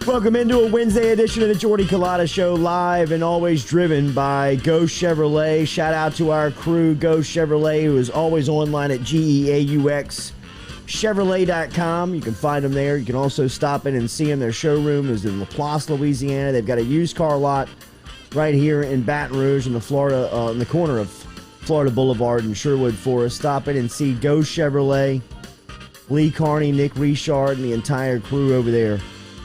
Welcome into a Wednesday edition of the Jordy Culotta Show, live and always driven by Go Chevrolet. Shout out to our crew, Go Chevrolet, who is always online at GEAUX.Chevrolet.com. You can find them there. You can also stop in and see them. Their showroom is in LaPlace, Louisiana. They've got a used car lot right here in Baton Rouge in the corner of Florida Boulevard and Sherwood Forest. Stop in and see Go Chevrolet, Lee Carney, Nick Richard, and the entire crew over there,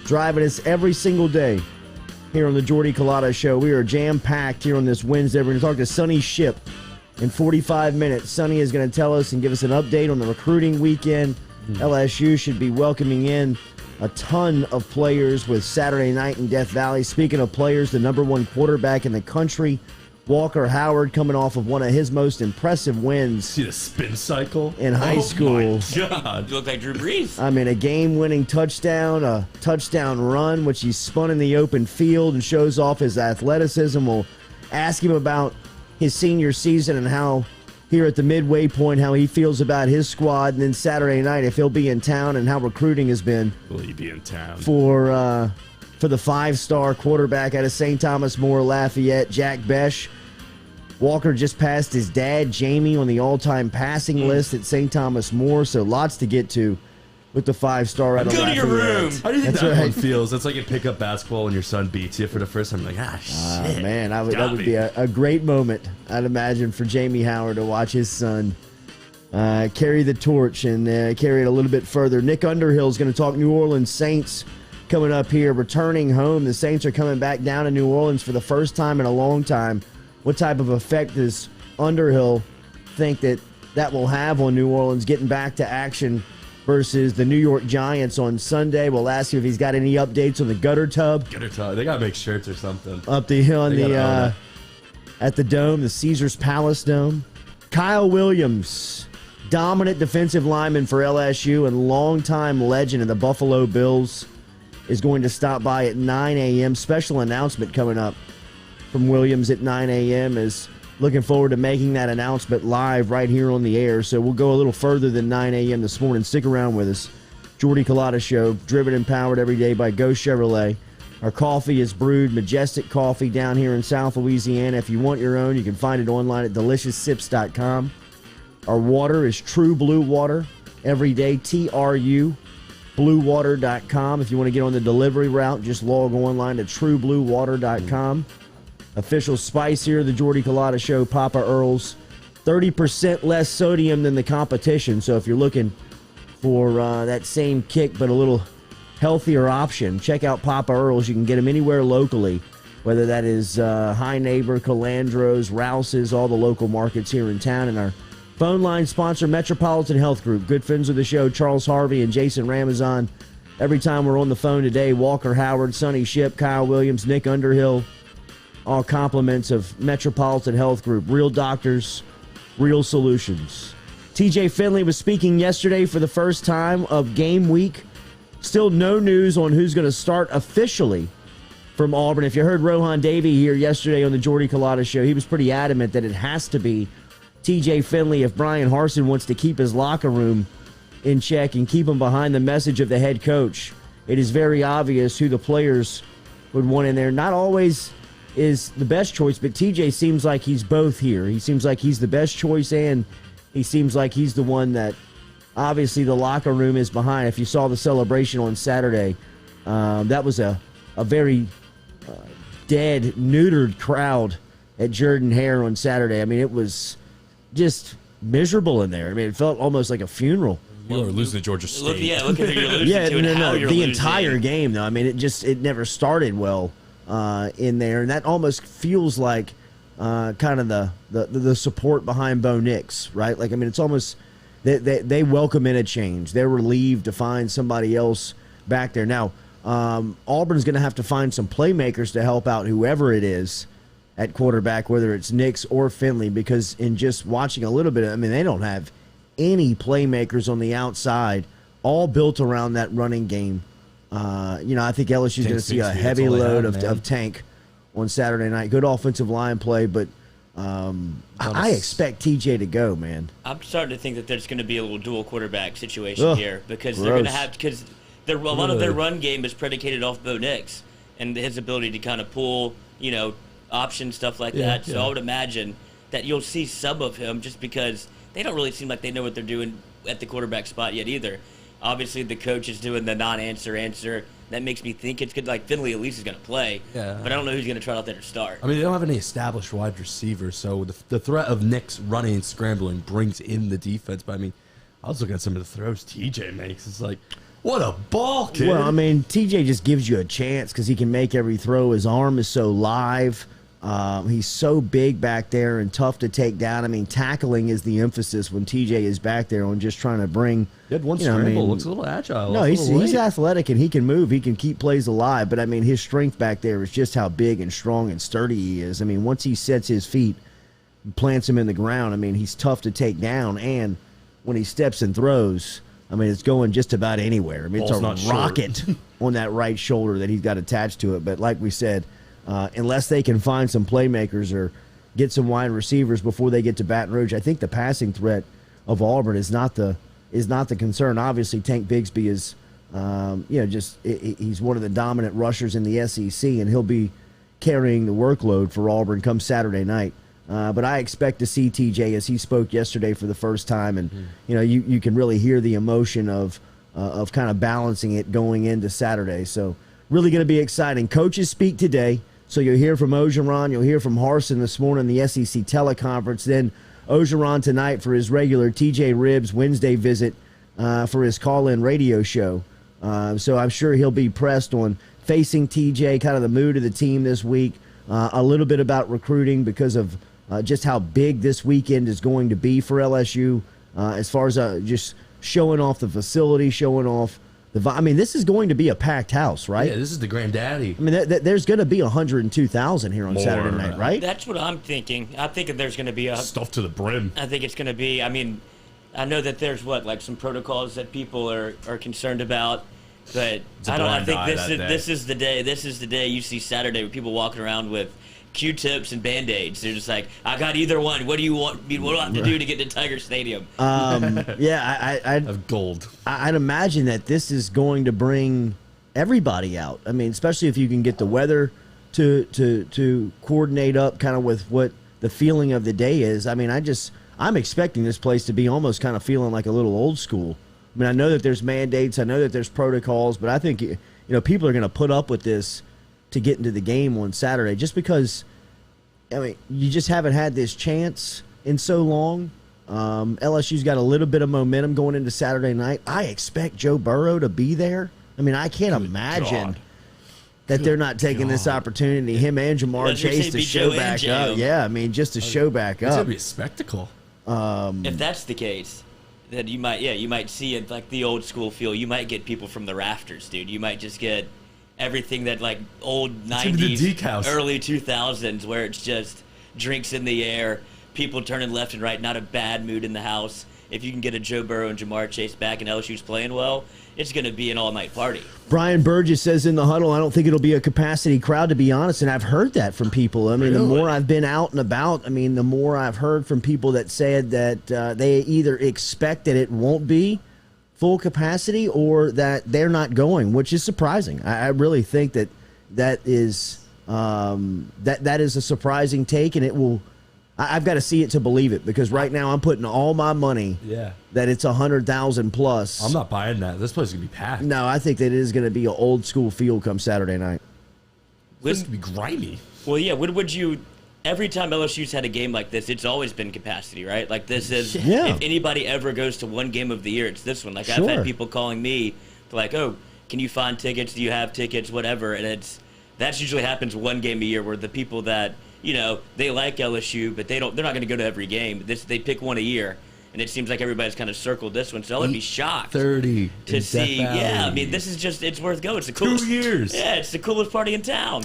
driving us every single day here on the Jordy Culotta Show. We are jam-packed here on this Wednesday. We're going to talk to Sonny Shipp in 45 minutes. Sonny is going to tell us and give us an update on the recruiting weekend. LSU should be welcoming in a ton of players with Saturday night in Death Valley. Speaking of players, the number one quarterback in the country, Walker Howard, coming off of one of his most impressive wins. See the spin cycle? In high school. My God. You look like Drew Brees. I mean, a game-winning touchdown, a touchdown run, which he spun in the open field and shows off his athleticism. We'll ask him about his senior season and how, here at the midway point, how he feels about his squad. And then Saturday night, if he'll be in town and how recruiting has been. Will he be in town? For the five-star quarterback out of St. Thomas More Lafayette, Jack Besh. Walker just passed his dad, Jamie, on the all-time passing list at St. Thomas More, so lots to get to with the five-star out of Lafayette. Go to your room. How do you think that one feels? That's like you pick up basketball when your son beats you for the first time. Like, shit. Man, that would be a great moment, I'd imagine, for Jamie Howard to watch his son carry the torch and carry it a little bit further. Nick Underhill is going to talk New Orleans Saints coming up here, returning home. The Saints are coming back down to New Orleans for the first time in a long time. What type of effect does Underhill think that will have on New Orleans getting back to action versus the New York Giants on Sunday? We'll ask you if he's got any updates on the gutter tub. Gutter tub. They got to make shirts or something. Up the hill at the Dome, the Caesars Palace Dome. Kyle Williams, dominant defensive lineman for LSU and longtime legend of the Buffalo Bills, is going to stop by at 9 a.m. Special announcement coming up from Williams at 9 a.m. is looking forward to making that announcement live right here on the air. So we'll go a little further than 9 a.m. this morning. Stick around with us. Jordy Culotta Show, driven and powered every day by Go Chevrolet. Our coffee is brewed Majestic Coffee down here in South Louisiana. If you want your own, you can find it online at delicioussips.com. Our water is True Blue Water, every day, TRU. BlueWater.com. If you want to get on the delivery route, just log online to TrueBlueWater.com. Official spice here, the Jordy Culotta Show, Papa Earl's. 30% less sodium than the competition. So if you're looking for that same kick but a little healthier option, check out Papa Earl's. You can get them anywhere locally, whether that is High Neighbor, Calandro's, Rouse's, all the local markets here in town. And our phone line sponsor, Metropolitan Health Group. Good friends of the show, Charles Harvey and Jason Ramazan. Every time we're on the phone today, Walker Howard, Sonny Shipp, Kyle Williams, Nick Underhill, all compliments of Metropolitan Health Group. Real doctors, real solutions. TJ Finley was speaking yesterday for the first time of game week. Still no news on who's going to start officially from Auburn. If you heard Rohan Davey here yesterday on the Jordy Culotta Show, he was pretty adamant that it has to be TJ Finley if Brian Harsin wants to keep his locker room in check and keep him behind the message of the head coach. It is very obvious who the players would want in there. Not always is the best choice, but TJ seems like he's both here. He seems like he's the best choice, and he seems like he's the one that obviously the locker room is behind. If you saw the celebration on Saturday, that was a very dead, neutered crowd at Jordan-Hare on Saturday. I mean, it was just miserable in there. I mean, it felt almost like a funeral. You were losing to Georgia State. Look at who you're losing to and how you're the losing. entire game, though. I mean, it never started well in there, and that almost feels like kind of the support behind Bo Nix, right? Like, I mean, it's almost they welcome in a change. They're relieved to find somebody else back there. Now, Auburn's going to have to find some playmakers to help out whoever it is at quarterback, whether it's Nix or Finley, because in just watching a little bit, I mean, they don't have any playmakers on the outside, all built around that running game. I think LSU's going to see a heavy load of Tank on Saturday night. Good offensive line play, but I expect TJ to go, man. I'm starting to think that there's going to be a little dual quarterback situation here because they're going to have a lot of their run game is predicated off Bo Nix and his ability to kind of pull, option stuff like that. So I would imagine that you'll see some of him just because they don't really seem like they know what they're doing at the quarterback spot yet either. Obviously, the coach is doing the non-answer. That makes me think it's good. Like, Finley at least is going to play. Yeah. But I don't know who's going to try out there to start. I mean, they don't have any established wide receivers, so the threat of Nick's running and scrambling brings in the defense. But, I mean, I was looking at some of the throws TJ makes. It's like, what a ball, kid. Well, I mean, TJ just gives you a chance because he can make every throw. His arm is so live. He's so big back there and tough to take down. I mean, tackling is the emphasis when TJ is back there on just trying to bring. He had one scramble. Looks a little agile. No, he's athletic and he can move. He can keep plays alive. But, I mean, his strength back there is just how big and strong and sturdy he is. I mean, once he sets his feet and plants him in the ground, I mean, he's tough to take down. And when he steps and throws, I mean, it's going just about anywhere. I mean, it's a rocket on that right shoulder that he's got attached to it. But like we said, unless they can find some playmakers or get some wide receivers before they get to Baton Rouge, I think the passing threat of Auburn is not the concern. Obviously, Tank Bigsby is, he's one of the dominant rushers in the SEC, and he'll be carrying the workload for Auburn come Saturday night. But I expect to see TJ as he spoke yesterday for the first time, and you can really hear the emotion of kind of balancing it going into Saturday. So really going to be exciting. Coaches speak today. So you'll hear from Ogeron, you'll hear from Harsin this morning, the SEC teleconference. Then Ogeron tonight for his regular TJ Ribbs Wednesday visit for his call-in radio show. So I'm sure he'll be pressed on facing TJ, kind of the mood of the team this week, a little bit about recruiting because of just how big this weekend is going to be for LSU as far as just showing off the facility, showing off I mean, this is going to be a packed house, right? Yeah, this is the granddaddy. I mean, there's going to be 102,000 here on Saturday night, right? That's what I'm thinking. I'm thinking there's going to be stuff to the brim. I think it's going to be. I mean, I know that there's some protocols that people are concerned about, but I think this is the day. This is the day you see Saturday with people walking around with Q-tips and Band-Aids. They're just like, I got either one. What do you want? What do I have to do to get to Tiger Stadium? Of gold. I'd imagine that this is going to bring everybody out. I mean, especially if you can get the weather to coordinate up kind of with what the feeling of the day is. I mean, I'm expecting this place to be almost kind of feeling like a little old school. I mean, I know that there's mandates. I know that there's protocols, but I think people are going to put up with this to get into the game on Saturday, just because, I mean, you just haven't had this chance in so long. LSU's got a little bit of momentum going into Saturday night. I expect Joe Burrow to be there. I mean, I can't imagine that they're not taking this opportunity, him and Jamar Chase, to show back up. Yeah, I mean, just to show back up. It's going to be a spectacle. If that's the case, then you might see it like the old school feel. You might get people from the rafters, dude. You might just get everything that like old 90s, early 2000s, where it's just drinks in the air, people turning left and right, not a bad mood in the house. If you can get a Joe Burrow and Jamar Chase back and LSU's playing well, it's going to be an all-night party. Brian Burgess says in the huddle, I don't think it'll be a capacity crowd, to be honest, and I've heard that from people. I mean, The more I've been out and about, I mean, the more I've heard from people that said that they either expect that it won't be full capacity or that they're not going, which is surprising. I really think that is a surprising take, and it will. I've got to see it to believe it, because right now I'm putting all my money that it's 100,000 plus. I'm not buying that. This place is gonna be packed. No, I think that it is going to be an old school feel come Saturday night. This is gonna be grimy. Well, yeah. Would you? Every time LSU's had a game like this, it's always been capacity, right? Like this is, if anybody ever goes to one game of the year, it's this one. Like I've had people calling me, like, "Oh, can you find tickets? Do you have tickets? Whatever." And that's usually happens one game a year, where the people that they like LSU, but they're not going to go to every game. They pick one a year, and it seems like everybody's kind of circled this one. So I would be shocked 30 to see. Yeah, I mean, this is it's worth going. It's the coolest 2 years. Yeah, it's the coolest party in town.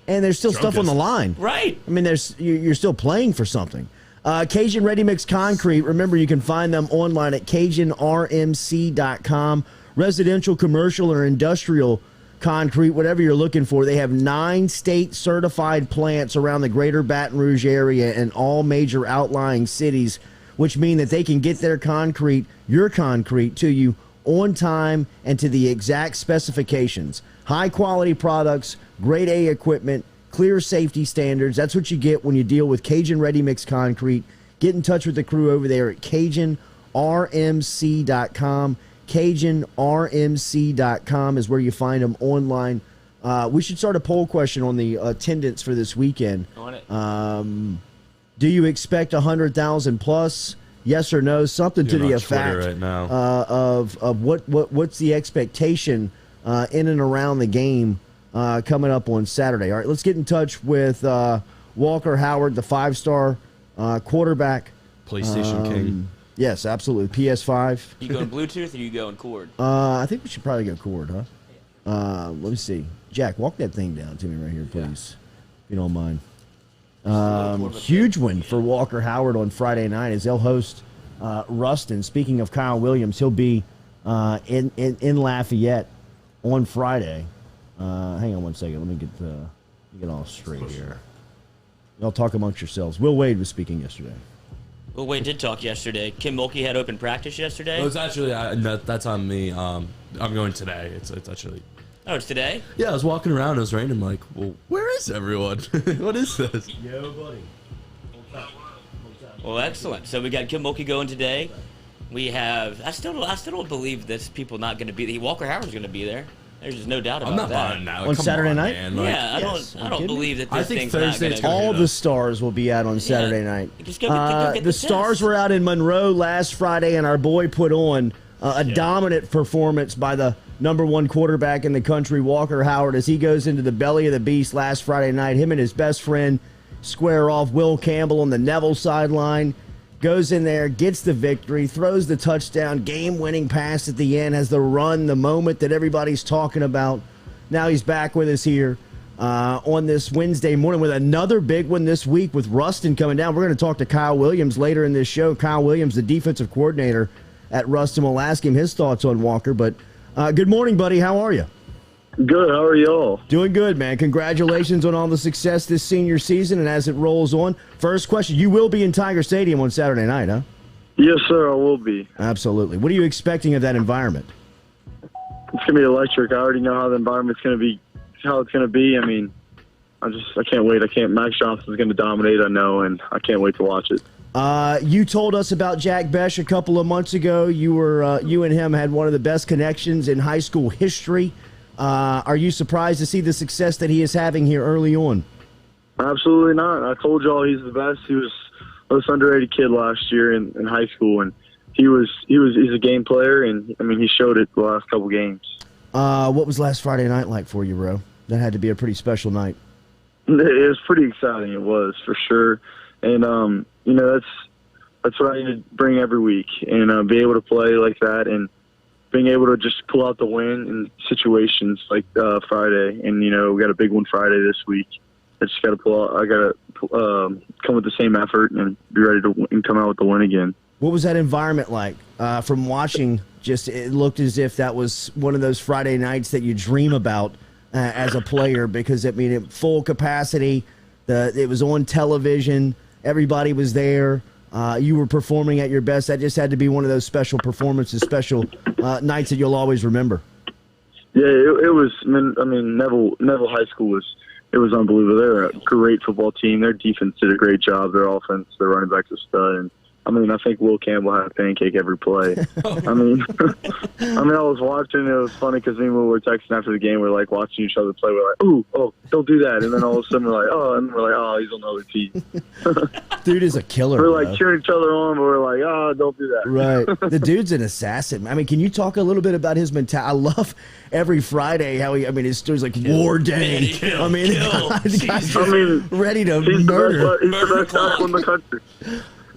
And there's still stuff on the line. Right. I mean, you're still playing for something. Cajun Ready Mix Concrete, remember, you can find them online at CajunRMC.com. Residential, commercial, or industrial concrete, whatever you're looking for. They have 9 state-certified plants around the greater Baton Rouge area and all major outlying cities, which mean that they can get your concrete to you on time, and to the exact specifications. High-quality products, grade A equipment, clear safety standards. That's what you get when you deal with Cajun Ready Mix Concrete. Get in touch with the crew over there at CajunRMC.com. CajunRMC.com is where you find them online. We should start a poll question on the attendance for this weekend. On it. Do you expect 100,000 plus? Yes or no? Something to the effect right now. of what's the expectation in and around the game coming up on Saturday. All right, let's get in touch with Walker Howard, the 5-star quarterback. PlayStation King. Yes, absolutely. PS5. You going Bluetooth or you going cord? I think we should probably go cord, huh? Let me see. Jack, walk that thing down to me right here, please, if you don't mind. Huge win for Walker Howard on Friday night as they'll host Ruston. Speaking of Kyle Williams, he'll be in Lafayette on Friday. Hang on one second. Let me get all straight here. Y'all talk amongst yourselves. Will Wade was speaking yesterday. Well, Wade did talk yesterday. Kim Mulkey had open practice yesterday. It was actually that's on me. I'm going today. It's actually. Oh, it's today? Yeah, I was walking around. It was raining. I'm like, well, where is everyone? What is this? Yo, buddy. Well, excellent. So we got Kim Mulkey going today. We have. I still don't believe this. People not going to be. Walker Howard's going to be there. There's just no doubt about I'm not that. buying now. On Saturday night? Man. Yeah, Yes. I don't believe that this I think thing's Thursday's not gonna All be the stars will be out on Saturday night. Just go get the Stars were out in Monroe last Friday, and our boy put on a dominant performance by the #1 quarterback in the country, Walker Howard, as he goes into the belly of the beast last Friday night. Him and his best friend square off. Will Campbell on the Neville sideline. Goes in there, gets the victory, throws the touchdown, game-winning pass at the end, has the run, the moment that everybody's talking about. Now he's back with us here on this Wednesday morning with another big one this week with Ruston coming down. We're going to talk to Kyle Williams later in this show. Kyle Williams, the defensive coordinator at Ruston. We'll ask him his thoughts on Walker. But good morning, buddy. How are you? Good. How are y'all? Doing good, man. Congratulations on all the success this senior season and as it rolls on. First question, you will be in Tiger Stadium on Saturday night, huh? Yes, sir, I will be. Absolutely. What are you expecting of that environment? It's going to be electric. I already know how the environment's going to be, how it's going to be. I mean, I can't wait. Max Johnson's going to dominate, I know, and I can't wait to watch it. You told us about Jack Besh a couple of months ago. You and him had one of the best connections in high school history. Are you surprised to see the success that he is having here early on? Absolutely not. I told y'all he's the best. He was the most underrated kid last year in high school, and he's a game player, and I mean he showed it the last couple games. What was last Friday night like for you, bro? That had to be a pretty special night. It was pretty exciting. It was for sure, and that's what I need to bring every week, and be able to play like that, and being able to just pull out the win in situations like Friday, and we got a big one Friday this week. I just got to pull out. I got to come with the same effort and be ready to come out with the win again. What was that environment like? From watching, just it looked as if that was one of those Friday nights that you dream about as a player, because full capacity. It was on television. Everybody was there. You were performing at your best. That just had to be one of those special performances, special nights that you'll always remember. Yeah, it was. I mean, Neville High School was unbelievable. They're a great football team. Their defense did a great job. Their offense, their running back's a stud. And I think Will Campbell had a pancake every play. I was watching. It was funny because me and Will were texting after the game. We're like watching each other play. We're like, oh, don't do that. And then all of a sudden we're like, oh, he's on the other team. Dude is a killer. We're like cheering each other on, but we're like, oh, don't do that. Right. The dude's an assassin. Can you talk a little bit about his mentality? I love every Friday how his story's like war day. Kill, the guy's ready to he's murder. He's the best tackle in the country.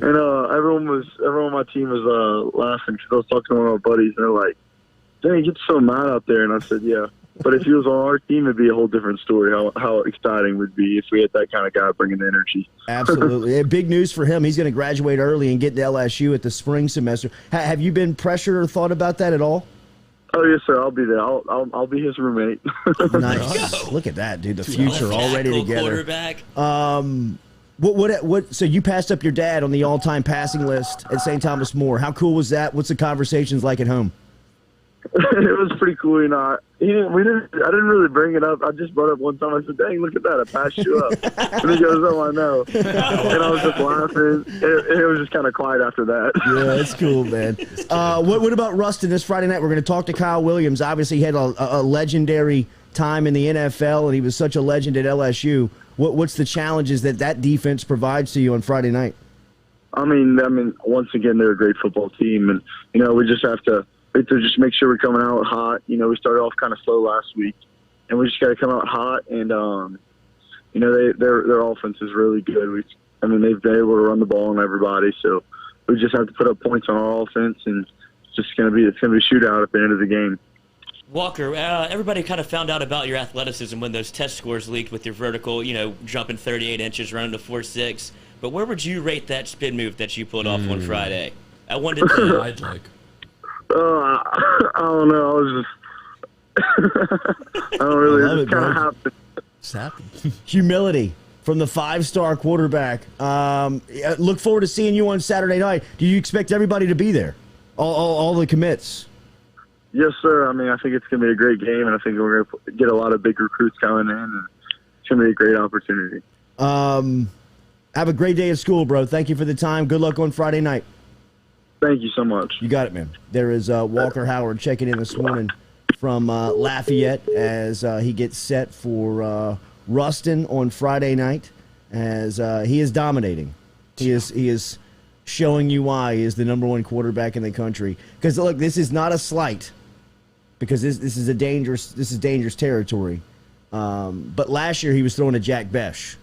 And everyone on my team was laughing because I was talking to one of my buddies, and they're like, "Dang, he gets so mad out there." And I said, "Yeah, but if he was on our team, it'd be a whole different story. How exciting it would be if we had that kind of guy bringing the energy." Absolutely, big news for him. He's going to graduate early and get to LSU at the spring semester. Have you been pressured or thought about that at all? Oh yes, sir. I'll be there. I'll be his roommate. Nice. Look at that, dude. The future already together. Quarterback. So you passed up your dad on the all-time passing list at St. Thomas More. How cool was that? What's the conversations like at home? It was pretty cool, you know. I didn't really bring it up. I just brought it up one time. I said, "Dang, look at that! I passed you up." And he goes, "Oh, I know." And I was just laughing. It was just kind of quiet after that. Yeah, that's cool, man. What about Ruston this Friday night? We're going to talk to Kyle Williams. Obviously, he had a legendary time in the NFL, and he was such a legend at LSU. What's the challenges that defense provides to you on Friday night? I mean, once again, they're a great football team, and you know, we just have to just make sure we're coming out hot. You know, we started off kind of slow last week, and we just got to come out hot. And you know, their offense is really good. They've been able to run the ball on everybody, so we just have to put up points on our offense, and it's gonna be a shootout at the end of the game. Walker, everybody kind of found out about your athleticism when those test scores leaked with your vertical, you know, jumping 38 inches, running to 4.6. But where would you rate that spin move that you pulled off on Friday? At 1 to 10. I'd like. I don't know. I was just. I don't really. It's kind of happened. Humility from the 5-star quarterback. Look forward to seeing you on Saturday night. Do you expect everybody to be there? All the commits? Yes, sir. I mean, I think it's going to be a great game, and I think we're going to get a lot of big recruits coming in, and it's going to be a great opportunity. Have a great day at school, bro. Thank you for the time. Good luck on Friday night. Thank you so much. You got it, man. There is Walker Howard checking in this morning from Lafayette as he gets set for Ruston on Friday night, as he is dominating. He is showing you why he is the #1 quarterback in the country. Because look, this is not a slight, because this is dangerous territory. But last year he was throwing to Jack Besh,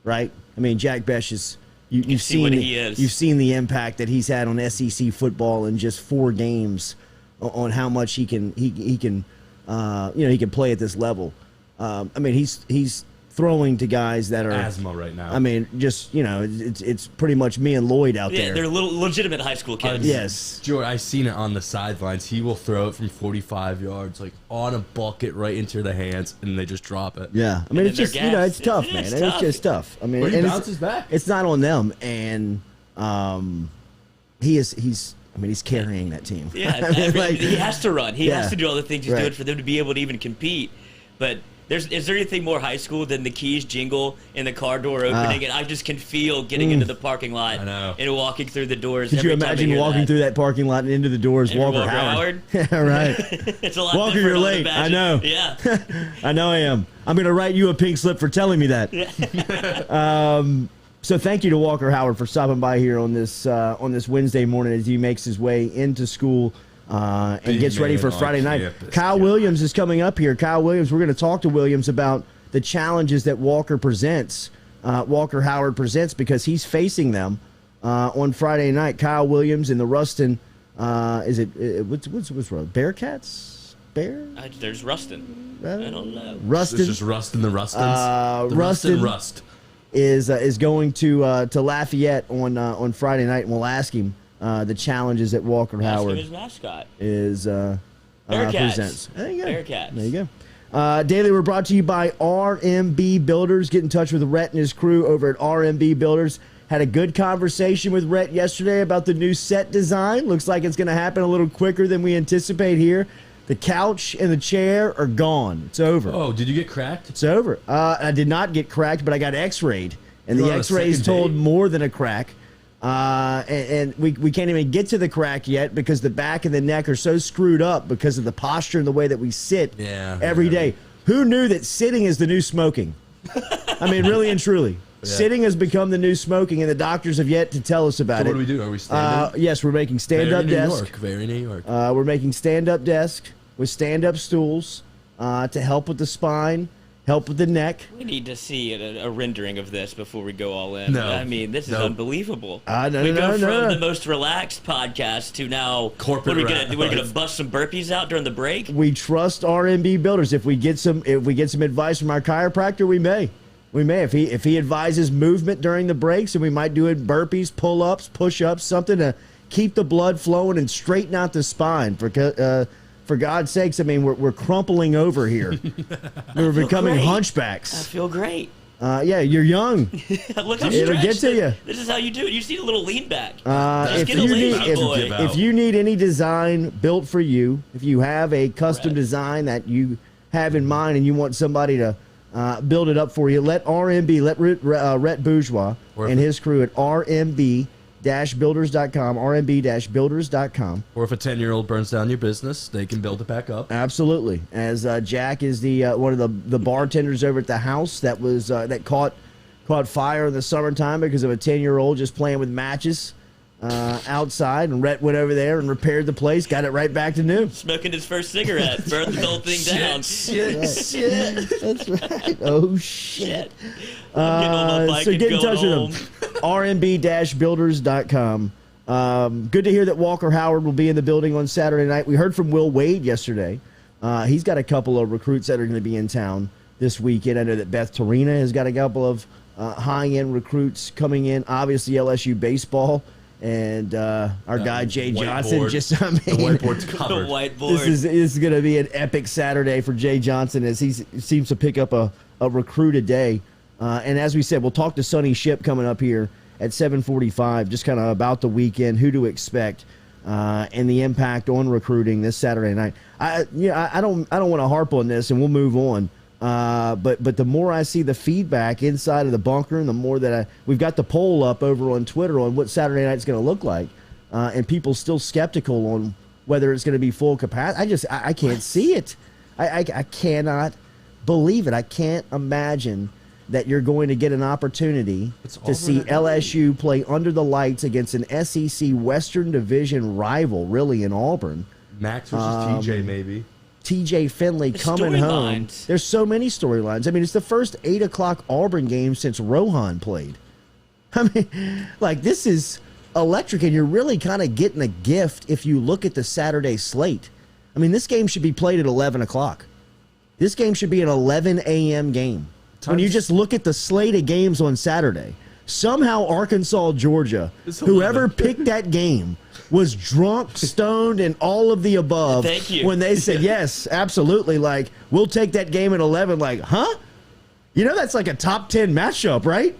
right? I mean, Jack Besh is. You've seen the impact that he's had on SEC football in just 4 games, on how much he can play at this level. I mean, he's throwing to guys that are asthma right now. I mean, just it's pretty much me and Lloyd out there. Yeah, they're little legitimate high school kids. Yes, Jordy, I seen it on the sidelines. He will throw it from 45 yards, like on a bucket right into the hands, and they just drop it. Yeah, I mean, it's just it's tough, man. It's just tough. I mean, but he bounces back. It's not on them, and he's carrying that team. Yeah, he has to run. He has to do all the things he's doing for them to be able to even compete. But is there anything more high school than the keys jingle and the car door opening? And I just can feel getting into the parking lot and walking through the doors. Could you imagine walking through that parking lot and into the doors, and Walker Howard? Yeah, right. It's a lot. Walker, you're late. I know. Yeah. I know I am. I'm going to write you a pink slip for telling me that. So thank you to Walker Howard for stopping by here on this Wednesday morning as he makes his way into school. And gets ready for Friday night. Kyle Williams is coming up here. Kyle Williams, we're going to talk to Williams about the challenges that Walker Howard presents, because he's facing them on Friday night. Kyle Williams in the Ruston, what's Bearcats? There's Ruston. I don't know. Ruston. It's just Ruston the Rustons. Ruston Rust is going to Lafayette on Friday night, and we'll ask him the challenges that Walker Howard his mascot is presents. There you go. Bearcats. There you go. Daily, we're brought to you by RMB Builders. Get in touch with Rhett and his crew over at RMB Builders. Had a good conversation with Rhett yesterday about the new set design. Looks like it's going to happen a little quicker than we anticipate here. The couch and the chair are gone. It's over. Oh, did you get cracked? It's over. I did not get cracked, but I got x-rayed. And the x-rays told more than a crack. And we can't even get to the crack yet because the back and the neck are so screwed up because of the posture and the way that we sit every day. Who knew that sitting is the new smoking? I mean, really and truly. Sitting has become the new smoking, and the doctors have yet to tell us about it. What do we do? Are we standing? Yes, we're making stand-up desk. Very New York. We're making stand-up desk with stand-up stools to help with the spine, help with the neck. We need to see a rendering of this before we go all in. No. I mean, this is unbelievable. We go from the most relaxed podcast to now corporate. We're gonna bust some burpees out during the break. We trust RMB Builders. If we get some advice from our chiropractor, we may. If he advises movement during the breaks, and we might do it burpees, pull-ups, push-ups, something to keep the blood flowing and straighten out the spine. For God's sakes, I mean, we're crumpling over here. We're becoming hunchbacks. I feel great. Yeah, you're young. Look how It'll get stretched to you. This is how you do it. You just need a little lean back. If you need any design built for you, if you have a custom design that you have in mind and you want somebody to build it up for you, let Rhett Bourgeois and his crew at rmb-builders.com, rmb-builders.com. Or if a 10-year-old burns down your business, they can build it back up. Absolutely. As Jack is the one of the bartenders over at the house that was that caught fire in the summertime because of a 10-year-old just playing with matches outside, and Rhett went over there and repaired the place, got it right back to new. Smoking his first cigarette, burned the whole thing down. Shit. That's right. Oh, shit. I'm getting on my bike so and get in going touch home. with them. rmb-builders.com. Good to hear that Walker Howard will be in the building on Saturday night. We heard from Will Wade yesterday. He's got a couple of recruits that are going to be in town this weekend. I know that Beth Torina has got a couple of high-end recruits coming in. Obviously, LSU baseball. And our guy Jay Johnson, the whiteboard's covered. The whiteboard. This is going to be an epic Saturday for Jay Johnson as he seems to pick up a recruit a day. And as we said, we'll talk to Sonny Shipp coming up here at 7:45, just kind of about the weekend, who to expect, and the impact on recruiting this Saturday night. I don't want to harp on this, and we'll move on. But the more I see the feedback inside of the bunker, and the more that we've got the poll up over on Twitter on what Saturday night's going to look like, and people still skeptical on whether it's going to be full capacity. I can't see it. I cannot believe it. I can't imagine that you're going to get an opportunity to see LSU play under the lights against an SEC Western Division rival, really, in Auburn. Max versus TJ, maybe. TJ Finley coming home. There's so many storylines. I mean, it's the first 8 o'clock Auburn game since Rohan played. I mean, like, this is electric, and you're really kind of getting a gift if you look at the Saturday slate. I mean, this game should be played at 11 o'clock. This game should be an 11 a.m. game. When you just look at the slate of games on Saturday, somehow Arkansas, Georgia, whoever picked that game was drunk, stoned, and all of the above. Thank you. When they said, yes, absolutely, like, we'll take that game at 11, like, huh? You know, that's like a top 10 matchup, right?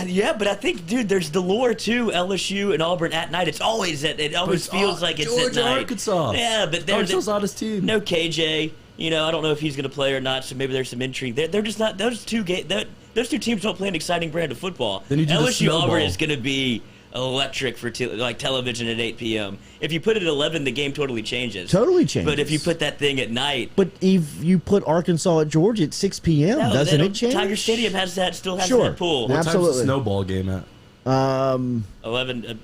Yeah, but I think, dude, there's the lure, too. LSU and Auburn at night. It always feels like it's Georgia, at night. Arkansas. Yeah, but Arkansas's hottest team. No KJ. You know, I don't know if he's going to play or not, so maybe there's some intrigue. They're just not – those two teams don't play an exciting brand of football. Then you do LSU Auburn is going to be electric for television at 8 p.m. If you put it at 11, the game totally changes. Totally changes. But if you put that thing at night – But if you put Arkansas at Georgia at 6 p.m., doesn't it change? Tiger Stadium still has Sure. that pool. What time's the snowball game at? 11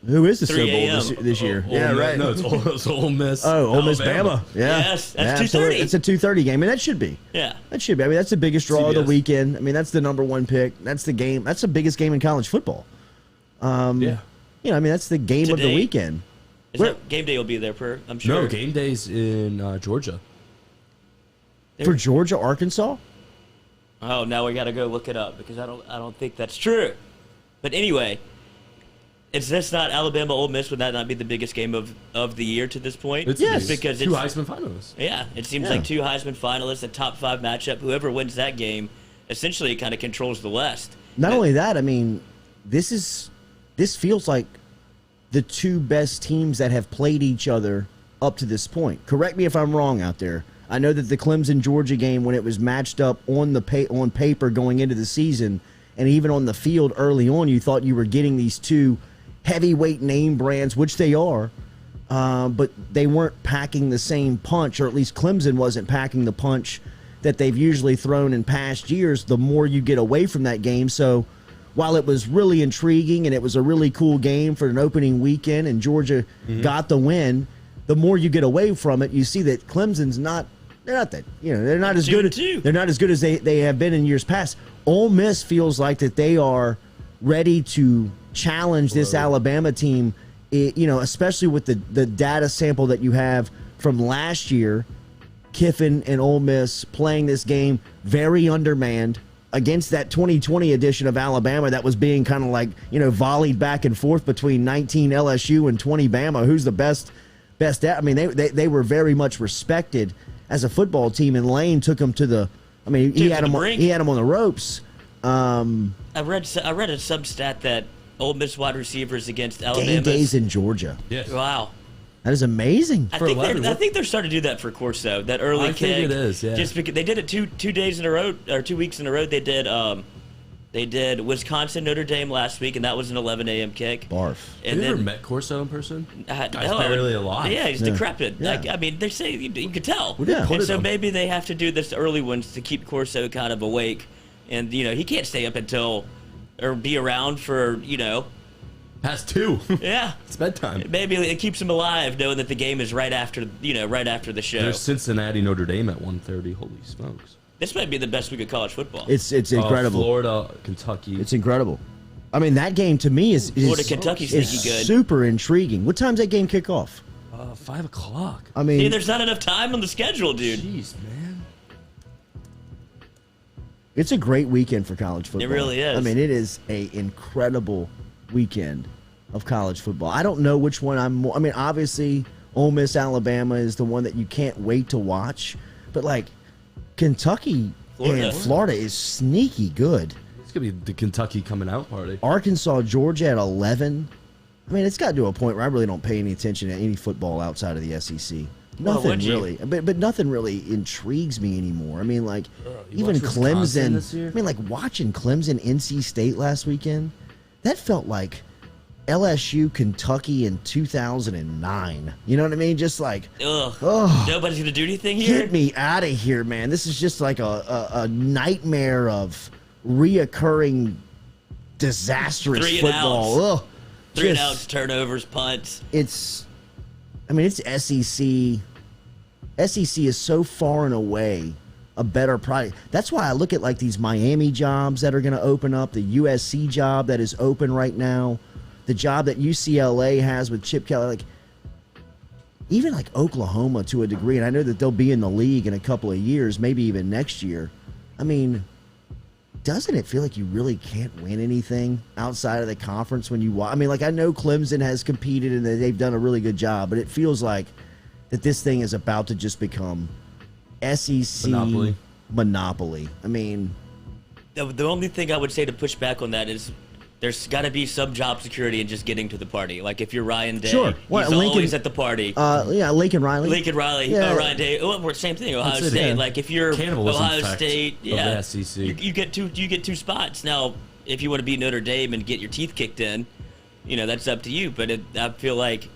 Who is the 3 snowball this year? Yeah, right. No, it's Ole Miss. Oh, Ole Miss, Bama. Yeah. Yes, that's 2:30. It's a 2:30 game, and that should be. Yeah. That should be. I mean, that's the biggest draw of the CBS. weekend. I mean, that's the number one pick. That's the game. That's the biggest game in college football. Yeah. You know, I mean, that's the game of the Today. weekend. Game day will be there, I'm sure. No, game day's in Georgia. For Georgia, Arkansas? Oh, now we got to go look it up because I don't think that's true. But anyway, is this not Alabama Ole Miss? Would that not be the biggest game of the year to this point? Yes. Because two Heisman finalists. Yeah, it seems like two Heisman finalists, a top 5 matchup. Whoever wins that game essentially kind of controls the West. Not only that, I mean, this feels like the two best teams that have played each other up to this point. Correct me if I'm wrong out there. I know that the Clemson-Georgia game, when it was matched up on paper going into the season, and even on the field early on, you thought you were getting these two heavyweight name brands, which they are, but they weren't packing the same punch, or at least Clemson wasn't packing the punch that they've usually thrown in past years, the more you get away from that game. So while it was really intriguing and it was a really cool game for an opening weekend and Georgia got the win, the more you get away from it, you see that Clemson's they're not as good as they have been in years past. Ole Miss feels like that they are ready to challenge this Alabama team, especially with the data sample that you have from last year. Kiffin and Ole Miss playing this game very undermanned against that 2020 edition of Alabama that was being kind of like, volleyed back and forth between 19 LSU and 20 Bama. Who's the best? I mean, they were very much respected as a football team, and Lane took them to the. I mean, he had them on the ropes. I read a sub-stat that Ole Miss wide receivers against Alabama. Game days in Georgia. Yes. Wow. That is amazing. I think they're starting to do that for Corso. That early kick. I think it is. Yeah. Just because they did it 2 days in a row or 2 weeks in a row. They did Wisconsin Notre Dame last week, and that was an 11 a.m. kick. Barf. And have you ever met Corso in person? Guy's barely alive. Yeah, he's decrepit. Yeah. Like, I mean, they say you could tell. Well, yeah. And so maybe they have to do this early ones to keep Corso kind of awake, and he can't stay up until or be around for Past 2. Yeah. It's bedtime. Maybe it keeps him alive knowing that the game is right after the show. There's Cincinnati Notre Dame at 1:30. Holy smokes. This might be the best week of college football. It's incredible. Florida, Kentucky. It's incredible. I mean, that game to me is Kentucky's sneaky good. Super intriguing. What time's that game kick off? 5 o'clock. I mean, see, there's not enough time on the schedule, dude. Jeez, man. It's a great weekend for college football. It really is. I mean, it is a incredible weekend of college football. I don't know which one I'm more. I mean, obviously, Ole Miss, Alabama is the one that you can't wait to watch. But, like, Kentucky and Florida is sneaky good. It's going to be the Kentucky coming out party. Arkansas, Georgia at 11. I mean, it's got to a point where I really don't pay any attention to any football outside of the SEC. Nothing really. But nothing really intrigues me anymore. I mean, like, even Clemson. This year? I mean, like, watching Clemson, NC State last weekend, that felt like LSU, Kentucky in 2009. You know what I mean? Just like, nobody's going to do anything here? Get me out of here, man. This is just like a nightmare of reoccurring disastrous 3 and football. outs. 3 and outs, turnovers, punts. It's SEC. SEC is so far and away a better product. That's why I look at like these Miami jobs that are going to open up, the USC job that is open right now, the job that UCLA has with Chip Kelly, like even like Oklahoma to a degree, and I know that they'll be in the league in a couple of years, maybe even next year. I mean, doesn't it feel like you really can't win anything outside of the conference when you watch? I mean, like, I know Clemson has competed and they've done a really good job, but it feels like that this thing is about to just become SEC monopoly. I mean, the only thing I would say to push back on that is there's got to be some job security in just getting to the party. Like, if you're Ryan Day, sure. Well, he's always at the party. Lincoln Riley. Yeah. Ryan Day. Oh, same thing. Ohio State. Yeah. Like, if you're Ohio State, the SEC. You get two spots. Now, if you want to be Notre Dame and get your teeth kicked in, that's up to you. But I feel like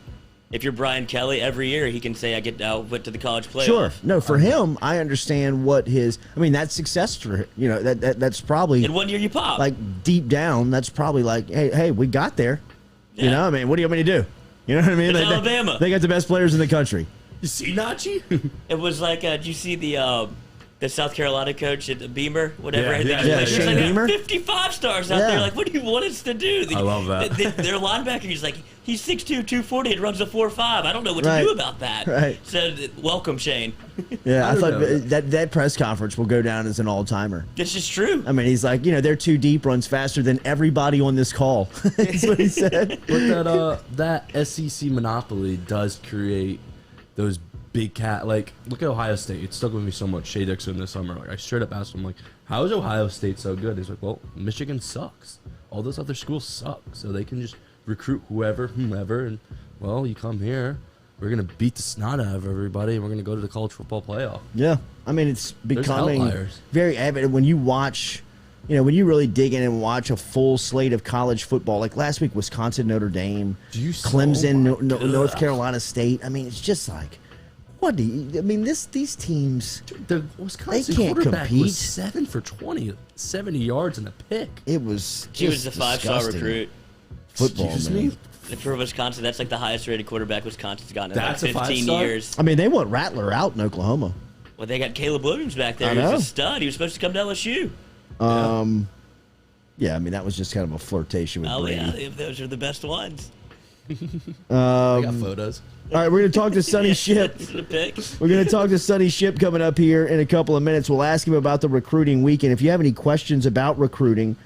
if you're Brian Kelly, every year he can say, I went to the college playoff. Sure. No, for him, I understand what that's success for that's probably in 1 year you pop. Like, deep down, that's probably like, hey, we got there. Yeah. I mean, what do you want me to do? You know what I mean? It's Alabama. They got the best players in the country. You see Najee? It was like, did you see the South Carolina coach at Beamer, whatever? Yeah, Shane Beamer. 55 stars out there. Like, what do you want us to do? I love that. Their linebacker is like, he's 6'2", 240, and runs a 4.5. I don't know what to do about that. Right. So, welcome, Shane. Yeah, I thought that press conference will go down as an all-timer. This is true. I mean, he's like, they're too deep, runs faster than everybody on this call. That's what he said. But that SEC monopoly does create those big cat. Like, look at Ohio State. It stuck with me so much. Shea Dixon this summer. Like, I straight up asked him, like, how is Ohio State so good? He's like, well, Michigan sucks. All those other schools suck. So they can just recruit whomever, and, well, you come here. We're going to beat the snot out of everybody, and we're going to go to the college football playoff. Yeah. I mean, it's becoming very evident when you watch, when you really dig in and watch a full slate of college football. Like last week, Wisconsin, Notre Dame, Clemson, North Carolina State. I mean, it's just like, what do you, I mean, these teams, dude, the Wisconsin they can't quarterback compete. was 7 for 20, 70 yards and a pick. It was just he was a 5-star recruit. Football, man. For Wisconsin, that's like the highest rated quarterback Wisconsin's gotten in like 15 years. I mean, they want Rattler out in Oklahoma. Well, they got Caleb Williams back there. He was a stud. He was supposed to come to LSU. Yeah, I mean, that was just kind of a flirtation with Brady. Yeah, those are the best ones. I got photos. All right, we're going to talk to Sonny Shipp. We're going to talk to Sonny Shipp coming up here in a couple of minutes. We'll ask him about the recruiting weekend. If you have any questions about recruiting,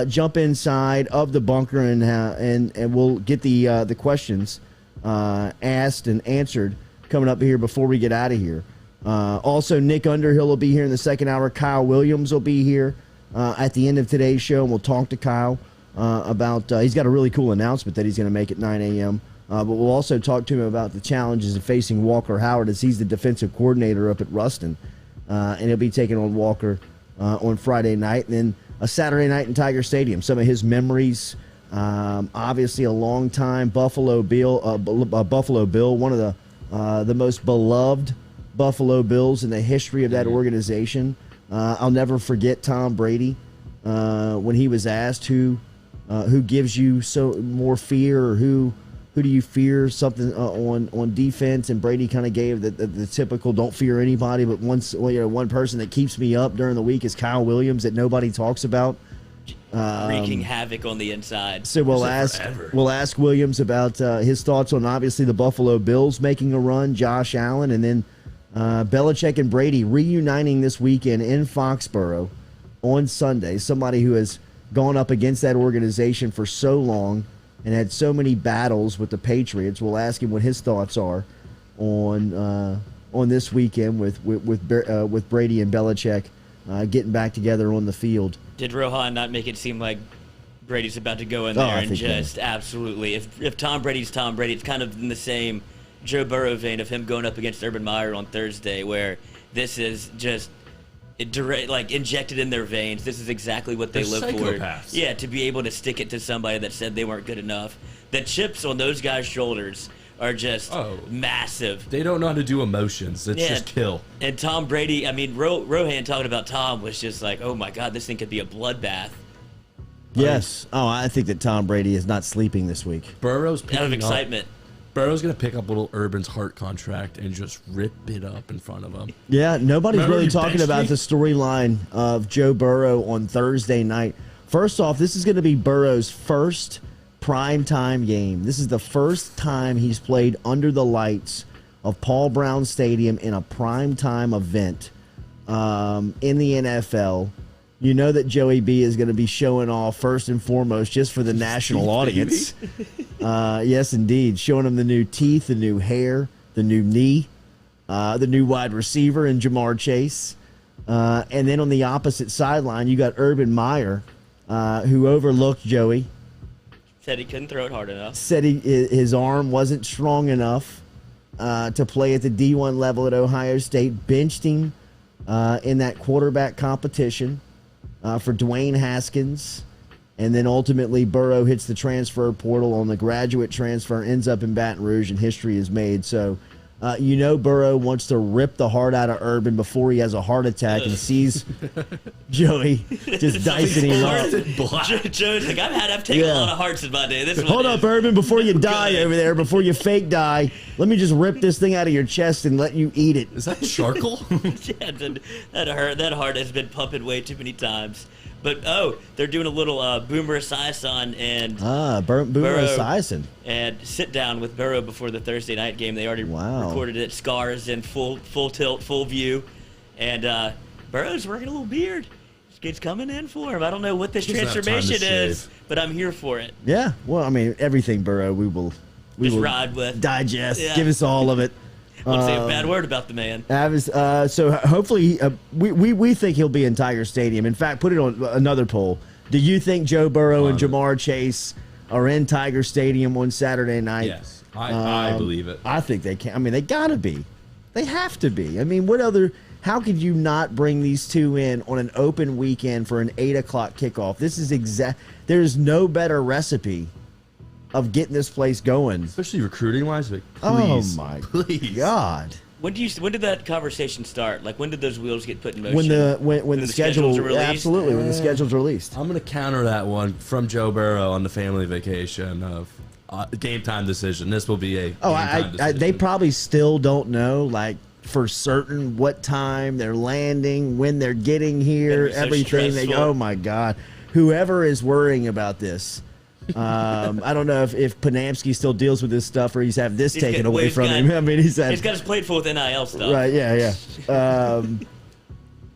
jump inside of the bunker and we'll get the questions asked and answered coming up here before we get out of here. Also, Nick Underhill will be here in the second hour. Kyle Williams will be here. at the end of today's show, and we'll talk to Kyle about. He's got a really cool announcement that he's going to make at 9 a.m. But we'll also talk to him about the challenges of facing Walker Howard, as he's the defensive coordinator up at Ruston, and he'll be taking on Walker on Friday night, and then a Saturday night in Tiger Stadium. Some of his memories. Obviously, a long-time Buffalo Bill, one of the most beloved Buffalo Bills in the history of that organization. I'll never forget Tom Brady when he was asked who gives you so more fear, or who do you fear something on defense, and Brady kind of gave the typical "don't fear anybody, but one person that keeps me up during the week is Kyle Williams that nobody talks about." Wreaking havoc on the inside. So we'll ask Williams about his thoughts on obviously the Buffalo Bills making a run, Josh Allen, and then Belichick and Brady reuniting this weekend in Foxborough on Sunday. Somebody who has gone up against that organization for so long and had so many battles with the Patriots. We'll ask him what his thoughts are on this weekend with Brady and Belichick getting back together on the field. Did Rohan not make it seem like Brady's about to go in there and just absolutely? If Tom Brady's Tom Brady, it's kind of in the same Joe Burrow vein of him going up against Urban Meyer on Thursday, where this is just injected in their veins. This is exactly what they live for. Yeah, to be able to stick it to somebody that said they weren't good enough. The chips on those guys' shoulders are just massive. They don't know how to do emotions. It's just kill. And Tom Brady, I mean, Rohan talking about Tom was just like, oh my God, this thing could be a bloodbath. Yes. I think that Tom Brady is not sleeping this week. Burrow's out of excitement. Burrow's going to pick up little Urban's Hart contract and just rip it up in front of him. Yeah, nobody's really talking about the storyline of Joe Burrow on Thursday night. First off, this is going to be Burrow's first primetime game. This is the first time he's played under the lights of Paul Brown Stadium in a primetime event in the NFL. You know that Joey B is going to be showing off first and foremost just for the national audience. Yes, indeed. Showing them the new teeth, the new hair, the new knee, the new wide receiver in Jamar Chase. And then on the opposite sideline, you got Urban Meyer, who overlooked Joey. Said he couldn't throw it hard enough. Said his arm wasn't strong enough to play at the D1 level at Ohio State. Benched him in that quarterback competition for Dwayne Haskins. And then ultimately Burrow hits the transfer portal on the graduate transfer, ends up in Baton Rouge, and history is made. So, Burrow wants to rip the heart out of Urban before he has a heart attack and sees Joey just dicing him up. Joey's like, I've taken a lot of hearts in my day. Hold up, Urban, before you die over there, before you fake die, let me just rip this thing out of your chest and let you eat it. Is that charcoal? Yeah, that hurt. That heart has been pumping way too many times. But, they're doing a little Boomer Esiason and Boomer Esiason. And sit down with Burrow before the Thursday night game. They already recorded it. Scars in full tilt, full view. And Burrow's working a little beard. It's coming in for him. I don't know what this transformation is, but I'm here for it. Yeah. Well, I mean, everything Burrow we will ride with. Digest. Yeah. Give us all of it. Won't say a bad word about the man. So hopefully, we think he'll be in Tiger Stadium. In fact, put it on another poll. Do you think Joe Burrow and Jamar Chase are in Tiger Stadium on Saturday night? Yes, I believe it. I think they can. I mean, they gotta be. They have to be. I mean, how could you not bring these two in on an open weekend for an 8 o'clock kickoff? This is there's no better recipe of getting this place going, especially recruiting wise. Like, please, oh my God! When did that conversation start? Like, when did those wheels get put in motion? When the schedules are released? Absolutely, when the schedule's released. I'm going to counter that one from Joe Burrow on the family vacation of game time decision. This will be a game time decision. They probably still don't know, like, for certain what time they're landing, when they're getting here, everything. Oh my God! Whoever is worrying about this. I don't know if Panamsky still deals with this stuff or he's having this taken away from him. I mean, he's got his plate full with NIL stuff. Right, yeah.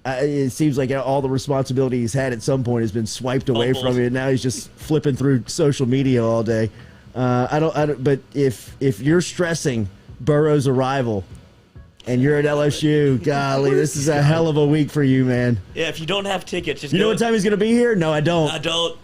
It seems like all the responsibility he's had at some point has been swiped away from him, and now he's just flipping through social media all day. But if you're stressing Burrow's arrival and you're at LSU. Golly, this is a hell of a week for you, man. Yeah, if you don't have tickets, just You know what time he's going to be here? No, I don't. I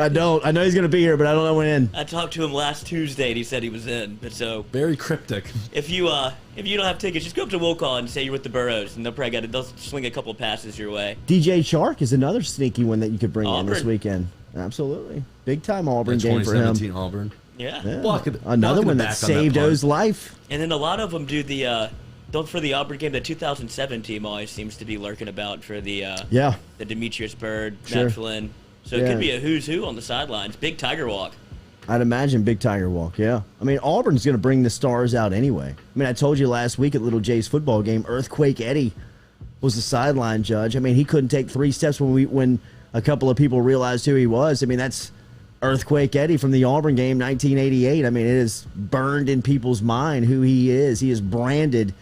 don't. I know he's going to be here, but I don't know when. I talked to him last Tuesday, and he said he was in. But so Very cryptic. if you don't have tickets, just go up to Will Call and say you're with the Burrows, and they'll swing a couple passes your way. DJ Chark is another sneaky one that you could bring in this Auburn. weekend. Absolutely. Big time Auburn game for him. 2017 Auburn. Yeah. Yeah. Another Another one that saved O's life. And then a lot of them do for the Auburn game. The 2007 team always seems to be lurking about for the Yeah. the Demetrius Byrd, Sure. Matt Flynn. So it Yeah. could be a who's who on the sidelines. Big Tiger Walk. I'd imagine Big Tiger Walk, yeah. I mean, Auburn's going to bring the stars out anyway. I mean, I told you last week at Little Jay's football game, Earthquake Eddie was the sideline judge. I mean, he couldn't take 3 steps when a couple of people realized who he was. I mean, that's Earthquake Eddie from the Auburn game, 1988. I mean, it is burned in people's mind who he is. He is branded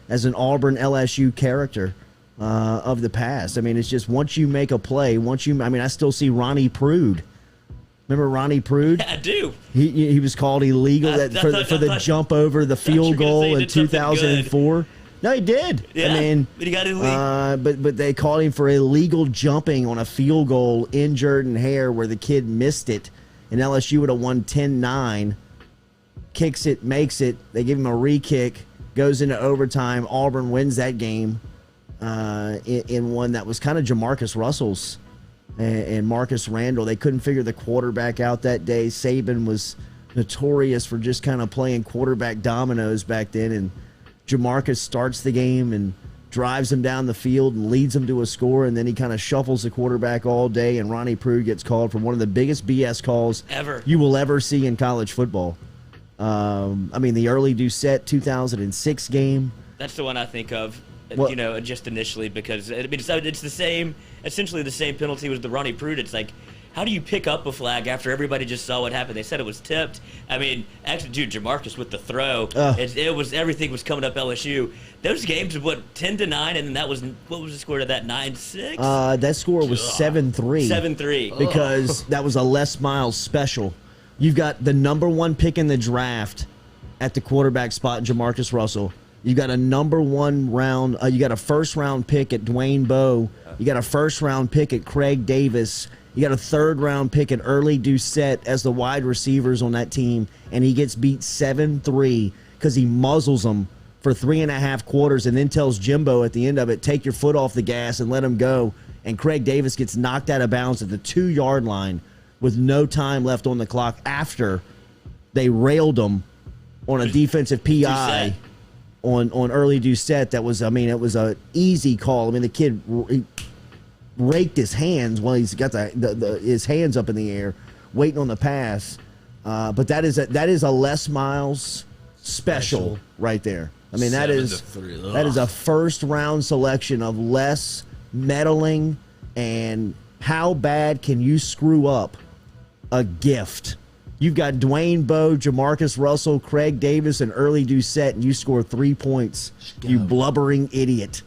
as an Auburn LSU character of the past. I mean, it's just once you make a play, I still see Ronnie Prude. Remember Ronnie Prude? I do. He was called illegal for the jump over the field goal in 2004. No, he did. Yeah, I mean, but he got illegal. but they called him for illegal jumping on a field goal in Jordan Hare where the kid missed it, and LSU would have won 10-9. Kicks it, makes it. They give him a re-kick, goes into overtime. Auburn wins that game in one that was kind of Jamarcus Russell's and Marcus Randall. They couldn't figure the quarterback out that day. Saban was notorious for just kind of playing quarterback dominoes back then, and Jamarcus starts the game and drives him down the field and leads him to a score, and then he kind of shuffles the quarterback all day, and Ronnie Prude gets called for one of the biggest BS calls you will ever see in college football. I mean, the early Doucette 2006 game. That's the one I think of, Well- just initially, because it's the same, essentially the same penalty was the Ronnie Prude. It's like, how do you pick up a flag after everybody just saw what happened? They said it was tipped. I mean, actually, dude, Jamarcus with the throw, everything was coming up LSU. Those games, 10-9, and then what was the score to that, 9-6? That score was 7-3. 7-3. Because that was a Les Miles special. You've got the number 1 pick in the draft at the quarterback spot, Jamarcus Russell. You got a number 1 round. You got a first round pick at Dwayne Bowe. You got a first round pick at Craig Davis. You got a 3rd round pick at Early Doucette as the wide receivers on that team, and he gets beat 7-3 because he muzzles them for 3.5 quarters and then tells Jimbo at the end of it, take your foot off the gas and let him go. And Craig Davis gets knocked out of bounds at the 2-yard line with no time left on the clock after they railed him on a defensive PI on Early Doucette. That was, it was an easy call. I mean, the kid raked his hands while he's got his hands up in the air, waiting on the pass. But that is a Les Miles special right there. I mean, that is a first round selection of Les meddling and how bad can you screw up a gift. You've got Dwayne Bowe, Jamarcus Russell, Craig Davis, and Early Doucette, and you score 3 points. You blubbering idiot.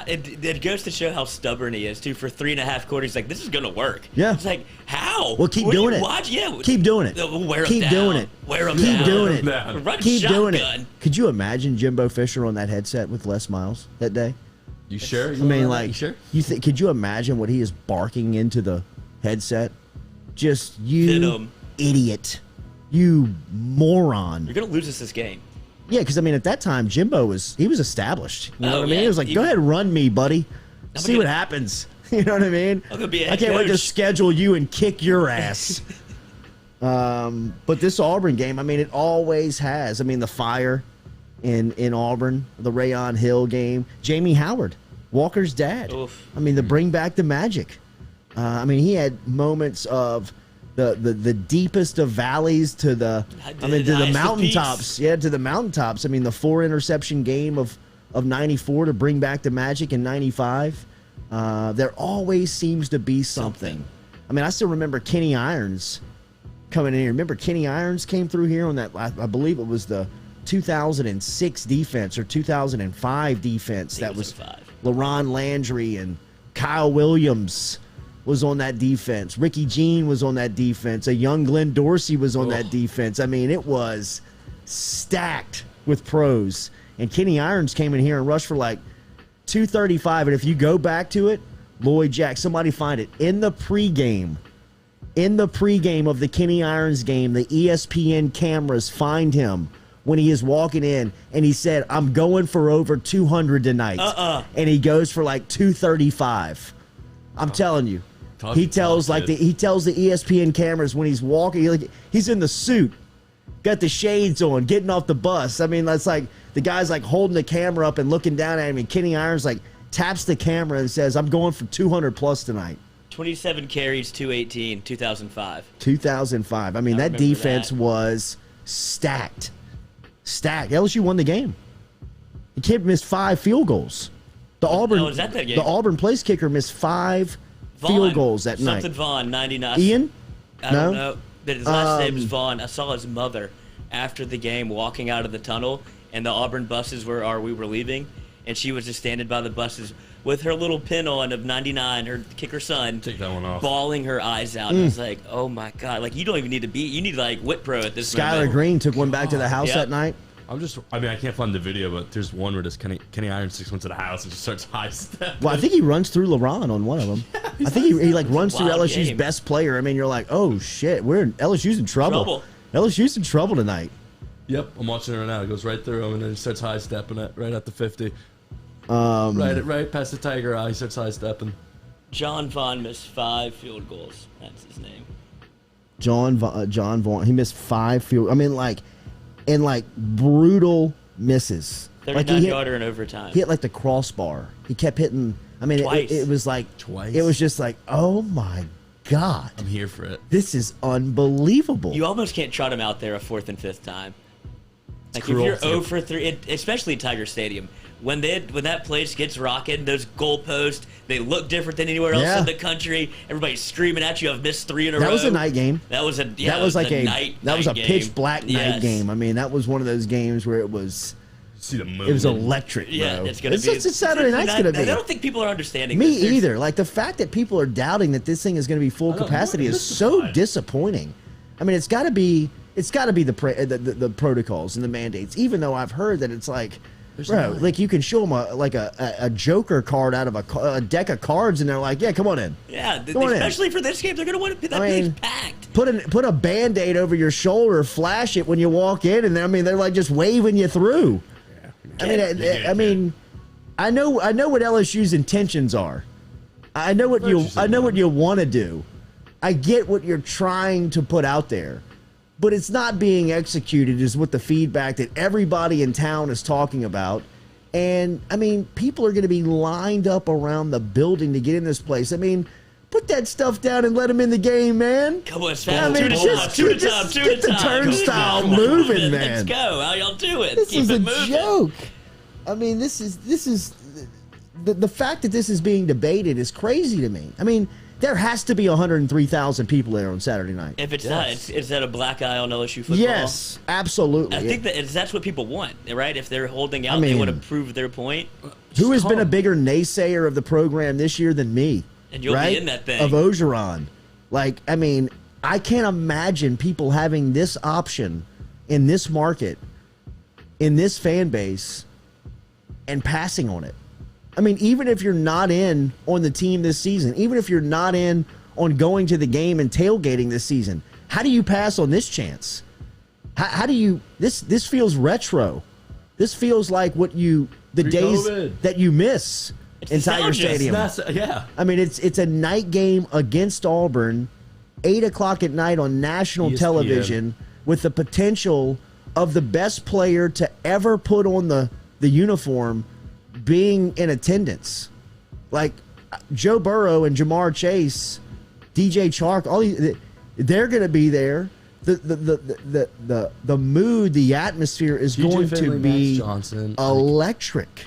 It goes to show how stubborn he is, too. For 3.5 quarters, he's like, this is going to work. Yeah. It's like, how? Well, keep doing it. Yeah. Keep doing it. Wear keep him doing down. it. Wear him keep down. doing it. Run Keep shotgun. doing it. Could you imagine Jimbo Fisher on that headset with Les Miles that day? You sure? I mean, like, you sure? Could you imagine what he is barking into the headset? Just, Hit you him. idiot. You moron. You're going to lose us this game. Yeah, because, at that time, Jimbo was established. You know what I mean? yeah. He was like, go ahead, run me, buddy. See what happens. You know what I mean? I'm gonna be a I head can't wait to coach. schedule you and kick your ass. But this Auburn game, it always has. The fire in Auburn, the Rayon Hill game. Jamie Howard, Walker's dad. Oof. The bring back the magic. He had moments of the deepest of valleys to the mountaintops. Yeah, to the mountaintops. The 4 interception game of 94 to bring back the magic in 95. There always seems to be something. I still remember Kenny Irons coming in here. Remember Kenny Irons came through here on that, I believe it was the 2006 defense or 2005 defense. That was LaRon Landry and Kyle Williams was on that defense. Ricky Jean was on that defense. A young Glenn Dorsey was on that defense. It was stacked with pros. and Kenny Irons came in here and rushed for like 235. And if you go back to it, Lloyd Jack, somebody find it in the pregame of the Kenny Irons game. The ESPN cameras find him when he is walking in, and he said, "I'm going for over 200 tonight," and he goes for like 235. I'm telling you. He tells the ESPN cameras when he's walking, he's in the suit, got the shades on, getting off the bus. I mean, that's like the guy's like holding the camera up and looking down at him, and Kenny Irons like taps the camera and says, "I'm going for 200 plus tonight." 27 carries, 218, 2005. 2005. I mean, that defense was stacked. LSU won the game. The kid missed 5 field goals. The Auburn place kicker missed 5 field goals that night. Something Vaughn, 99. Ian? I don't know. But his last name is Vaughn. I saw his mother after the game walking out of the tunnel, and the Auburn buses we were leaving, and she was just standing by the buses with her little pin on of 99, her kicker's son. Take that one off. Bawling her eyes out. And I was like, oh my God. Like, you don't even need to you need like Whit Pro at this Skylar moment. Green took one back to the house that night. I can't find the video, but there's one where this Kenny Irons just went to the house and just starts high stepping. Well, I think he runs through LeBron on one of them. I think he like runs through LSU's game. best player. I mean, you're like, oh shit, LSU's in trouble. LSU's in trouble tonight. Yep, I'm watching it right now. It goes right through him, and then he starts high stepping it right at the 50. Right past the Tiger Eye, he starts high stepping. John Vaughn missed 5 field goals. That's his name. John Vaughn. He missed 5 field. I mean, brutal misses. 39-yarder in overtime. He hit like the crossbar. He kept hitting. I mean, it was like twice. It was just like, oh my God, I'm here for it. This is unbelievable. You almost can't trot him out there a 4th and 5th time. Like if cruel, you're 0 for 3, especially Tiger Stadium, when that place gets rocking, those goalposts, they look different than anywhere else in the country. Everybody's screaming at you. I've missed 3 in a row. That was a night game. That was a pitch black night game. I mean, that was one of those games where it was. See the moon. It was electric, bro. Yeah, it's Saturday night's gonna be. I don't think people are understanding. Me either. Like the fact that people are doubting that this thing is going to be full capacity is so disappointing. I mean, it's got to be the protocols and the mandates. Even though I've heard that it's like, bro, like you can show them a Joker card out of a deck of cards, and they're like, yeah, come on in. Yeah, especially for this game, they're going to want that place packed. Put a Band-Aid over your shoulder, flash it when you walk in, and they're like just waving you through. Yeah. I mean, I know what LSU's intentions are. I know what you want to do. I get what you're trying to put out there. But it's not being executed is what the feedback that everybody in town is talking about. And, I mean, people are going to be lined up around the building to get in this place. I mean, put that stuff down and let them in the game, man. Come on, fast. Get the turnstile moving, man. Let's go. How y'all do it? This is a moving. joke. I mean, this is the fact that this is being debated is crazy to me. I mean, there has to be 103,000 people there on Saturday night. If it's not, is that a black eye on LSU football? Yes, absolutely. I think that's what people want, right? If they're holding out, they want to prove their point. Who has been a bigger naysayer of the program this year than me? And you'll be in that thing. Of Ogeron. Like, I mean, I can't imagine people having this option in this market, in this fan base, and passing on it. I mean, even if you're not in on the team this season, even if you're not in on going to the game and tailgating this season, how do you pass on this chance? How do you? This feels retro. This feels like the days that you miss in Tiger Stadium. Yeah. I mean, it's a night game against Auburn, 8:00 at night on national television, with the potential of the best player to ever put on the uniform being in attendance. Like Joe Burrow and Jamar Chase, DJ Chark, they're going to be there. The mood, the atmosphere is going to be electric.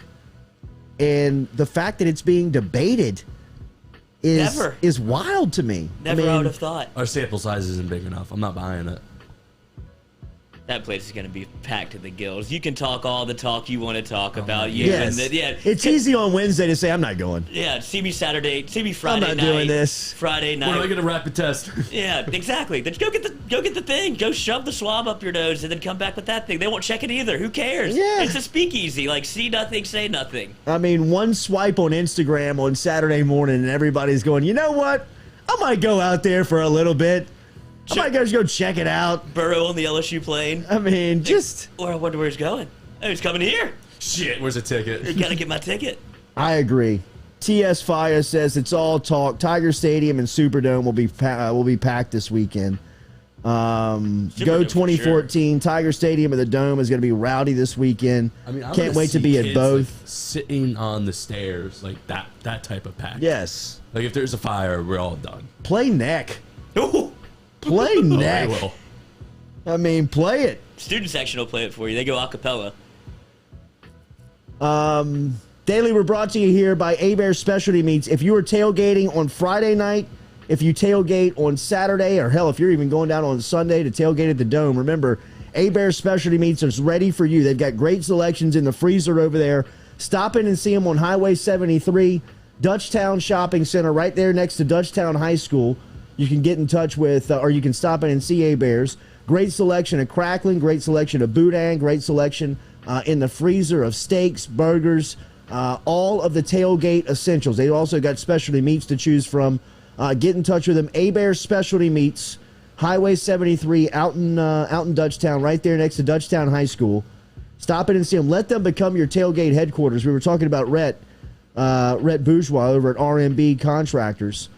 And the fact that it's being debated is wild to me. I would have thought. Our sample size isn't big enough. I'm not buying it. That place is going to be packed to the gills. You can talk all the talk you want to talk about. You yes. and yeah, it's easy on Wednesday to say, I'm not going. Yeah, see me Saturday, see me Friday night. I'm not doing this. Friday night. When do I get a rapid test? Yeah, exactly. Then go get the thing. Go shove the swab up your nose and then come back with that thing. They won't check it either. Who cares? Yeah. It's a speakeasy. Like, see nothing, say nothing. I mean, one swipe on Instagram on Saturday morning and everybody's going, you know what? I might go out there for a little bit. I might just go check it out. Burrow on the LSU plane. I mean, just... Or I wonder where he's going. Oh, he's coming here. Shit, where's the ticket? You got to get my ticket. I agree. T.S. Fire says it's all talk. Tiger Stadium and Superdome will be packed this weekend. Go 2014. Sure. Tiger Stadium and the Dome is going to be rowdy this weekend. I mean, can't wait to be at both. Like, sitting on the stairs, like that type of pack. Yes. Like if there's a fire, we're all done. Play neck. Ooh. Play neck. Will. I mean, play it. Student section will play it for you. They go a cappella. Daily, we're brought to you here by A-Bear Specialty Meats. If you are tailgating on Friday night, if you tailgate on Saturday, or hell, if you're even going down on Sunday to tailgate at the Dome, remember, A-Bear Specialty Meats is ready for you. They've got great selections in the freezer over there. Stop in and see them on Highway 73, Dutchtown Shopping Center, right there next to Dutchtown High School. You can get in touch with, or you can stop in and see A-Bears. Great selection of crackling, great selection of boudin, great selection in the freezer of steaks, burgers, all of the tailgate essentials. They also got specialty meats to choose from. Get in touch with them. A-Bear Specialty Meats, Highway 73 out in Dutchtown, right there next to Dutchtown High School. Stop in and see them. Let them become your tailgate headquarters. We were talking about Rhett Bourgeois over at RMB Contractors.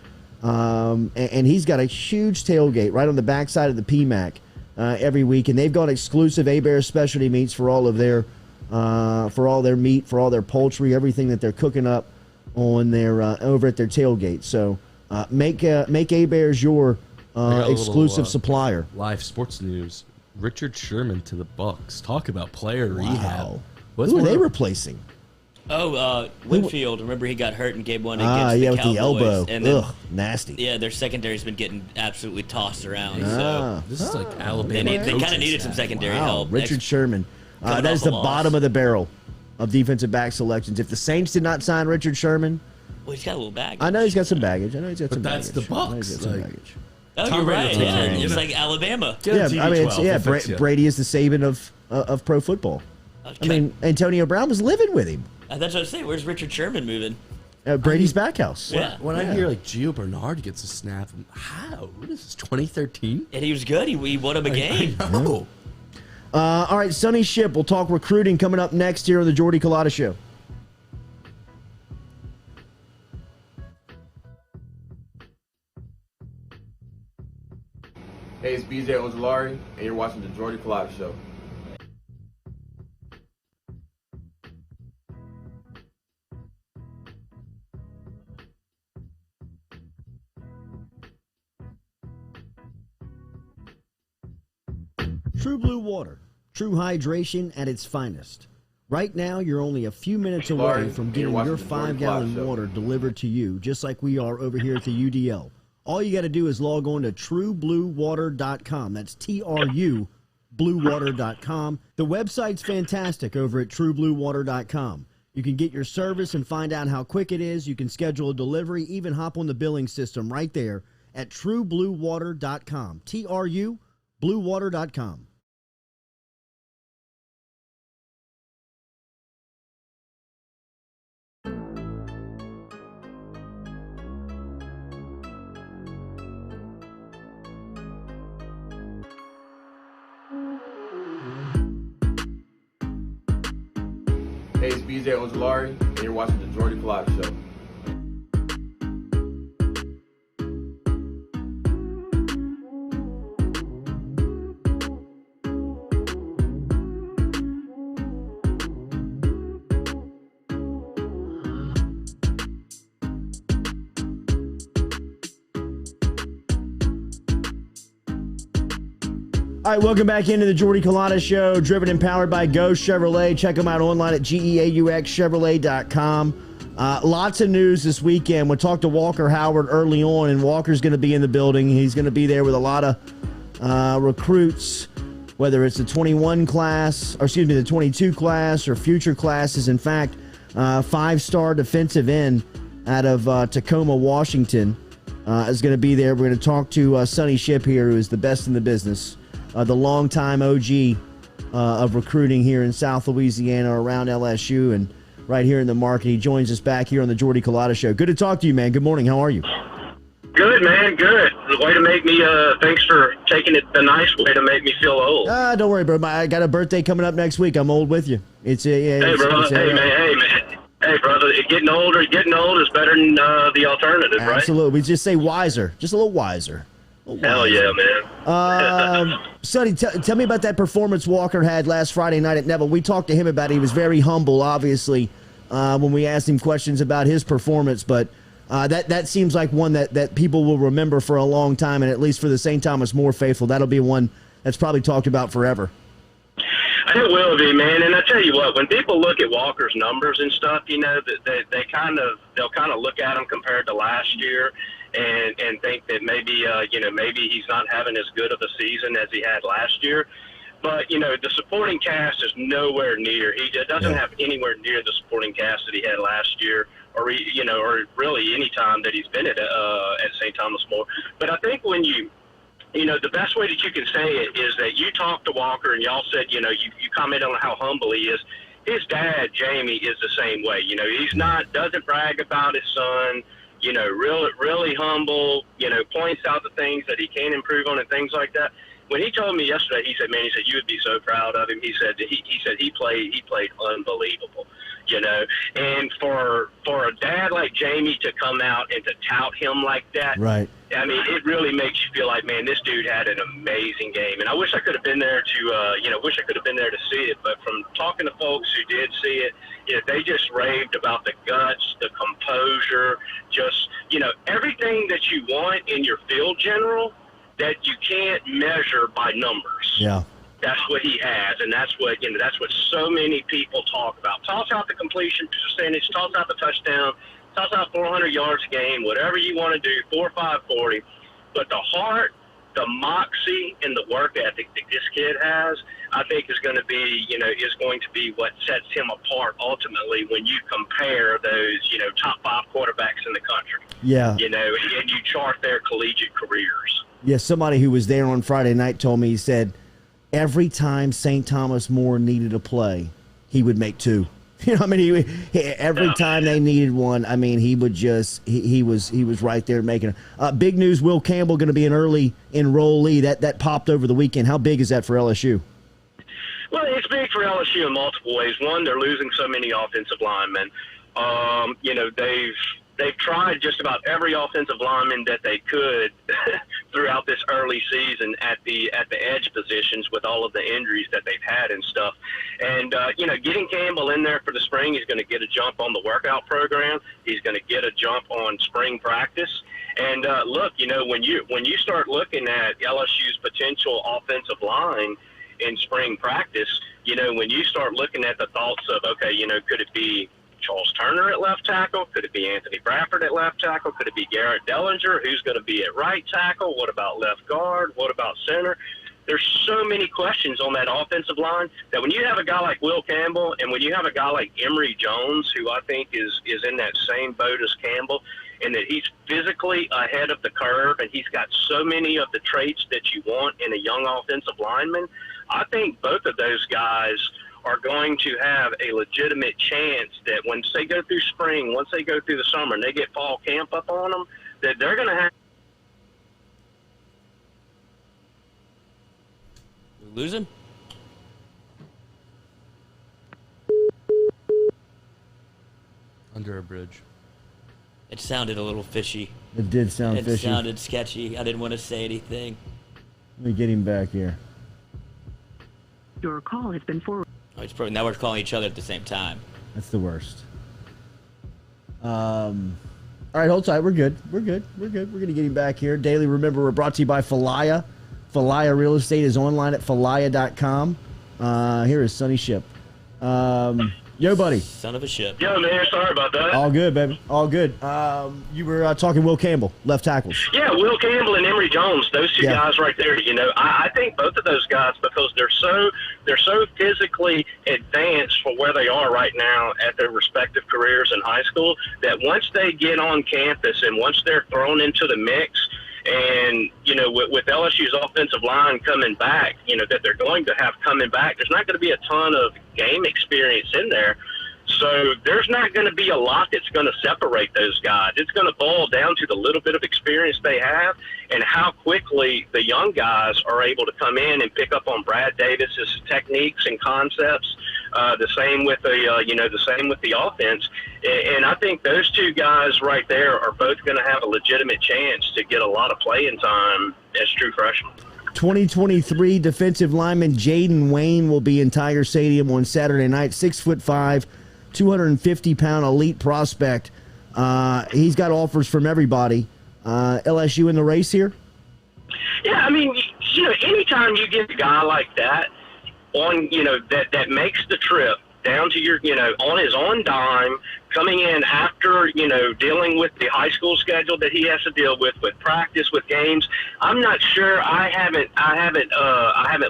And he's got a huge tailgate right on the backside of the PMAC every week, and they've got exclusive A-Bear Specialty Meats for all of their meat, for all their poultry, everything that they're cooking up on their over at their tailgate. So make A-Bears your exclusive supplier. Live sports news: Richard Sherman to the Bucks. Talk about player rehab. Who are they replacing? Winfield. Remember, he got hurt in game one against the with Cowboys. the elbow. And then, nasty. Yeah, their secondary's been getting absolutely tossed around. This is like Alabama. They kind of needed some secondary help. Richard Sherman. That is the bottom of the barrel of defensive back selections. If the Saints did not sign Richard Sherman... Well, he's got a little baggage. I know he's got some baggage. But that's the Bucks. Oh, you're right. Yeah, it's like Alabama. Brady is the Saban of pro football. I mean, Antonio Brown was living with him. That's what I say. Where's Richard Sherman moving? Brady's back house. Yeah. When I hear like Gio Bernard gets a snap, how? What is this, 2013? And he was good. He won him a game. I know. All right, Sonny, Shipp. We'll talk recruiting coming up next here on the Jordy Culotta Show. Hey, it's BJ Ojolari, and you're watching the Jordy Culotta Show. True Blue Water, true hydration at its finest. Right now, you're only a few minutes away from getting your 5-gallon water delivered to you, just like we are over here at the UDL. All you got to do is log on to truebluewater.com. That's TRU, bluewater.com. The website's fantastic over at truebluewater.com. You can get your service and find out how quick it is. You can schedule a delivery, even hop on the billing system right there at truebluewater.com. TRU, bluewater.com. Hey, it's BJ Ojolari, and you're watching the Jordy Culotta Show. All right, welcome back into the Jordy Culotta Show, driven and powered by Go Chevrolet. Check them out online at GEAUXchevrolet.com. Lots of news this weekend. We'll talk to Walker Howard early on, and Walker's going to be in the building. He's going to be there with a lot of recruits whether it's the 21 class, or excuse me, the 22 class or future classes. In fact, 5-star defensive end out of Tacoma, Washington, is going to be there. We're going to talk to Sonny Shipp here, who is the best in the business, the longtime OG of recruiting here in South Louisiana, around LSU, and right here in the market. He joins us back here on the Jordy Culotta Show. Good to talk to you, man. Good morning. How are you? Good, man. Good. The way to make me, thanks for taking it the nice way to make me feel old. Don't worry, bro. I got a birthday coming up next week. I'm old with you. Hey, man. Hey, brother. Getting old is better than the alternative, right? Absolutely. We just say wiser. Just a little wiser. Hell yeah, man. Sonny, tell me about that performance Walker had last Friday night at Neville. We talked to him about it. He was very humble, obviously, when we asked him questions about his performance, but that seems like one that people will remember for a long time, and at least for the St. Thomas More faithful, that'll be one that's probably talked about forever. It will be, man. And I tell you what, when people look at Walker's numbers and stuff, you know, they'll kind of look at him compared to last year and think that maybe maybe he's not having as good of a season as he had last year. But, you know, the supporting cast is nowhere near. He doesn't have anywhere near the supporting cast that he had last year, or really any time that he's been at St. Thomas More. But I think when the best way that you can say it is that you talked to Walker and y'all said, you comment on how humble he is. His dad, Jamie, is the same way. You know, doesn't brag about his son, really humble, points out the things that he can improve on and things like that. When he told me yesterday, he said, you would be so proud of him. He said he played unbelievable, and for a dad like Jamie to come out and to tout him like that, right? I mean, it really makes you feel like, man, this dude had an amazing game. And I wish I could have been there to see it. But from talking to folks who did see it, they just raved about the guts, the composure, just, everything that you want in your field general that you can't measure by numbers. Yeah. That's what he has, and that's what so many people talk about. Toss out the completion percentage, toss out the touchdown, toss out 400 yards a game, whatever you want to do, 4, 5, 40. But the heart, the moxie, and the work ethic that this kid has, I think is going to be what sets him apart ultimately when you compare those, top 5 quarterbacks in the country. Yeah. And you chart their collegiate careers. Yeah, somebody who was there on Friday night told me, he said, every time St. Thomas More needed a play, he would make 2. Every time they needed one, he would just he was right there making it. Big news: Will Campbell going to be an early enrollee. That popped over the weekend. How big is that for LSU? Well, it's big for LSU in multiple ways. One, they're losing so many offensive linemen. They've tried just about every offensive lineman that they could throughout this early season at the edge positions with all of the injuries that they've had and stuff. And, getting Campbell in there for the spring, he's going to get a jump on the workout program. He's going to get a jump on spring practice. And, look, when you start looking at LSU's potential offensive line in spring practice, when you start looking at the thoughts of, okay, could it be Charles Turner at left tackle? Could it be Anthony Bradford at left tackle? Could it be Garrett Dellinger? Who's going to be at right tackle? What about left guard? What about center? There's so many questions on that offensive line that when you have a guy like Will Campbell and when you have a guy like Emory Jones, who I think is in that same boat as Campbell, and that he's physically ahead of the curve and he's got so many of the traits that you want in a young offensive lineman, I think both of those guys are going to have a legitimate chance that once they go through spring, once they go through the summer, and they get fall camp up on them, that they're going to have. We lose him? Under a bridge. It sounded a little fishy. It did sound fishy. It sounded sketchy. I didn't want to say anything. Let me get him back here. Your call has been forwarded. Oh, now we're calling each other at the same time. That's the worst. All right, hold tight. We're good. We're going to get him back here. Daily, remember, we're brought to you by Falaya. Falaya Real Estate is online at falaya.com. Here is Sonny Shipp. Yo, buddy. Son of a Shipp. Yo, man, sorry about that. All good, baby. All good. You were talking Will Campbell, left tackles. Yeah, Will Campbell and Emory Jones, those two guys right there. You know, I think both of those guys, because they're so physically advanced for where they are right now at their respective careers in high school, that once they get on campus and once they're thrown into the mix, and, you know, with LSU's offensive line coming back, you know, that they're going to have coming back, there's not going to be a ton of game experience in there. So there's not going to be a lot that's going to separate those guys. It's going to boil down to the little bit of experience they have and how quickly the young guys are able to come in and pick up on Brad Davis's techniques and concepts. The same with the offense. And I think those two guys right there are both going to have a legitimate chance to get a lot of playing time as true freshmen. 2023 defensive lineman Jaden Wayne will be in Tiger Stadium on Saturday night. 6'5", 250-pound elite prospect. He's got offers from everybody. LSU in the race here? Yeah, I mean, you know, anytime you get a guy like that on, you know, that makes the trip down to your, you know, on his own dime, coming in after, you know, dealing with the high school schedule that he has to deal with practice, with games. I'm not sure. I haven't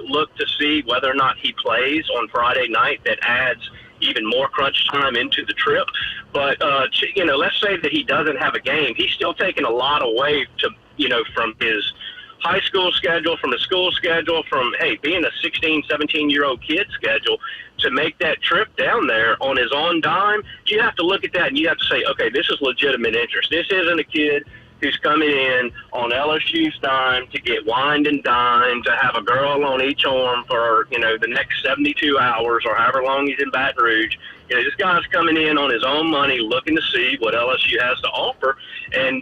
looked to see whether or not he plays on Friday night. That adds even more crunch time into the trip. But, you know, let's say that he doesn't have a game. He's still taking a lot away to, you know, from his high school schedule, from the school schedule, from, hey, being a 16, 17-year-old kid schedule, to make that trip down there on his own dime. You have to look at that and you have to say, okay, this is legitimate interest. This isn't a kid who's coming in on LSU's dime to get wined and dined, to have a girl on each arm for, you know, the next 72 hours or however long he's in Baton Rouge. You know, this guy's coming in on his own money, looking to see what LSU has to offer, and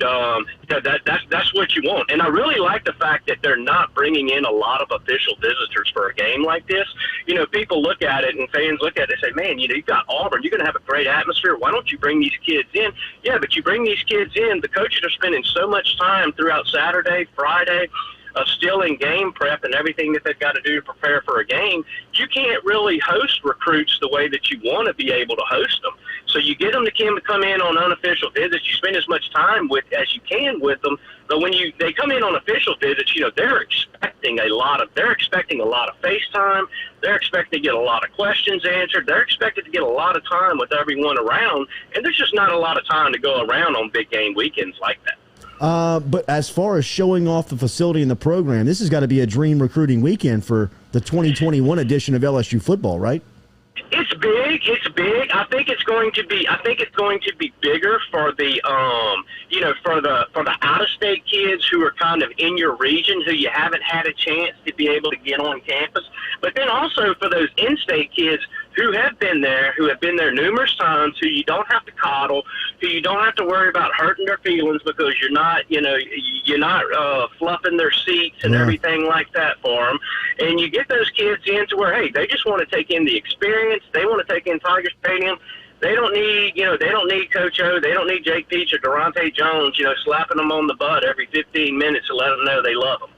that's what you want. And I really like the fact that they're not bringing in a lot of official visitors for a game like this. You know, people look at it and fans look at it and say, man, you know, you've got Auburn, you're going to have a great atmosphere. Why don't you bring these kids in? Yeah, but you bring these kids in, the coaches are spending so much time throughout Saturday, Friday, still in game prep and everything that they've got to do to prepare for a game. You can't really host recruits the way that you want to be able to host them. So you get them to come in on unofficial visits. You spend as much time as you can with them. But when they come in on official visits, you know, they're expecting a lot of FaceTime. They're expecting to get a lot of questions answered. They're expected to get a lot of time with everyone around. And there's just not a lot of time to go around on big game weekends like that. But as far as showing off the facility and the program, this has got to be a dream recruiting weekend for the 2021 edition of LSU football, right? It's big. It's big. I think it's going to be bigger for the for the out-of-state kids who are kind of in your region, who you haven't had a chance to be able to get on campus. But then also for those in-state kids who have been there numerous times, who you don't have to coddle, who you don't have to worry about hurting their feelings because you're not fluffing their seats and everything like that for them. And you get those kids in to where, hey, they just want to take in the experience. They want to take in Tiger Stadium. They don't need Coach O. They don't need Jake Peach or Durante Jones, slapping them on the butt every 15 minutes to let them know they love them.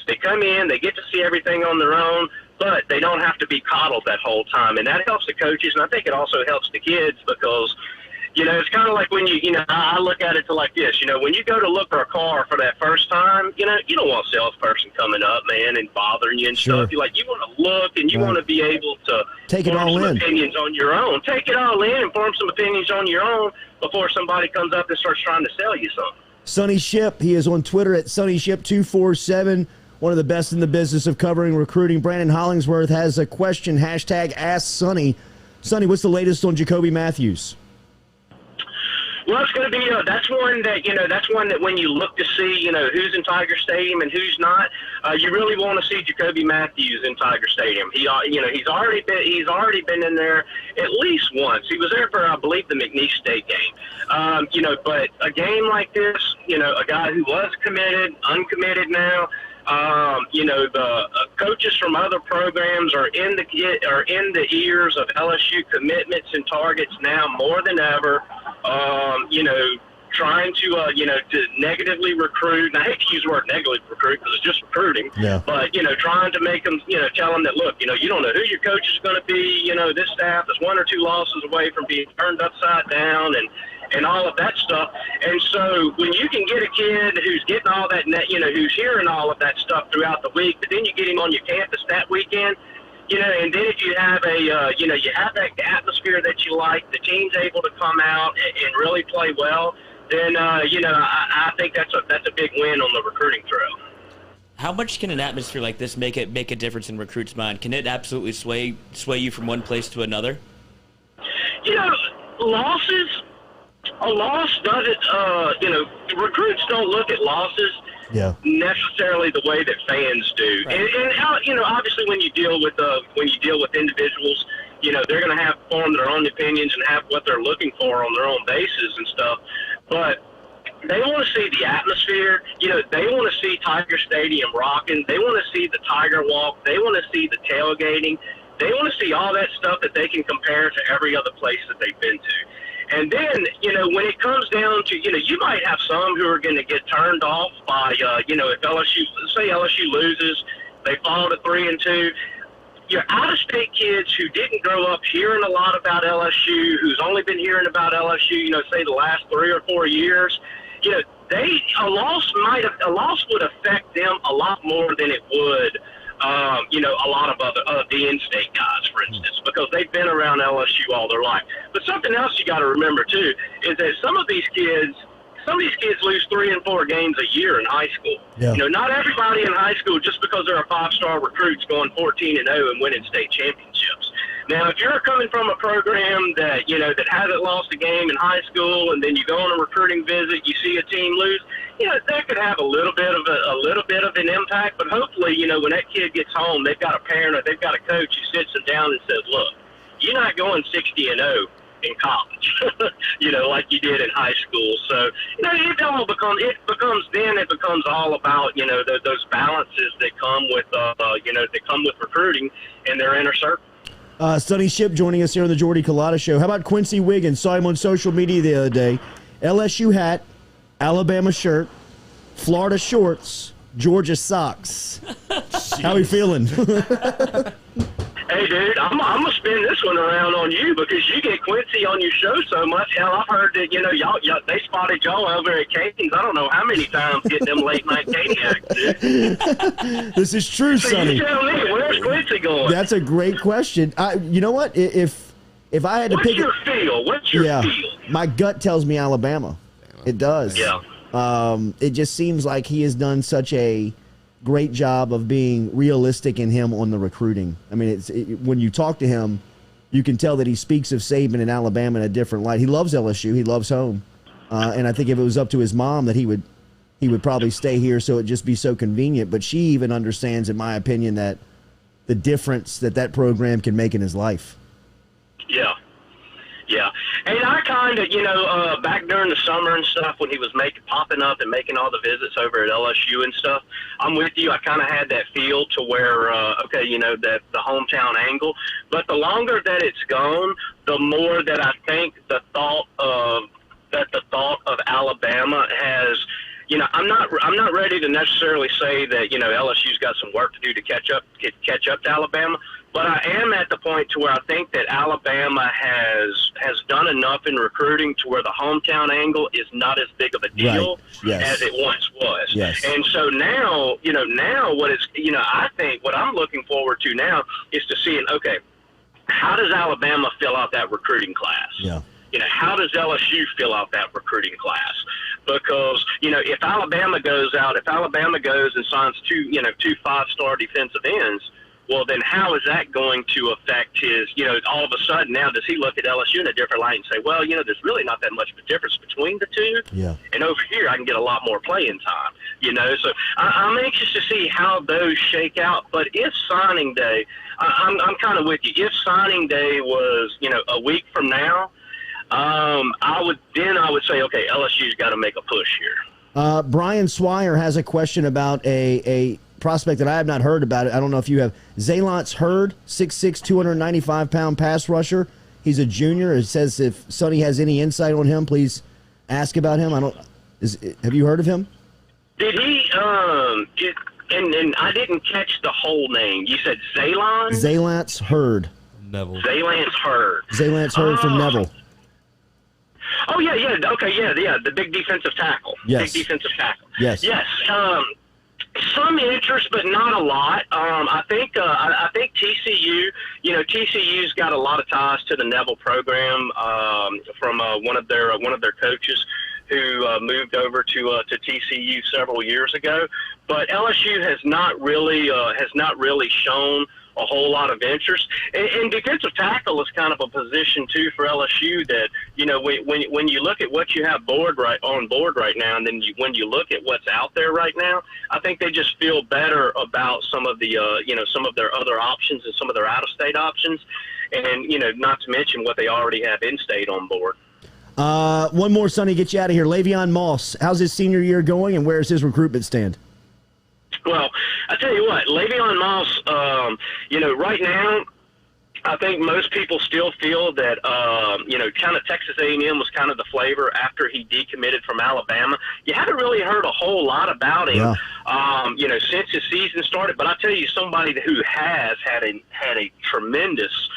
They come in, they get to see everything on their own, but they don't have to be coddled that whole time. And that helps the coaches, and I think it also helps the kids because, it's kind of like when I look at it like this, when you go to look for a car for that first time, you don't want a salesperson coming up, man, and bothering you and stuff. You want to look and you want to be able to take it all in. Opinions on your own. Take it all in and form some opinions on your own before somebody comes up and starts trying to sell you something. Sonny Shipp, he is on Twitter at SonnyShipp247, one of the best in the business of covering recruiting. Brandon Hollingsworth has a question, hashtag Ask Sonny. Sonny, what's the latest on Jacoby Matthews? Well, it's going to be that's one that when you look to see who's in Tiger Stadium and who's not, you really want to see Jacoby Matthews in Tiger Stadium. He's already been in there at least once. He was there for, I believe, the McNeese State game. But a game like this, a guy who was committed, uncommitted now. The coaches from other programs are in the ears of LSU commitments and targets now more than ever. trying to, to negatively recruit. And I hate to use the word negatively recruit because it's just recruiting. Yeah. But, trying to make them, tell them that, look, you don't know who your coach is going to be. This staff is 1 or 2 losses away from being turned upside down and all of that stuff. And so when you can get a kid who's getting all that, who's hearing all of that stuff throughout the week, but then you get him on your campus that weekend, and then if you have you have that atmosphere that you like, the team's able to come out and really play well, then, I think that's a big win on the recruiting trail. How much can an atmosphere like this make a difference in recruits' mind? Can it absolutely sway you from one place to another? A loss doesn't, recruits don't look at losses necessarily the way that fans do. Right. And obviously when you deal with individuals, they're going to form their own opinions and have what they're looking for on their own basis and stuff. But they want to see the atmosphere. They want to see Tiger Stadium rocking. They want to see the Tiger Walk. They want to see the tailgating. They want to see all that stuff that they can compare to every other place that they've been to. And then, when it comes down to, you might have some who are going to get turned off by, if LSU loses, they fall to 3-2. Your out-of-state kids who didn't grow up hearing a lot about LSU, who's only been hearing about LSU, say the last 3 or 4 years, a loss would affect them a lot more than it would, a lot of other the in-state guys, for instance, because they've been around LSU all their life. But something else you got to remember too is that some of these kids lose 3 and 4 games a year in high school. Yeah. Not everybody in high school, just because they're a 5-star recruit's going 14-0 and winning state championships. Now, if you're coming from a program that that hasn't lost a game in high school, and then you go on a recruiting visit, you see a team lose, that could have a little bit of an impact. But hopefully, when that kid gets home, they've got a parent or they've got a coach who sits them down and says, "Look, you're not going 60-0 in college, like you did in high school." So, it becomes all about those balances that come with recruiting in their inner circle. Sonny Shipp joining us here on the Jordy Culotta Show. How about Quincy Wiggins? Saw him on social media the other day. LSU hat, Alabama shirt, Florida shorts, Georgia socks. How are you feeling? Hey, dude, I'm going to spin this one around on you because you get Quincy on your show so much. Hell, I've heard that, y'all they spotted y'all over at Katie's. I don't know how many times getting them late-night Katie acts, dude. This is true, so Sonny. You tell me, where's Quincy going? That's a great question. You know what? If I had to pick... What's your feel? My gut tells me Alabama. It does. Yeah. It just seems like he has done such a great job of being realistic in him on the recruiting. I mean, when you talk to him, you can tell that he speaks of Saban and Alabama in a different light. He loves LSU. He loves home. And I think if it was up to his mom, that he would probably stay here, so it'd just be so convenient. But she even understands, in my opinion, that the difference that program can make in his life. Yeah. Yeah, and I kind of, back during the summer and stuff when he was popping up and making all the visits over at LSU and stuff, I'm with you. I kind of had that feel to where, that the hometown angle. But the longer that it's gone, the more that I think the thought of Alabama has. I'm not ready to necessarily say that LSU's got some work to do to catch up to Alabama. But I am at the point to where I think that Alabama has done enough in recruiting to where the hometown angle is not as big of a deal as it once was. Yes. And so now, what is, I think what I'm looking forward to now is to seeing, okay, how does Alabama fill out that recruiting class? Yeah. How does LSU fill out that recruiting class? Because, if Alabama goes and signs two 5-star defensive ends, well, then how is that going to affect his, all of a sudden now does he look at LSU in a different light and say, well, there's really not that much of a difference between the two. Yeah. And over here I can get a lot more playing time, So I'm anxious to see how those shake out. But if signing day, I'm kind of with you. If signing day was, a week from now, I would say, okay, LSU's got to make a push here. Brian Swire has a question about a prospect that I have not heard about it. I don't know if you have. Zalance Hurd, 6'6", 295-pound pass rusher. He's a junior. It says if Sonny has any insight on him, please ask about him? Have you heard of him? Did he? And I didn't catch the whole name. You said Zaylon? Zaylance Hurd. Neville. Zaylance Hurd. Zaylance Hurd from Neville. Oh, yeah. Okay, yeah. The big defensive tackle. Yes. Big defensive tackle. Yes. Yes. Some interest, but not a lot. I think TCU. TCU's got a lot of ties to the Neville program from one of their coaches who moved over to TCU several years ago. But LSU has not really shown a whole lot of interest. And defensive tackle is kind of a position too for LSU that, when you look at what you have on board right now, and then when you look at what's out there right now, I think they just feel better about some of the some of their other options and some of their out-of-state options, and not to mention what they already have in-state on board. One more, Sonny, get you out of here. Le'Veon Moss, how's his senior year going, and where's his recruitment stand? Well, I tell you what, Le'Veon Moss, right now, I think most people still feel that, kind of Texas A&M was kind of the flavor after he decommitted from Alabama. You haven't really heard a whole lot about him, since his season started. But I tell you, somebody who has had a tremendous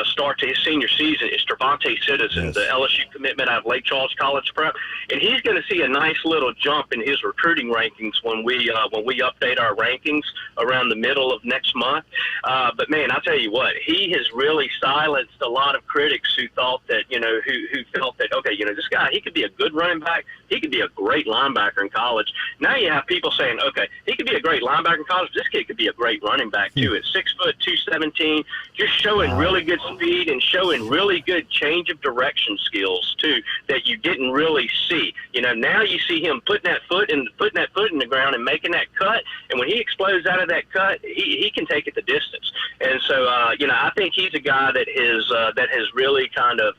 start to his senior season is Trevante Citizen, the LSU commitment out of Lake Charles College Prep, and he's going to see a nice little jump in his recruiting rankings when we update our rankings around the middle of next month. But man, I tell you what, he has really silenced a lot of critics who thought that who felt that this guy, he could be a good running back, he could be a great linebacker in college. Now you have people saying, okay, he could be a great linebacker in college. This kid could be a great running back too. At 6 foot 217, just showing really good speed and showing really good change of direction skills too that you didn't really see. Now you see him putting that foot in the ground and making that cut, and when he explodes out of that cut, he can take it the distance. And so I think he's a guy that has really kind of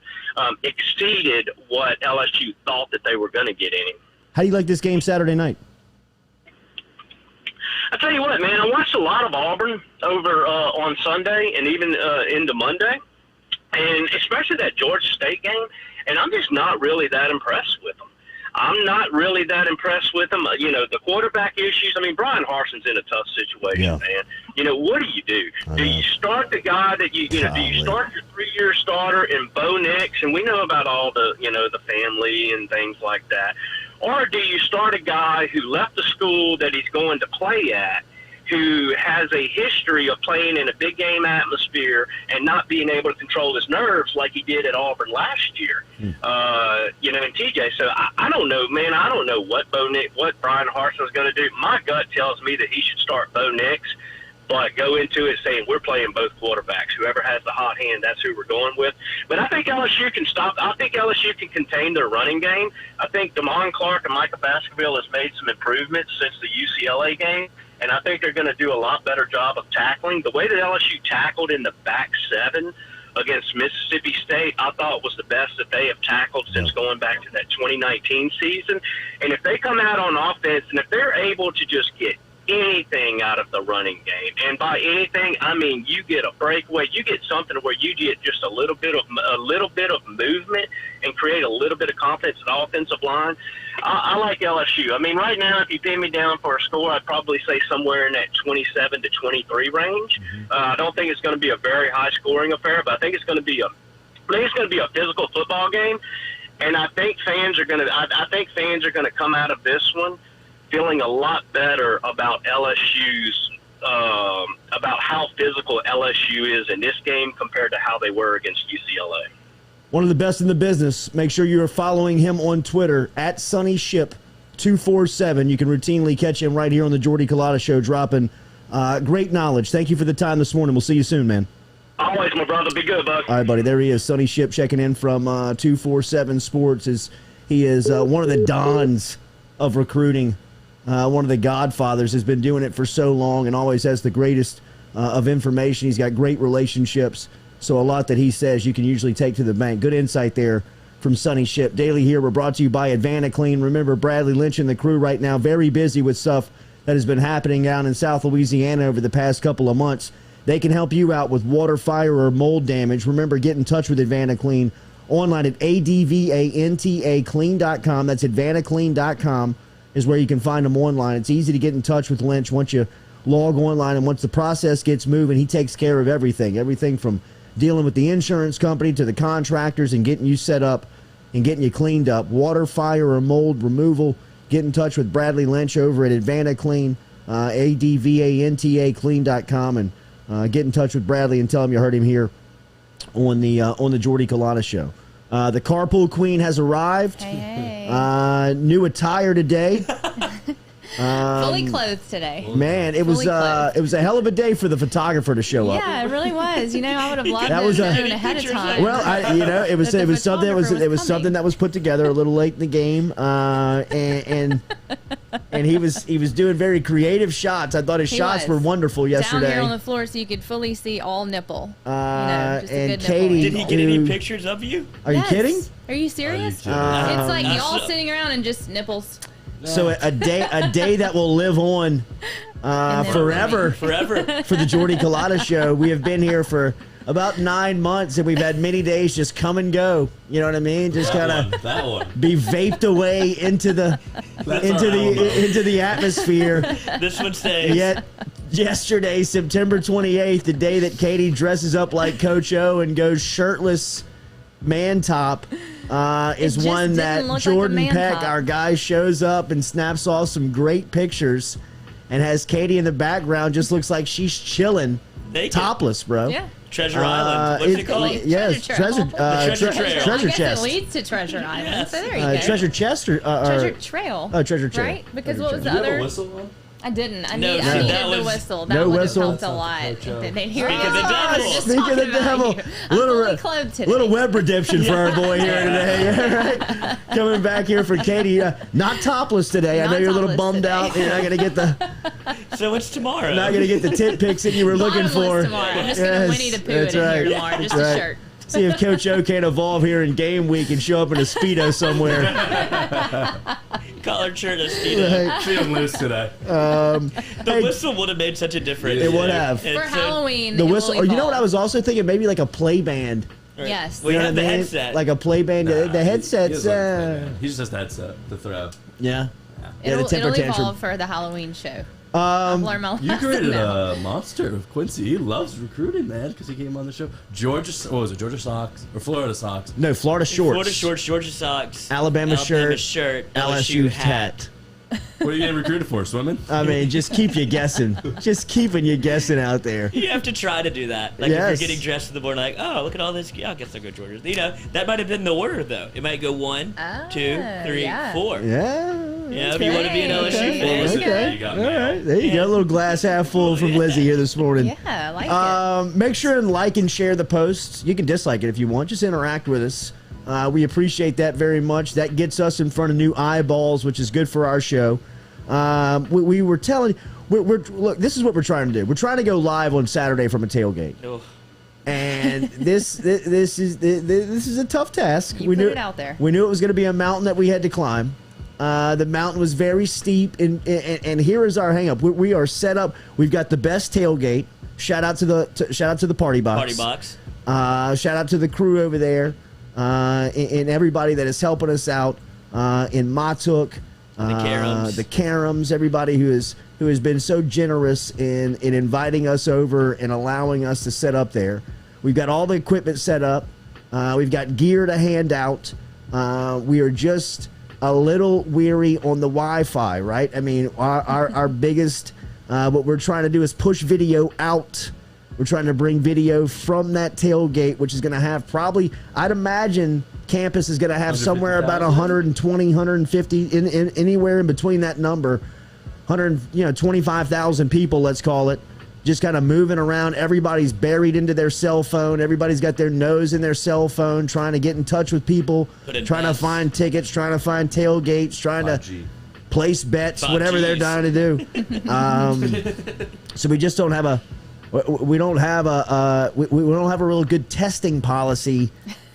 exceeded what LSU thought that they were going to get in him. How do you like this game Saturday night? I tell you what, man, I watched a lot of Auburn over on Sunday and even into Monday, and especially that Georgia State game, and I'm just not really that impressed with them. I'm not really that impressed with them. The quarterback issues, Brian Harson's in a tough situation, man. What do you do? Do you start the guy that do you start your 3-year starter in Bo Nix, and we know about all the, the family and things like that, or do you start a guy who left the school that he's going to play at, who has a history of playing in a big game atmosphere and not being able to control his nerves like he did at Auburn last year, and TJ. So I don't know, man. I don't know what Brian Harsin is going to do. My gut tells me that he should start Bo Nix, but go into it saying we're playing both quarterbacks. Whoever has the hot hand, that's who we're going with. But I think LSU can stop. I think LSU can contain their running game. I think Damon Clark and Micah Baskerville has made some improvements since the UCLA game, and I think they're going to do a lot better job of tackling. The way that LSU tackled in the back seven against Mississippi State, I thought was the best that they have tackled since going back to that 2019 season. And if they come out on offense, and if they're able to just get anything out of the running game, and by anything I mean you get a breakaway, you get something where you get just a little bit of movement and create a little bit of confidence at the offensive line. I like LSU. Right now, if you pin me down for a score, I'd probably say somewhere in that 27 to 23 range. I don't think it's going to be a very high scoring affair, but I think it's going to be a physical football game, and I think fans are going to come out of this one feeling a lot better about LSU's about how physical LSU is in this game compared to how they were against UCLA. One of the best in the business. Make sure you are following him on Twitter at Sonny Shipp 247. You can routinely catch him right here on the Jordy Culotta Show, dropping great knowledge. Thank you for the time this morning. We'll see you soon, man. Always, my brother. Be good, bud. All right, buddy. There he is, Sonny Shipp, checking in from 247 Sports. He is one of the dons of recruiting. One of the godfathers, has been doing it for so long and always has the greatest of information. He's got great relationships, so a lot that he says you can usually take to the bank. Good insight there from Sonny Shipp. Daily here, we're brought to you by Advanaclean. Remember, Bradley Lynch and the crew right now very busy with stuff that has been happening down in South Louisiana over the past couple of months. They can help you out with water, fire, or mold damage. Remember, get in touch with Advanaclean online at advantaclean.com. That's advantaclean.com is where you can find him online. It's easy to get in touch with Lynch once you log online, and once the process gets moving, he takes care of everything from dealing with the insurance company to the contractors and getting you set up and getting you cleaned up. Water, fire, or mold removal. Get in touch with Bradley Lynch over at AdvantaClean, advantaclean.com, and get in touch with Bradley and tell him you heard him here on the Jordy Culotta Show. The Carpool Queen has arrived. Hey. New attire today. Fully clothed today. Man, it was a hell of a day for the photographer to show up. Yeah, it really was. You know, I would have loved That was to have known ahead of time. Well, it was something that was put together a little late in the game, and he was doing very creative shots. I thought his shots were wonderful yesterday. Down here on the floor, so you could fully see all nipple. Just a and good Katie, nipple. Did he get any pictures of you? Are you kidding? Are you serious? Are you It's like y'all so- sitting around and just nipples. So a day that will live on forever Forever. for the Jordy Culotta Show. We have been here for about 9 months, and we've had many days just come and go. You know what I mean? Just kind of that one. be vaped away into the atmosphere. This one stays. Yet yesterday, September 28th, the day that Katie dresses up like Coach O and goes shirtless man top, is just one didn't that look like a Jordan man Peck, top. our guy, shows up and snaps off some great pictures and has Katie in the background. Just looks like she's chilling, Naked. topless, bro. Yeah. Treasure Island. What's it called? Yes, Treasure treasure, Trail. Treasure Trail. I treasure guess chest. it leads to Treasure Island. Yes. So there you go. Treasure chest or Treasure Trail. Oh, Treasure Trail. Right? Because Treasure what was the Do you have a other? whistle on? I didn't. I No, needed that the was- whistle. That no would whistle. have helped a lot. They'd hear Speak of the devil. Just Speak of the talking about devil. you. I'm fully clothed today. Little web redemption for our boy here today. Right? Coming back here for Katie. Not topless today. I know Not you're a little topless bummed today. out. You're not gonna get the So it's tomorrow. tit pics that you were looking Bottomless for. tomorrow. I'm just gonna Winnie the Pooh that's it in right. here tomorrow. Just That's a right. shirt. See if Coach O can't evolve here in game week and show up in a Speedo somewhere. Collared shirt, a speedo. Right. Feeling loose today. The Hey, whistle would have made such a difference. It would have. And For so- Halloween, The it will whistle. Or you know what I evolve. was also thinking? Maybe like a play band. Yes. We You know have what the I mean? headset. Like a play band. The headsets. He just has the headset to throw. Yeah. It'll, the temper it'll tantrum. evolve for the Halloween show. I'll learn my You lesson created now. a monster of Quincy. He loves recruiting, man, because he came on the show. Georgia Sox or Florida Sox? No, Florida shorts. Florida shorts, Georgia socks, Alabama shirt, LSU LSU hat. hat. What are you getting recruited for? Swimming? I mean, just keep you guessing. Just keeping you guessing out there. You have to try to do that. Like Yes. if you're getting dressed in the morning, like, oh, look at all this. Yeah, I guess I'll go Georgia. You know, that might have been the order though. It might go 1, 2, 3, yeah. 4. Yeah. Yeah, if you want to be an LSU fan. Okay. Okay. You got All mail. right. There you go. A little glass half full from Lizzie here this morning. Yeah, I like it. Make sure and like and share the posts. You can dislike it if you want. Just interact with us. We appreciate that very much. That gets us in front of new eyeballs, which is good for our show. We were telling. Look. This is what we're trying to do. We're trying to go live on Saturday from a tailgate, Oh, and this is a tough task. You put it out there. We knew it was going to be a mountain that we had to climb. The mountain was very steep, and here is our hang up. We are set up. We've got the best tailgate. Shout out to the party box. party box. Shout out to the crew over there, and everybody that is helping us out in Matuk, the Karams, everybody who has been so generous in inviting us over and allowing us to set up there. We've got all the equipment set up. We've got gear to hand out. We are just a little weary on the Wi-Fi, right? I mean, our biggest, what we're trying to do is push video out. We're trying to bring video from that tailgate, which is going to have probably, I'd imagine, campus is going to have somewhere about 120, 150, anywhere in between that number, 25,000 people, let's call it, just kind of moving around. Everybody's buried into their cell phone. Everybody's got their nose in their cell phone, trying to get in touch with people, trying to find tickets, trying to find tailgates, trying to place bets, whatever they're trying to do. So we just don't have a real good testing policy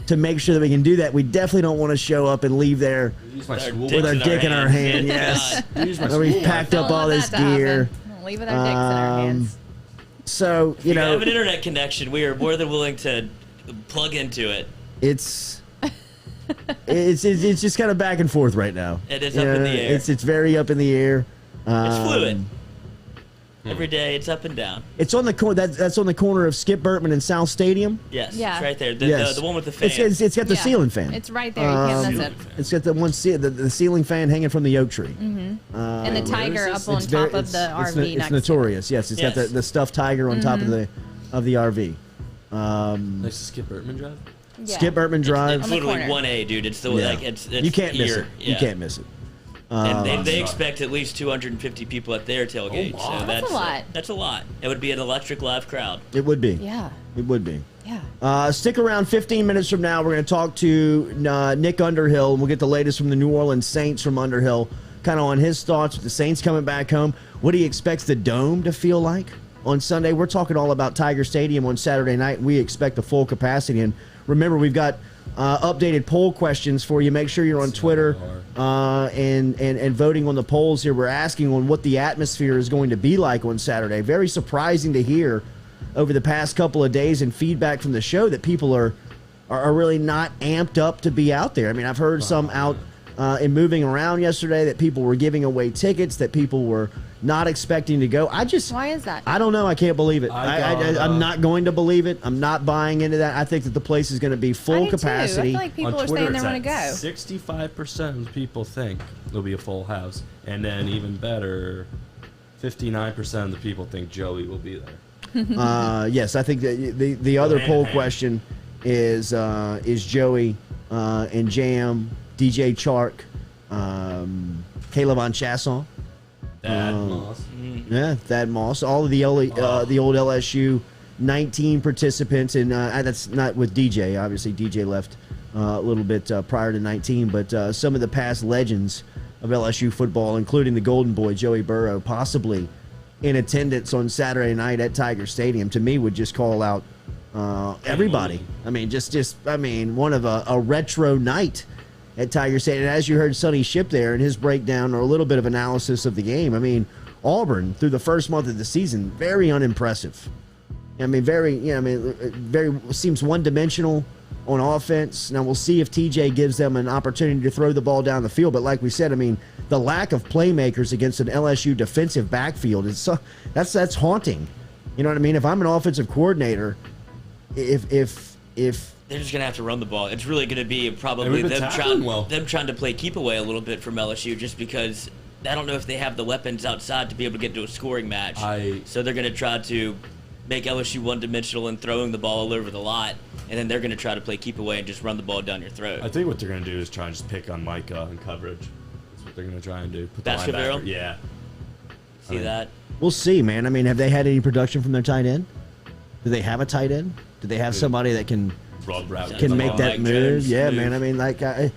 to make sure that we can do that. We definitely don't want to show up and leave there with our dick in our hand. Yes, we've packed up all this gear. Leave with our dicks in our hands. So If you have an internet connection, we are more than willing to plug into it. It's it's just kind of back and forth right now. It is up in the air. It's very up in the air. It's fluid. Every day, it's up and down. It's on the corner. That's on the corner of Skip Bertman and South Stadium. Yes, Yeah. it's right there. The one with the fan. It's got the Yeah. ceiling fan. It's right there. You can't miss it. It's got the ceiling fan hanging from the oak tree. Mm-hmm. And the tiger up on It's top very- of the it's RV It's next notorious. Yes, it's got the stuffed tiger on top of the RV. Next to Skip Bertman Drive. Yeah. Skip Bertman Drive. It's On the literally corner. 1A, dude. It's the Yeah. like it's You can't miss it. here. You can't miss it. And they expect at least 250 people at their tailgate. Oh, so wow. That's a lot. That's a lot. It would be an electric live crowd. It would be. Yeah. It would be. Yeah. Stick around 15 minutes from now. We're going to talk to Nick Underhill, and we'll get the latest from the New Orleans Saints from Underhill, kind of on his thoughts with the Saints coming back home, what he expects the Dome to feel like on Sunday. We're talking all about Tiger Stadium on Saturday night. We expect a full capacity. And remember, we've got updated poll questions for you. Make sure you're on Twitter and voting on the polls here. We're asking on what the atmosphere is going to be like on Saturday. Very surprising to hear over the past couple of days and feedback from the show that people are really not amped up to be out there. I mean, I've heard some out and moving around yesterday that people were giving away tickets, that people were not expecting to go. Why is that? I don't know. I can't believe it. I'm I'm not going to believe it. I'm not buying into that. I think that the place is going to be full I do capacity. Too. I feel like people On are Twitter, saying they want to go. 65% of people think it'll be a full house, and then even better, 59% of the people think Joey will be there. Yes, I think that the other poll question is Joey and Jam, DJ Chark, Caleb on Chasson. Moss. Yeah, Thad Moss. All of the old LSU 19 participants, and that's not with DJ. Obviously, DJ left a little bit prior to 19, but some of the past legends of LSU football, including the Golden Boy, Joey Burrow, possibly in attendance on Saturday night at Tiger Stadium, to me would just call out everybody. I mean, one of a retro night at Tiger Stadium. And as you heard Sonny Shipp there in his breakdown or a little bit of analysis of the game, I mean, Auburn through the first month of the season, very unimpressive. I mean, very seems one-dimensional on offense. Now we'll see if TJ gives them an opportunity to throw the ball down the field. But like we said, I mean, the lack of playmakers against an LSU defensive backfield is that's haunting. You know what I mean? If I'm an offensive coordinator, if They're just gonna have to run the ball. It's really gonna be probably them trying to play keep away a little bit from LSU, just because I don't know if they have the weapons outside to be able to get to a scoring match. So they're gonna try to make LSU one-dimensional and throwing the ball all over the lot, and then they're gonna try to play keep away and just run the ball down your throat. I think what they're going to do is try and just pick on Micah and coverage. That's what they're going to try and do. Put the Baskerville? linebacker. Yeah. See that? We'll see, man. I mean, have they had any production from their tight end? Do they have a tight end? Do they have somebody that can make that move? Yeah, man. I mean, like, I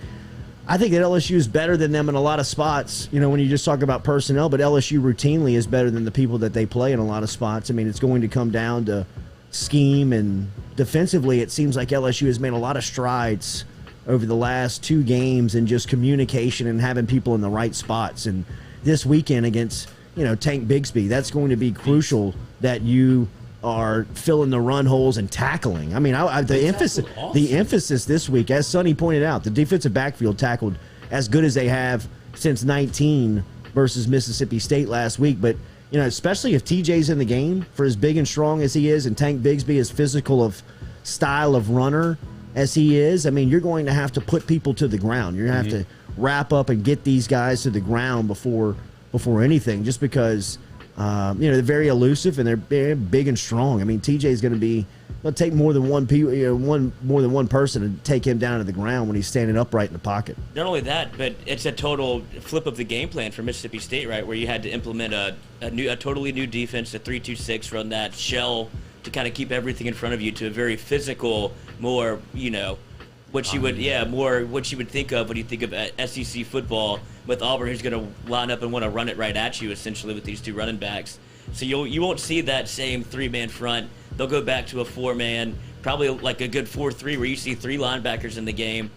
think that LSU is better than them in a lot of spots. You know, when you just talk about personnel, but LSU routinely is better than the people that they play in a lot of spots. I mean, it's going to come down to scheme, and defensively, it seems like LSU has made a lot of strides over the last 2 games in just communication and having people in the right spots. And this weekend against, Tank Bigsby, that's going to be crucial that you are filling the run holes and tackling. I mean, the emphasis this week, as Sonny pointed out, the defensive backfield tackled as good as they have since 19 versus Mississippi State last week. But, especially if TJ's in the game, for as big and strong as he is, and Tank Bigsby as physical of style of runner as he is, I mean, you're going to have to put people to the ground. You're going to have to wrap up and get these guys to the ground before anything, just because they're very elusive and they're big and strong. I mean, TJ is going to take more than one person to take him down to the ground when he's standing upright in the pocket. Not only that, but it's a total flip of the game plan for Mississippi State, right? Where you had to implement a totally new defense, a 3-2-6 from that shell to kind of keep everything in front of you, to a very physical, more what you would think of when you think of SEC football, with Auburn, who's going to line up and want to run it right at you, essentially, with these 2 running backs. So you won't see that same 3-man front. They'll go back to a 4-man, probably like a good 4-3, where you see 3 linebackers in the game,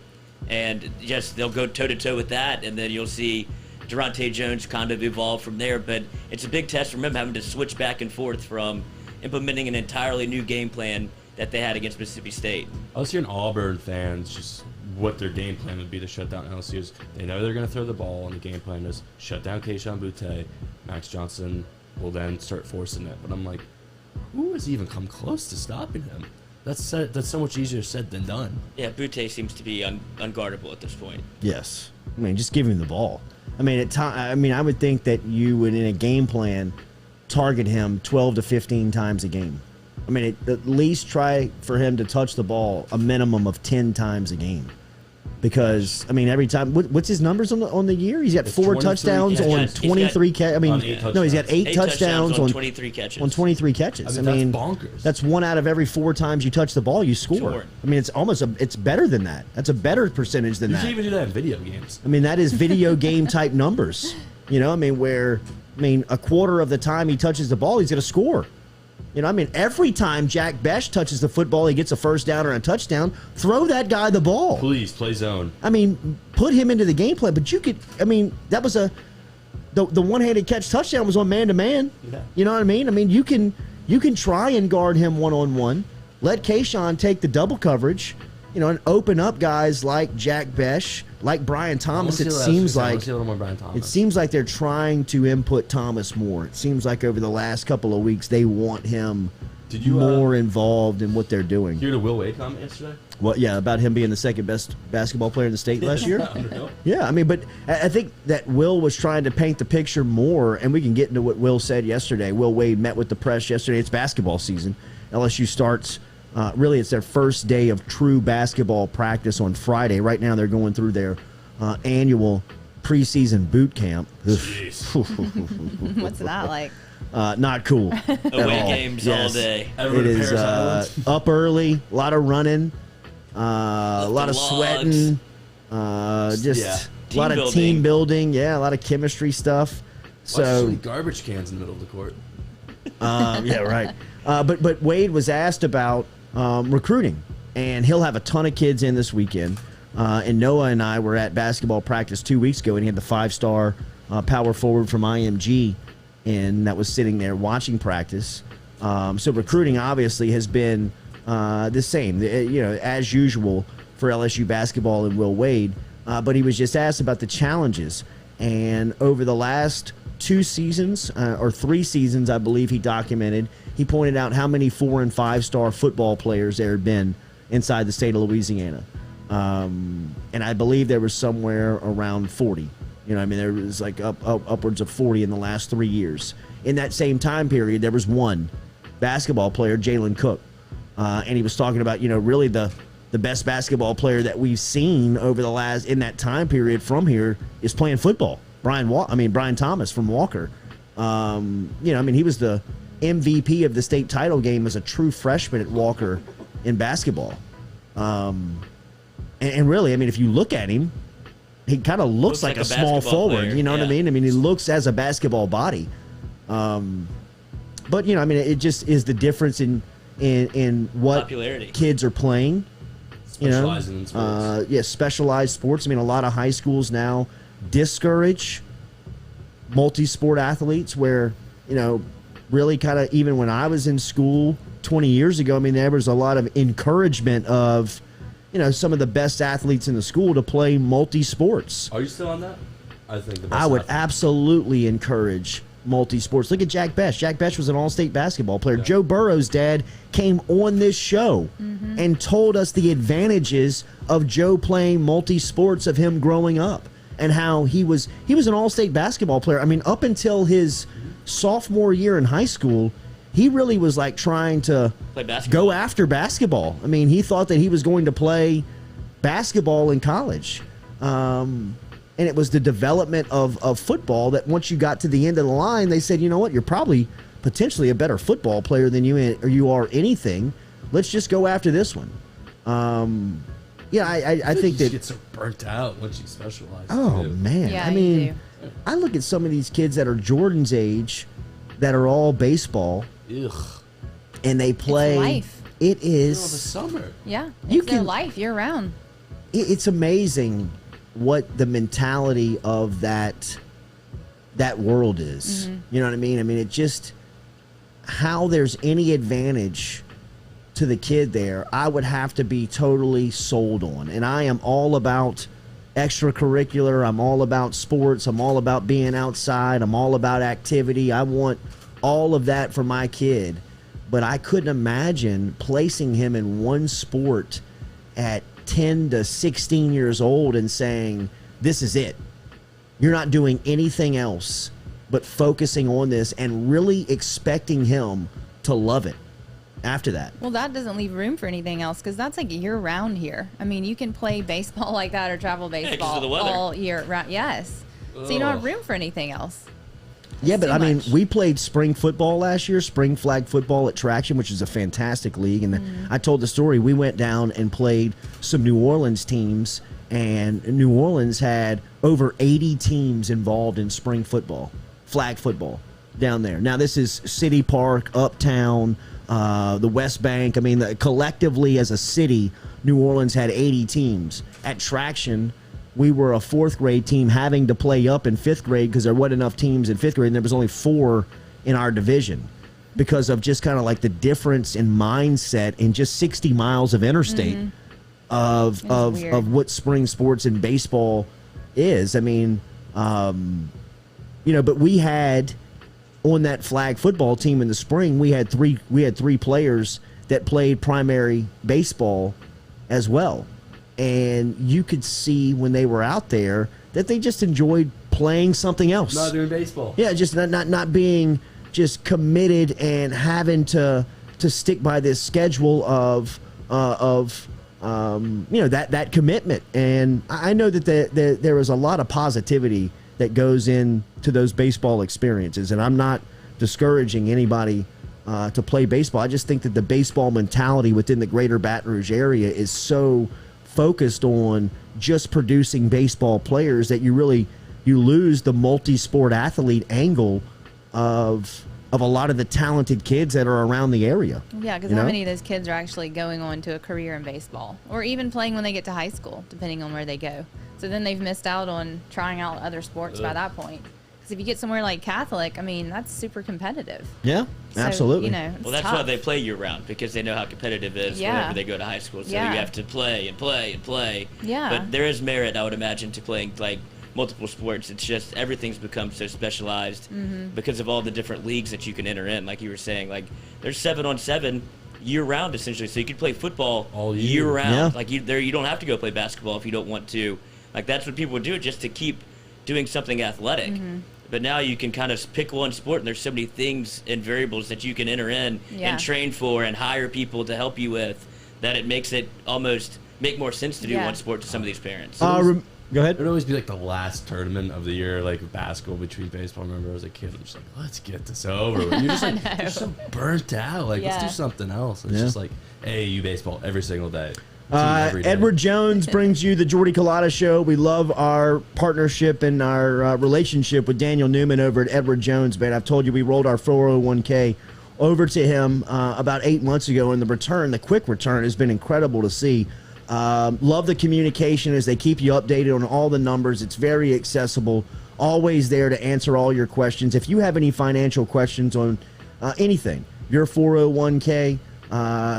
and just they'll go toe-to-toe with that, and then you'll see Durante Jones kind of evolve from there. But it's a big test for them, having to switch back and forth from implementing an entirely new game plan that they had against Mississippi State. I was hearing Auburn fans just what their game plan would be to shut down LSU's. They know they're going to throw the ball, and the game plan is shut down Keyshawn Butte. Max Johnson will then start forcing it. But I'm like, who has even come close to stopping him? That's so much easier said than done. Yeah, Butte seems to be unguardable at this point. Yes. I mean, just give him the ball. I mean, I would think that you would, in a game plan, target him 12 to 15 times a game. I mean, at least try for him to touch the ball a minimum of 10 times a game. Because, I mean, every time, what's his numbers on the year? He's got 4 touchdowns on 23 catches. I mean, no, he's got 8 touchdowns on 23 catches. On 23 catches. I mean, that's bonkers. That's 1 out of every 4 times you touch the ball, you score. Sure. I mean, it's almost it's better than that. That's a better percentage than You that. can't even do that in video games. I mean, that is video game type numbers. You know, I mean, a quarter of the time he touches the ball, he's going to score. You know, I mean, every time Jack Besh touches the football, he gets a first down or a touchdown. Throw that guy the ball. Please, play zone. I mean, put him into the game plan. But you could, I mean, that was the one-handed catch touchdown was on man-to-man. Yeah. You know what I mean? I mean, you can try and guard him one-on-one. Let Keyshawn take the double coverage, you know, and open up guys like Jack Besh, like Brian Thomas. It seems like they're trying to input Thomas more. It seems like over the last couple of weeks they want him more involved in what they're doing. Hear the Will Wade comment yesterday? Well, yeah, about him being the second best basketball player in the state last year. Yeah, I mean, but I think that Will was trying to paint the picture more, and we can get into what Will said yesterday. Will Wade met with the press yesterday. It's basketball season. LSU starts. Really, it's their first day of true basketball practice on Friday. Right now, they're going through their annual preseason boot camp. What's that like? Not cool. Away games all day. It is up early, a lot of running, a lot of sweating, just a lot of team building. Yeah, a lot of chemistry stuff. So garbage cans in the middle of the court. Yeah, right. But Wade was asked about recruiting, and he'll have a ton of kids in this weekend. And Noah and I were at basketball practice 2 weeks ago, and he had the 5-star power forward from IMG, and that was sitting there watching practice. So recruiting obviously has been the same, you know, as usual for LSU basketball and Will Wade. But he was just asked about the challenges, and over the last 2 seasons or 3 seasons, I believe he documented. He pointed out how many 4- and 5-star football players there had been inside the state of Louisiana. And I believe there was somewhere around 40. You know, I mean, there was like upwards of 40 in the last 3 years. In that same time period, there was one basketball player, Jalen Cook. And he was talking about, you know, really the best basketball player that we've seen over the last, in that time period from here is playing football. Brian Thomas from Walker. You know, I mean, he was the MVP of the state title game as a true freshman at Walker in basketball. And really, I mean, if you look at him, he kind of looks like a small forward. Player. You know what I mean? I mean, he looks as a basketball body. But, you know, I mean, it just is the difference in what popularity kids are playing. Specializing in sports. Yeah, specialized sports. I mean, a lot of high schools now discourage multi-sport athletes where, you know, really kind of even when I was in school 20 years ago, I mean, there was a lot of encouragement of, you know, some of the best athletes in the school to play multi-sports. Are you still on that? I think the best I would absolutely encourage multi-sports. Look at Jack Besh. Jack Besh was an all-state basketball player. Yeah. Joe Burrow's dad came on this show and told us the advantages of Joe playing multi-sports, of him growing up, and how he was an all-state basketball player. I mean, up until his sophomore year in high school, he really was like trying to go after basketball. I mean, he thought that he was going to play basketball in college. And it was the development of football that once you got to the end of the line, they said, you know what, you're probably potentially a better football player than you are anything. Let's just go after this one. Yeah, I think that... You get so burnt out once you specialize. Oh, man. Yeah, I mean, I look at some of these kids that are Jordan's age that are all baseball. Ugh. And they play. It's life. It is. The summer. Yeah, it's their life year round. It's amazing what the mentality of that world is. You know what I mean? I mean, it just how there's any advantage to the kid there, I would have to be totally sold on. And I am all about extracurricular. I'm all about sports. I'm all about being outside. I'm all about activity. I want all of that for my kid. But I couldn't imagine placing him in one sport at 10 to 16 years old and saying, this is it. You're not doing anything else but focusing on this and really expecting him to love it after that. Well, that doesn't leave room for anything else because that's like year-round here. I mean, you can play baseball like that or travel baseball all year round. Yes. So you don't have room for anything else. Yeah, but I mean, we played spring football last year, spring flag football at Traction, which is a fantastic league. And I told the story. We went down and played some New Orleans teams, and New Orleans had over 80 teams involved in spring football, flag football down there. Now, this is City Park, Uptown, the West Bank. I mean, collectively as a city, New Orleans had 80 teams. At Traction, we were a fourth grade team having to play up in fifth grade because there wasn't enough teams in fifth grade, and there was only 4 in our division because of just kind of like the difference in mindset in just 60 miles of interstate of what spring sports and baseball is. I mean, but we had on that flag football team in the spring, we had three players that played primary baseball as well. And you could see when they were out there that they just enjoyed playing something else. Not doing baseball. Yeah, just not being just committed and having to stick by this schedule of that commitment. And I know that there is a lot of positivity that goes into those baseball experiences. And I'm not discouraging anybody to play baseball. I just think that the baseball mentality within the greater Baton Rouge area is so focused on just producing baseball players that you lose the multi-sport athlete angle of a lot of the talented kids that are around the area. Yeah, because how many of those kids are actually going on to a career in baseball or even playing when they get to high school, depending on where they go. So then they've missed out on trying out other sports by that point. Because if you get somewhere like Catholic, I mean, that's super competitive. Yeah, absolutely. It's that's tough. why they play year-round, because they know how competitive it is whenever they go to high school. So you have to play and play and play. Yeah. But there is merit, I would imagine, to playing like multiple sports. It's just everything's become so specialized because of all the different leagues that you can enter in. Like you were saying, like there's 7-on-7 year-round essentially. So you could play football all year-round. Yeah. Like you don't have to go play basketball if you don't want to. Like that's what people would do just to keep doing something athletic. But now you can kind of pick one sport, and there's so many things and variables that you can enter in and train for and hire people to help you with that it makes it almost make more sense to do one sport to some of these parents. Go ahead. It would always be like the last tournament of the year, like basketball between baseball. I remember as a kid, I'm just like, let's get this over with. You're just so burnt out. Like, let's do something else. And it's just like AAU baseball every single day. Edward Jones brings you the Jordy Culotta Show. We love our partnership and our relationship with Daniel Newman over at Edward Jones, man. I've told you we rolled our 401k over to him about 8 months ago, and the quick return has been incredible to see. Love the communication as they keep you updated on all the numbers. It's very accessible, always there to answer all your questions. If you have any financial questions on anything, your 401k,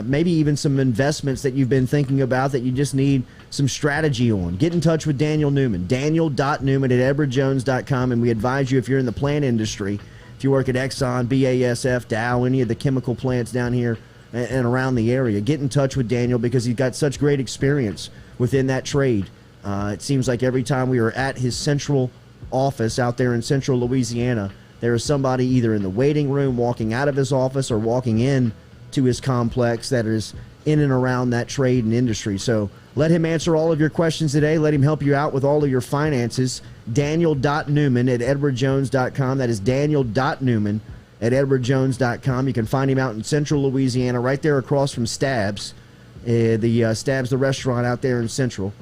maybe even some investments that you've been thinking about that you just need some strategy on, get in touch with Daniel Newman, daniel.newman@edwardjones.com, and we advise you if you're in the plant industry, if you work at Exxon, BASF, Dow, any of the chemical plants down here and around the area, get in touch with Daniel because he's got such great experience within that trade. It seems like every time we are at his central office out there in central Louisiana, there is somebody either in the waiting room walking out of his office or walking in to his complex that is in and around that trade and industry. So let him answer all of your questions today. Let him help you out with all of your finances. Daniel.Newman@EdwardJones.com. That is Daniel.Newman@EdwardJones.com. You can find him out in central Louisiana, right there across from Stabs, Stabs, the restaurant out there in Central.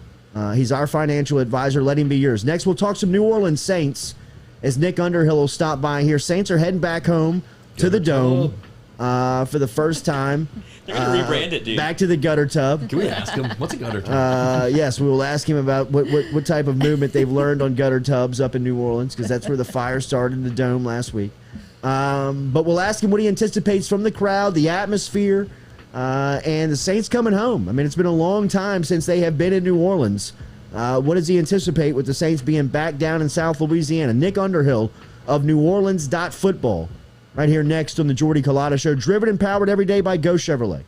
He's our financial advisor. Let him be yours. Next, we'll talk some New Orleans Saints as Nick Underhill will stop by here. Saints are heading back home to the Dome. For the first time. They're going to rebrand it, dude. Back to the gutter tub. Can we ask him? What's a gutter tub? Yes, we will ask him about what type of movement they've learned on gutter tubs up in New Orleans, because that's where the fire started in the Dome last week. But we'll ask him what he anticipates from the crowd, the atmosphere, And the Saints coming home. I mean, it's been a long time since they have been in New Orleans. What does he anticipate with the Saints being back down in South Louisiana? Nick Underhill of NewOrleans.football right here next on the Jordy Culotta Show. Driven and powered every day by Go Chevrolet.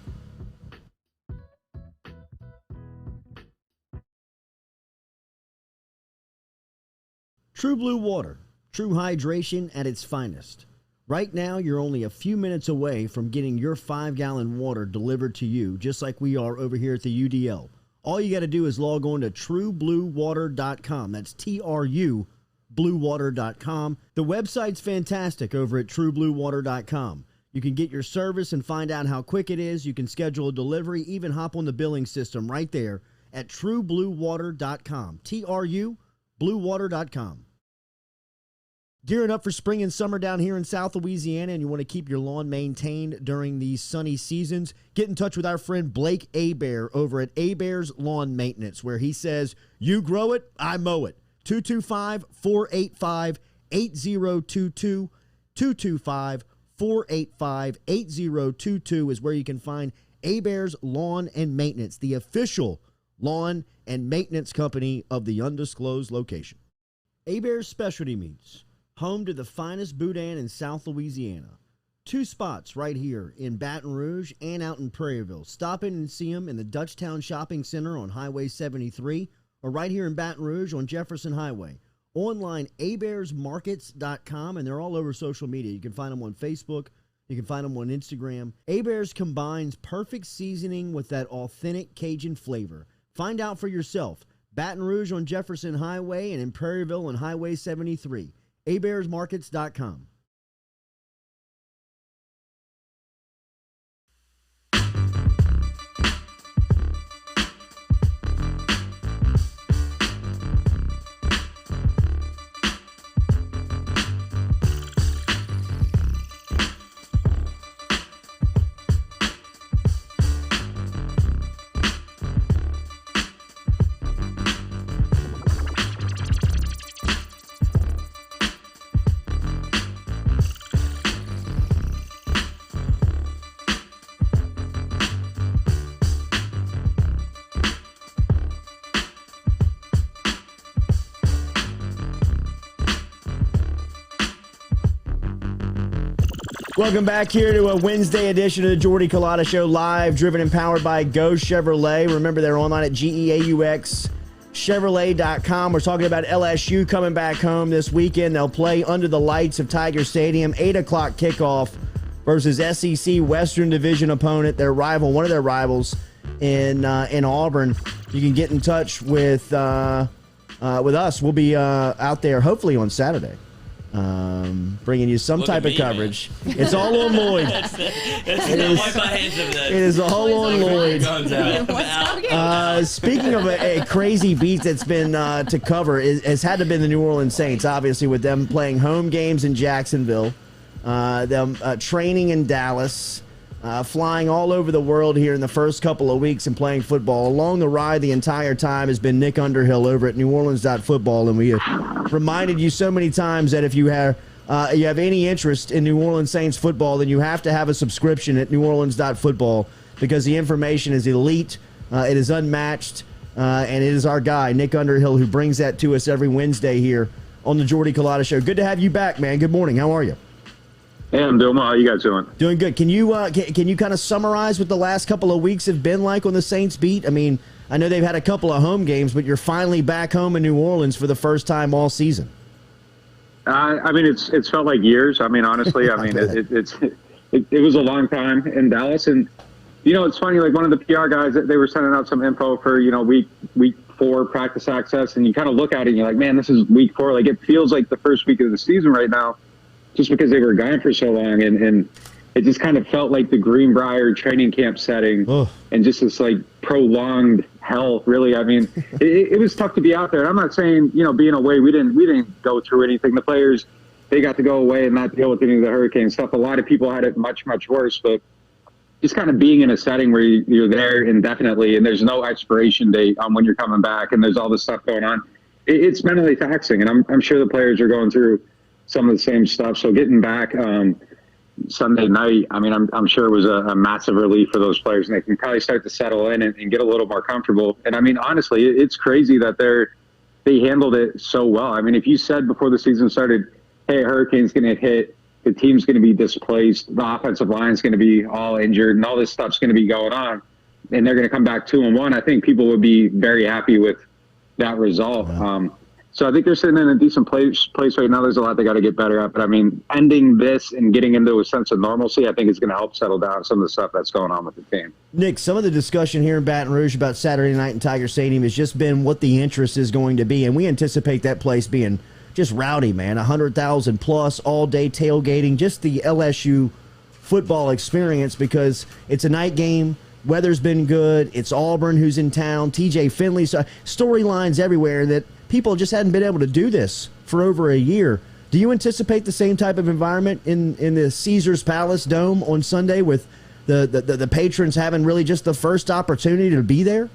True Blue Water. True hydration at its finest. Right now, you're only a few minutes away from getting your 5-gallon water delivered to you, just like we are over here at the UDL. All you got to do is log on to truebluewater.com. That's TRU bluewater.com. The website's fantastic over at truebluewater.com. You can get your service and find out how quick it is. You can schedule a delivery, even hop on the billing system right there at truebluewater.com. TRU bluewater.com. Gearing up for spring and summer down here in South Louisiana, and you want to keep your lawn maintained during these sunny seasons, get in touch with our friend Blake Abear over at Abear's Lawn Maintenance, where he says, you grow it, I mow it. 225-485-8022. 225-485-8022 is where you can find Abear's Lawn and Maintenance, the official lawn and maintenance company of the undisclosed location. Abear's Specialty Meats, home to the finest boudin in South Louisiana. 2 spots right here in Baton Rouge and out in Prairieville. Stop in and see them in the Dutchtown Shopping Center on Highway 73 or right here in Baton Rouge on Jefferson Highway. Online, abearsmarkets.com, and they're all over social media. You can find them on Facebook. You can find them on Instagram. Abears combines perfect seasoning with that authentic Cajun flavor. Find out for yourself. Baton Rouge on Jefferson Highway and in Prairieville on Highway 73. abearsmarkets.com. Welcome back here to a Wednesday edition of the Jordy Culotta Show, live, driven and powered by Go Chevrolet. Remember, they're online at GEAUXChevrolet.com. We're talking about LSU coming back home this weekend. They'll play under the lights of Tiger Stadium, 8 o'clock kickoff versus SEC Western Division opponent, their rival, one of their rivals in Auburn. You can get in touch with us. We'll be out there hopefully on Saturday. Bringing you some type of coverage. Man. It's all on Lloyd. It is all on Lloyd. Speaking of a crazy beat that's been to cover, has had to be the New Orleans Saints, obviously, with them playing home games in Jacksonville, them training in Dallas, flying all over the world here in the first couple of weeks and playing football. Along the ride the entire time has been Nick Underhill over at NewOrleans.football, and we have reminded you so many times that if you have any interest in New Orleans Saints football, then you have to have a subscription at NewOrleans.football because the information is elite, it is unmatched, and it is our guy, Nick Underhill, who brings that to us every Wednesday here on the Jordy Culotta Show. Good to have you back, man. Good morning. How are you? Hey, I'm doing well. How you guys doing? Doing good. Can you kind of summarize what the last couple of weeks have been like on the Saints beat? I mean, I know they've had a couple of home games, but you're finally back home in New Orleans for the first time all season. I mean, it's felt like years. I mean, honestly, I mean, it was a long time in Dallas, and you know, it's funny. Like one of the PR guys, they were sending out some info for week 4 practice access, and you kind of look at it and you're like, man, this is week 4. Like it feels like the first week of the season right now. Just because they were gone for so long, and it just kind of felt like the Greenbrier training camp setting, and just this like prolonged hell. Really, I mean, it was tough to be out there. I'm not saying being away, we didn't go through anything. The players, they got to go away and not deal with any of the hurricane stuff. A lot of people had it much worse, but just kind of being in a setting where you're there indefinitely, and there's no expiration date on when you're coming back, and there's all this stuff going on. It's mentally taxing, and I'm sure the players are going through some of the same stuff. So getting back, Sunday night, I mean, I'm sure it was a massive relief for those players, and they can probably start to settle in and get a little more comfortable. And I mean, honestly, it's crazy that they handled it so well. I mean, if you said before the season started, hey, a hurricane's going to hit, the team's going to be displaced, the offensive line's going to be all injured, and all this stuff's going to be going on, and they're going to come back 2-1, I think people would be very happy with that result. So I think they're sitting in a decent place right now. There's a lot they got to get better at. But, I mean, ending this and getting into a sense of normalcy, I think is going to help settle down some of the stuff that's going on with the team. Nick, some of the discussion here in Baton Rouge about Saturday night in Tiger Stadium has just been what the interest is going to be. And we anticipate that place being just rowdy, man. 100,000 plus, all-day tailgating, just the LSU football experience, because it's a night game. Weather's been good. It's Auburn who's in town. TJ Finley. So storylines everywhere that people just hadn't been able to do this for over a year. Do you anticipate the same type of environment in the Caesars Palace Dome on Sunday, with the patrons having really just the first opportunity to be there?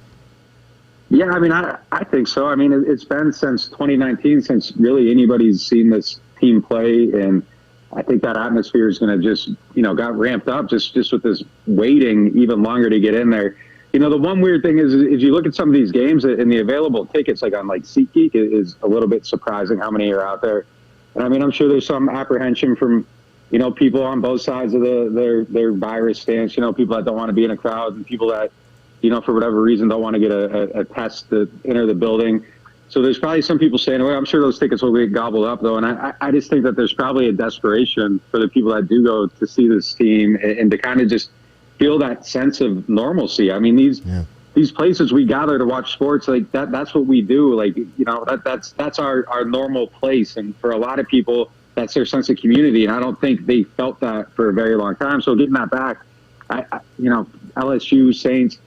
Yeah, I mean, I think so. I mean, it's been since 2019 since really anybody's seen this team play, and I think that atmosphere is going to just, got ramped up just with this waiting even longer to get in there. The one weird thing is you look at some of these games and the available tickets, like on SeatGeek, is a little bit surprising how many are out there. And I mean, I'm sure there's some apprehension from, people on both sides of their virus stance, people that don't want to be in a crowd, and people that, for whatever reason don't want to get a test to enter the building. So there's probably some people saying, well, I'm sure those tickets will get gobbled up, though. And I just think that there's probably a desperation for the people that do go to see this team and to kind of just feel that sense of normalcy. I mean, these places we gather to watch sports, like that's what we do. Like, that's our normal place. And for a lot of people, that's their sense of community. And I don't think they felt that for a very long time. So getting that back, LSU, Saints,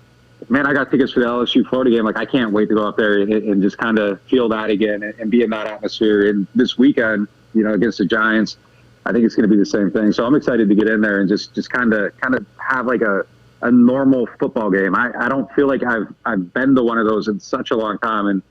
man, I got tickets for the LSU Florida game. Like, I can't wait to go up there and just kind of feel that again and be in that atmosphere. And this weekend, against the Giants, I think it's going to be the same thing. So I'm excited to get in there and just kind of have like a normal football game. I don't feel like I've been to one of those in such a long time. And,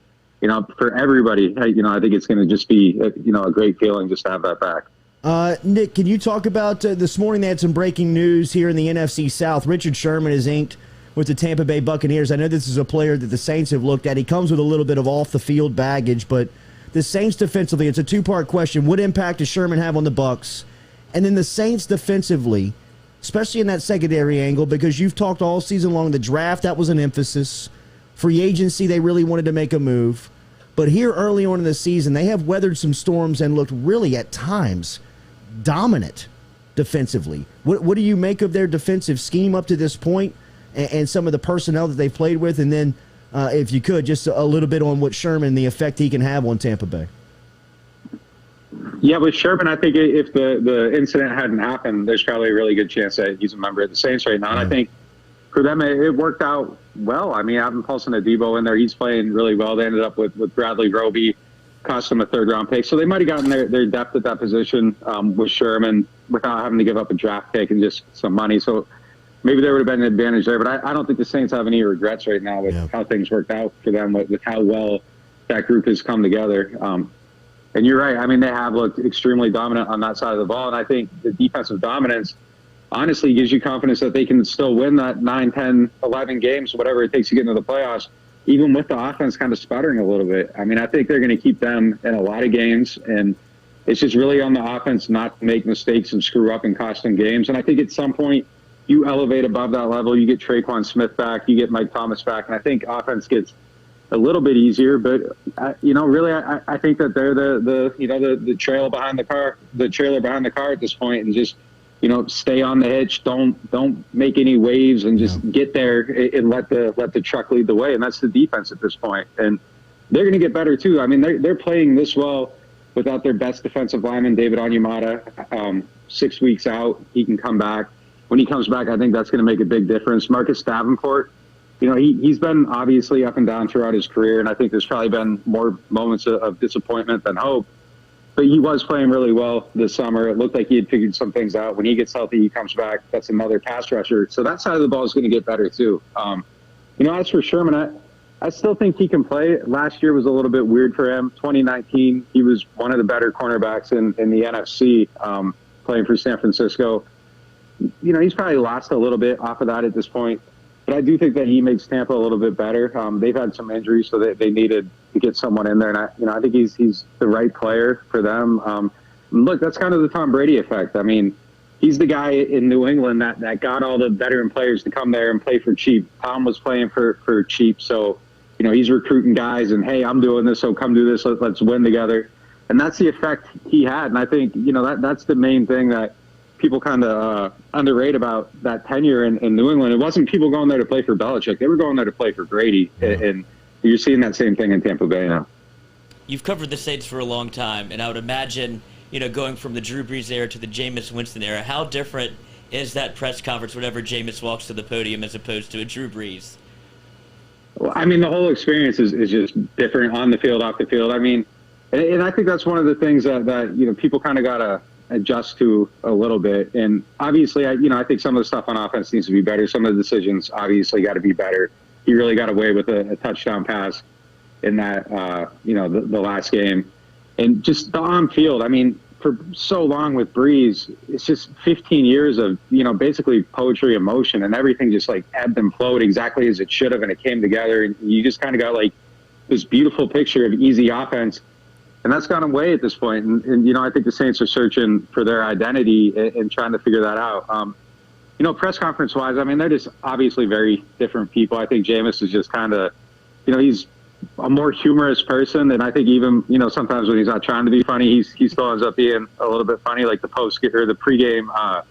for everybody, I think it's going to just be, a great feeling just to have that back. Nick, can you talk about this morning? They had some breaking news here in the NFC South. Richard Sherman is inked with the Tampa Bay Buccaneers. I know this is a player that the Saints have looked at. He comes with a little bit of off-the-field baggage, but the Saints defensively, it's a two-part question. What impact does Sherman have on the Bucs? And then the Saints defensively, especially in that secondary angle, because you've talked all season long, the draft, that was an emphasis. Free agency, they really wanted to make a move. But here early on in the season, they have weathered some storms and looked really, at times, dominant defensively. What do you make of their defensive scheme up to this point and some of the personnel that they've played with? And then, if you could, just a little bit on what Sherman, the effect he can have on Tampa Bay. Yeah, with Sherman, I think if the incident hadn't happened, there's probably a really good chance that he's a member of the Saints right now. And I think for them, it worked out well. I mean, having Paulson Adebo in there, he's playing really well. They ended up with Bradley Roby, cost them a third-round pick. So they might have gotten their depth at that position with Sherman without having to give up a draft pick and just some money. So maybe there would have been an advantage there. But I don't think the Saints have any regrets right now with how things worked out for them, with how well that group has come together. And you're right. I mean, they have looked extremely dominant on that side of the ball. And I think the defensive dominance honestly gives you confidence that they can still win that 9, 10, 11 games, whatever it takes to get into the playoffs, even with the offense kind of sputtering a little bit. I mean, I think they're going to keep them in a lot of games. And it's just really on the offense not to make mistakes and screw up and cost them games. And I think at some point you elevate above that level. You get Traquan Smith back. You get Mike Thomas back. And I think offense gets a little bit easier, but really, I think that they're the trailer behind the car at this point, and just stay on the hitch. Don't make any waves, and just get there and let the truck lead the way. And that's the defense at this point. And they're going to get better too. I mean, they're playing this well without their best defensive lineman, David Onyemata. 6 weeks out, he can come back. When he comes back, I think that's going to make a big difference. Marcus Davenport, he's been obviously up and down throughout his career, and I think there's probably been more moments of disappointment than hope. But he was playing really well this summer. It looked like he had figured some things out. When he gets healthy, he comes back. That's another pass rusher. So that side of the ball is going to get better too. As for Sherman, I still think he can play. Last year was a little bit weird for him. 2019, he was one of the better cornerbacks in the NFC. playing for San Francisco. You know, he's probably lost a little bit off of that at this point. But I do think that he makes Tampa a little bit better. They've had some injuries, so they needed to get someone in there. And I think he's the right player for them. Look, that's kind of the Tom Brady effect. I mean, he's the guy in New England that got all the veteran players to come there and play for cheap. Tom was playing for cheap, so you know he's recruiting guys and hey, I'm doing this, so come do this. Let's win together. And that's the effect he had. And I think that's the main thing that people kind of underrate about that tenure in New England. It wasn't people going there to play for Belichick. They were going there to play for Brady. And you're seeing that same thing in Tampa Bay now. You've covered the Saints for a long time, and I would imagine, going from the Drew Brees era to the Jameis Winston era, how different is that press conference whenever Jameis walks to the podium as opposed to a Drew Brees? Well, I mean, the whole experience is just different on the field, off the field. I mean, and I think that's one of the things that people kind of got to adjust to a little bit. And obviously, I think some of the stuff on offense needs to be better. Some of the decisions obviously got to be better. He really got away with a touchdown pass in that, the last game. And just the on-field, I mean, for so long with Breeze, it's just 15 years of, basically poetry in motion, and everything just like ebbed and flowed exactly as it should have, and it came together. And you just kind of got like this beautiful picture of easy offense. And that's gone away at this point. And I think the Saints are searching for their identity and trying to figure that out. Press conference-wise, I mean, they're just obviously very different people. I think Jameis is just kind of, he's a more humorous person. And I think even, sometimes when he's not trying to be funny, he still ends up being a little bit funny, like the pregame,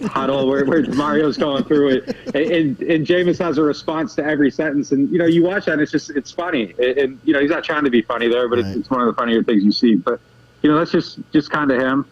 huddle where Mario's going through it. And Jameis has a response to every sentence. And, you watch that, and it's funny. And he's not trying to be funny there, but it's one of the funnier things you see. But, that's just kind of him.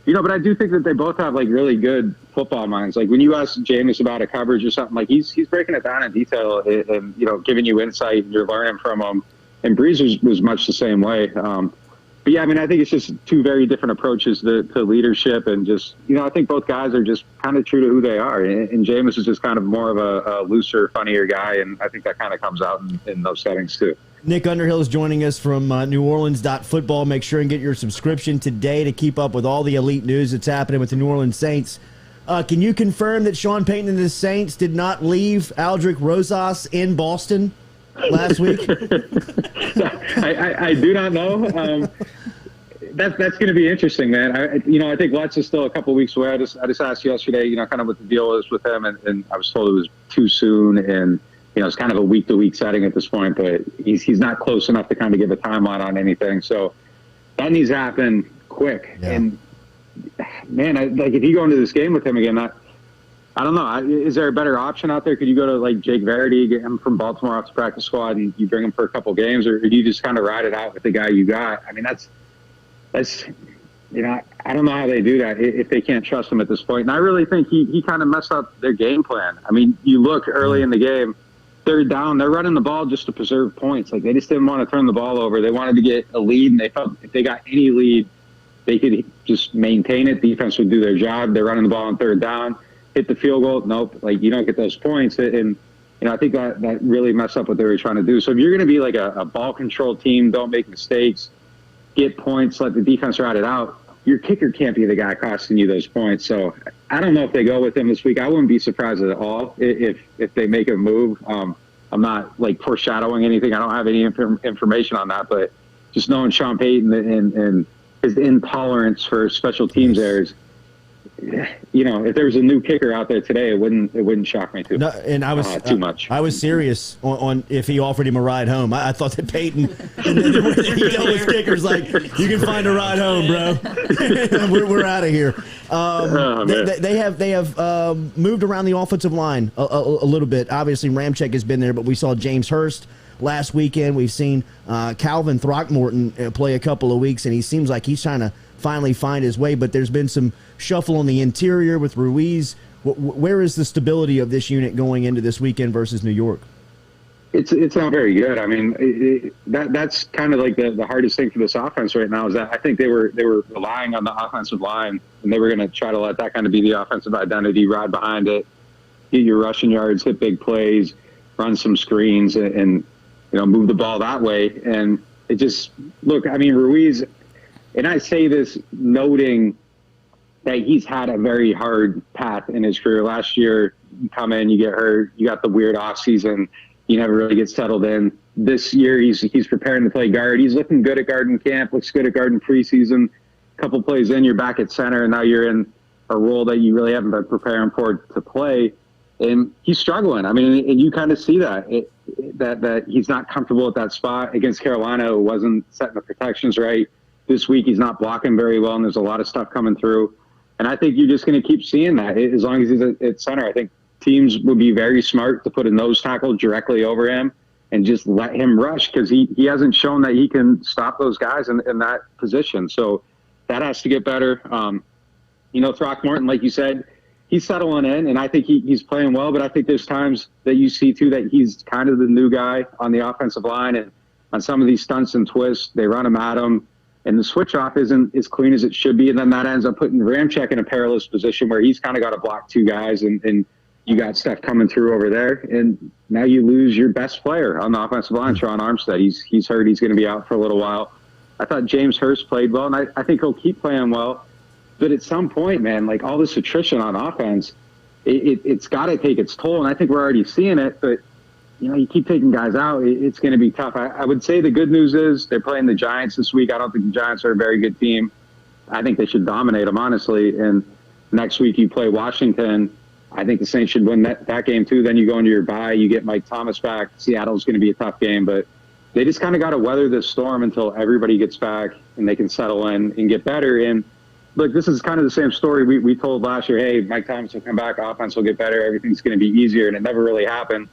But I do think that they both have, like, really good football minds. Like, when you ask Jameis about a coverage or something, like, he's breaking it down in detail and giving you insight, and you're learning from him. And Breeze was much the same way. But, yeah, I mean, I think it's just two very different approaches to leadership. And just, I think both guys are just kind of true to who they are. And Jameis is just kind of more of a looser, funnier guy. And I think that kind of comes out in those settings, too. Nick Underhill is joining us from NewOrleans.football. Make sure and get your subscription today to keep up with all the elite news that's happening with the New Orleans Saints. Can you confirm that Sean Payton and the Saints did not leave Aldrick Rosas in Boston last week? I do not know. That's going to be interesting, man. I think Lutz is still a couple of weeks away. I just asked yesterday, kind of what the deal is with him, and I was told it was too soon, and it's kind of a week-to-week setting at this point, but he's not close enough to kind of give a timeline on anything. So that needs to happen quick. Yeah. And man, if you go into this game with him again, I don't know. Is there a better option out there? Could you go to like Jake Verity, get him from Baltimore off the practice squad, and you bring him for a couple games, or do you just kind of ride it out with the guy you got? I mean, that's I don't know how they do that if they can't trust him at this point. And I really think he kind of messed up their game plan. I mean, you look early in the game, third down, they're running the ball just to preserve points. Like, they just didn't want to turn the ball over. They wanted to get a lead, and they felt if they got any lead, they could just maintain it. Defense would do their job. They're running the ball on third down, hit the field goal. Nope, like, you don't get those points. And I think that really messed up what they were trying to do. So if you're going to be like a ball control team, don't make mistakes, get points, let the defense ride it out, your kicker can't be the guy costing you those points. So I don't know if they go with him this week. I wouldn't be surprised at all if they make a move. I'm not like foreshadowing anything. I don't have any information on that, but just knowing Sean Payton and his intolerance for special teams errors, if there was a new kicker out there today, it wouldn't shock me too. No, and I was too much. I was serious on if he offered him a ride home. I thought that Peyton, he dealt with kickers like, you can find a ride home, bro. we're out of here. They have moved around the offensive line a little bit. Obviously, Ramczyk has been there, but we saw James Hurst last weekend. We've seen Calvin Throckmorton play a couple of weeks, and he seems like he's trying to finally find his way, but there's been some shuffle on the interior with Ruiz. Where is the stability of this unit going into this weekend versus New York? It's not very good. I mean, that's kind of like the hardest thing for this offense right now is that I think they were relying on the offensive line, and they were going to try to let that kind of be the offensive identity, ride behind it, get your rushing yards, hit big plays, run some screens, and move the ball that way. And it just, look, I mean, Ruiz, and I say this noting that he's had a very hard path in his career. Last year, you come in, you get hurt, you got the weird off season, you never really get settled in. This year, he's preparing to play guard. He's looking good at guard in camp, looks good at guard in preseason. A couple plays in, you're back at center, and now you're in a role that you really haven't been preparing for to play. And he's struggling. I mean, and you kind of see that he's not comfortable at that spot. Against Carolina, it wasn't setting the protections right. This week, he's not blocking very well, and there's a lot of stuff coming through. And I think you're just going to keep seeing that as long as he's at center. I think teams would be very smart to put a nose tackle directly over him and just let him rush, because he hasn't shown that he can stop those guys in that position. So that has to get better. Throckmorton, like you said, he's settling in, and I think he's playing well, but I think there's times that you see, too, that he's kind of the new guy on the offensive line, and on some of these stunts and twists, they run him at him, and the switch-off isn't as clean as it should be, and then that ends up putting Ramczyk in a perilous position where he's kind of got to block two guys, and you got stuff coming through over there, and now you lose your best player on the offensive line, Tron Armstead. He's hurt. He's going to be out for a little while. I thought James Hurst played well, and I think he'll keep playing well. But at some point, man, like all this attrition on offense, it's got to take its toll. And I think we're already seeing it. But, you keep taking guys out, it's going to be tough. I would say the good news is they're playing the Giants this week. I don't think the Giants are a very good team. I think they should dominate them, honestly. And next week you play Washington. I think the Saints should win that game, too. Then you go into your bye. You get Mike Thomas back. Seattle's going to be a tough game. But they just kind of got to weather this storm until everybody gets back and they can settle in and get better. And look, this is kind of the same story we told last year. Hey, Mike Thomas will come back, offense will get better, everything's going to be easier, and it never really happened.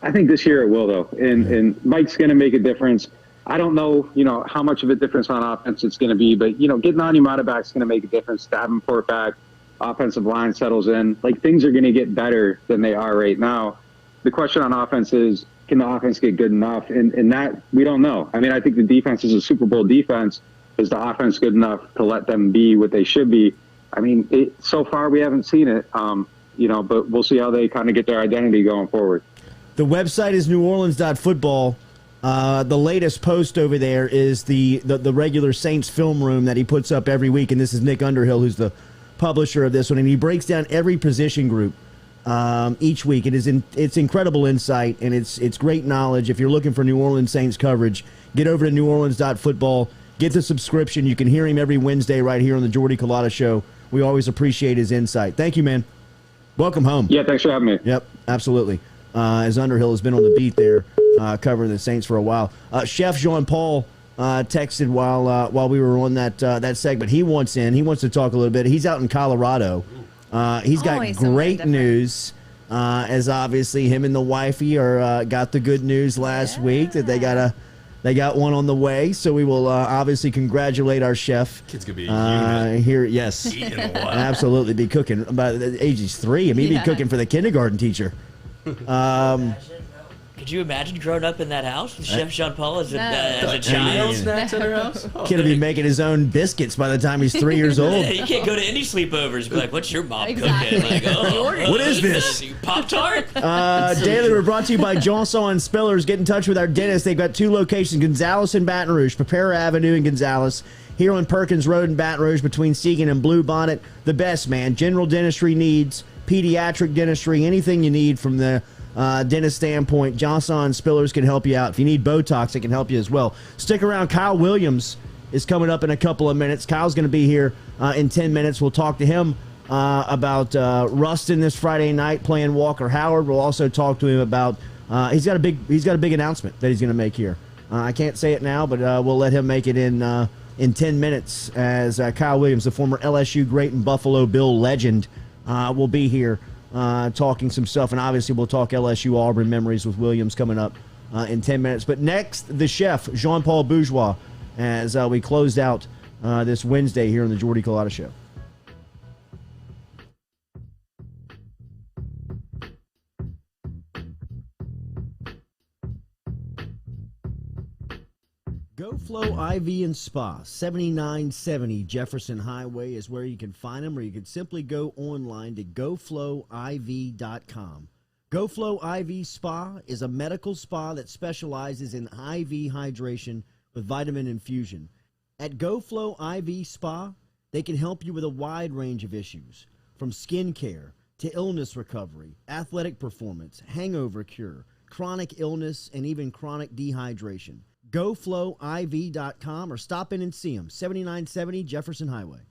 I think this year it will, though, and Mike's going to make a difference. I don't know, how much of a difference on offense it's going to be, but, getting Onyemata back is going to make a difference. Davenport back, offensive line settles in. Like, things are going to get better than they are right now. The question on offense is, can the offense get good enough? And that, we don't know. I mean, I think the defense is a Super Bowl defense. Is the offense good enough to let them be what they should be? I mean, so far we haven't seen it, but we'll see how they kind of get their identity going forward. The website is NewOrleans.football. The latest post over there is the regular Saints film room that he puts up every week, and this is Nick Underhill, who's the publisher of this one, and he breaks down every position group each week. It's incredible insight, and it's great knowledge. If you're looking for New Orleans Saints coverage, get over to NewOrleans.football. Get the subscription. You can hear him every Wednesday right here on the Jordy Culotta Show. We always appreciate his insight. Thank you, man. Welcome home. Yeah, thanks for having me. Yep, absolutely. As Underhill has been on the beat there covering the Saints for a while. Chef Jean-Paul texted while we were on that segment. He wants to talk a little bit. He's out in Colorado. He's got great news, as obviously him and the wifey got the good news last week that they got one on the way, so we will obviously congratulate our chef. Kid's gonna be a unit. Here. Yes, absolutely, be cooking. By the age he's 3, he'd be cooking for the kindergarten teacher. Could you imagine growing up in that house with Chef Jean-Paul as a child? Snacks at her house? Kid will be making his own biscuits by the time he's 3 years old. You can't go to any sleepovers and be like, what's your mom cooking? Like, what is this? Pop-Tart? Daily, we're brought to you by Johnson & Spillers. Get in touch with our dentist. They've got 2 locations, Gonzales and Baton Rouge. Prepare Avenue in Gonzales. Here on Perkins Road in Baton Rouge between Segan and Blue Bonnet. The best, man. General dentistry needs, pediatric dentistry, anything you need from the dentist standpoint. Johnson Spillers can help you out. If you need Botox, it can help you as well. Stick around. Kyle Williams is coming up in a couple of minutes. Kyle's going to be here in 10 minutes. We'll talk to him about Ruston this Friday night playing Walker Howard. We'll also talk to him about he's got a big announcement that he's going to make here. I can't say it now, but we'll let him make it in 10 minutes as Kyle Williams, the former LSU great and Buffalo Bill legend, will be here talking some stuff. And obviously we'll talk LSU Auburn memories with Williams coming up in 10 minutes. But next, the chef, Jean-Paul Bourgeois, as we closed out this Wednesday here on the Jordy Culotta Show. GoFlow IV and Spa, 7970 Jefferson Highway is where you can find them, or you can simply go online to goflowiv.com. GoFlow IV Spa is a medical spa that specializes in IV hydration with vitamin infusion. At GoFlow IV Spa, They can help you with a wide range of issues, from skin care to illness recovery, athletic performance, hangover cure, chronic illness, and even chronic dehydration. GoFlowIV.com or stop in and see them, 7970 Jefferson Highway.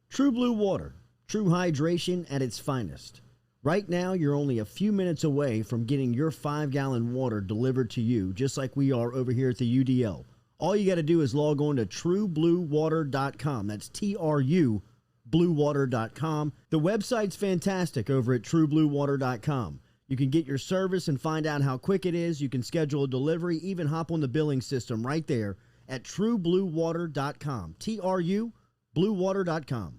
True Blue Water, true hydration at its finest. Right now, you're only a few minutes away from getting your 5-gallon water delivered to you, just like we are over here at the UDL. All you got to do is log on to truebluewater.com. That's TRU bluewater.com. The website's fantastic over at truebluewater.com. You can get your service and find out how quick it is. You can schedule a delivery, even hop on the billing system right there at truebluewater.com. TRU bluewater.com.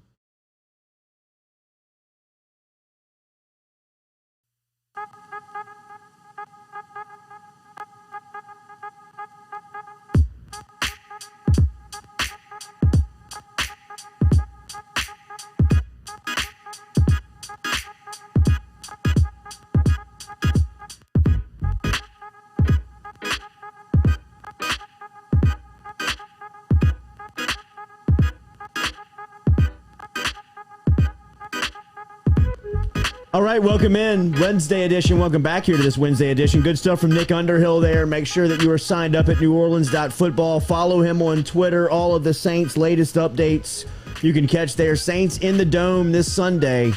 All right, welcome in. Wednesday edition. Welcome back here to this Wednesday edition. Good stuff from Nick Underhill there. Make sure that you are signed up at NewOrleans.football. Follow him on Twitter. All of the Saints' latest updates you can catch there. Saints in the Dome this Sunday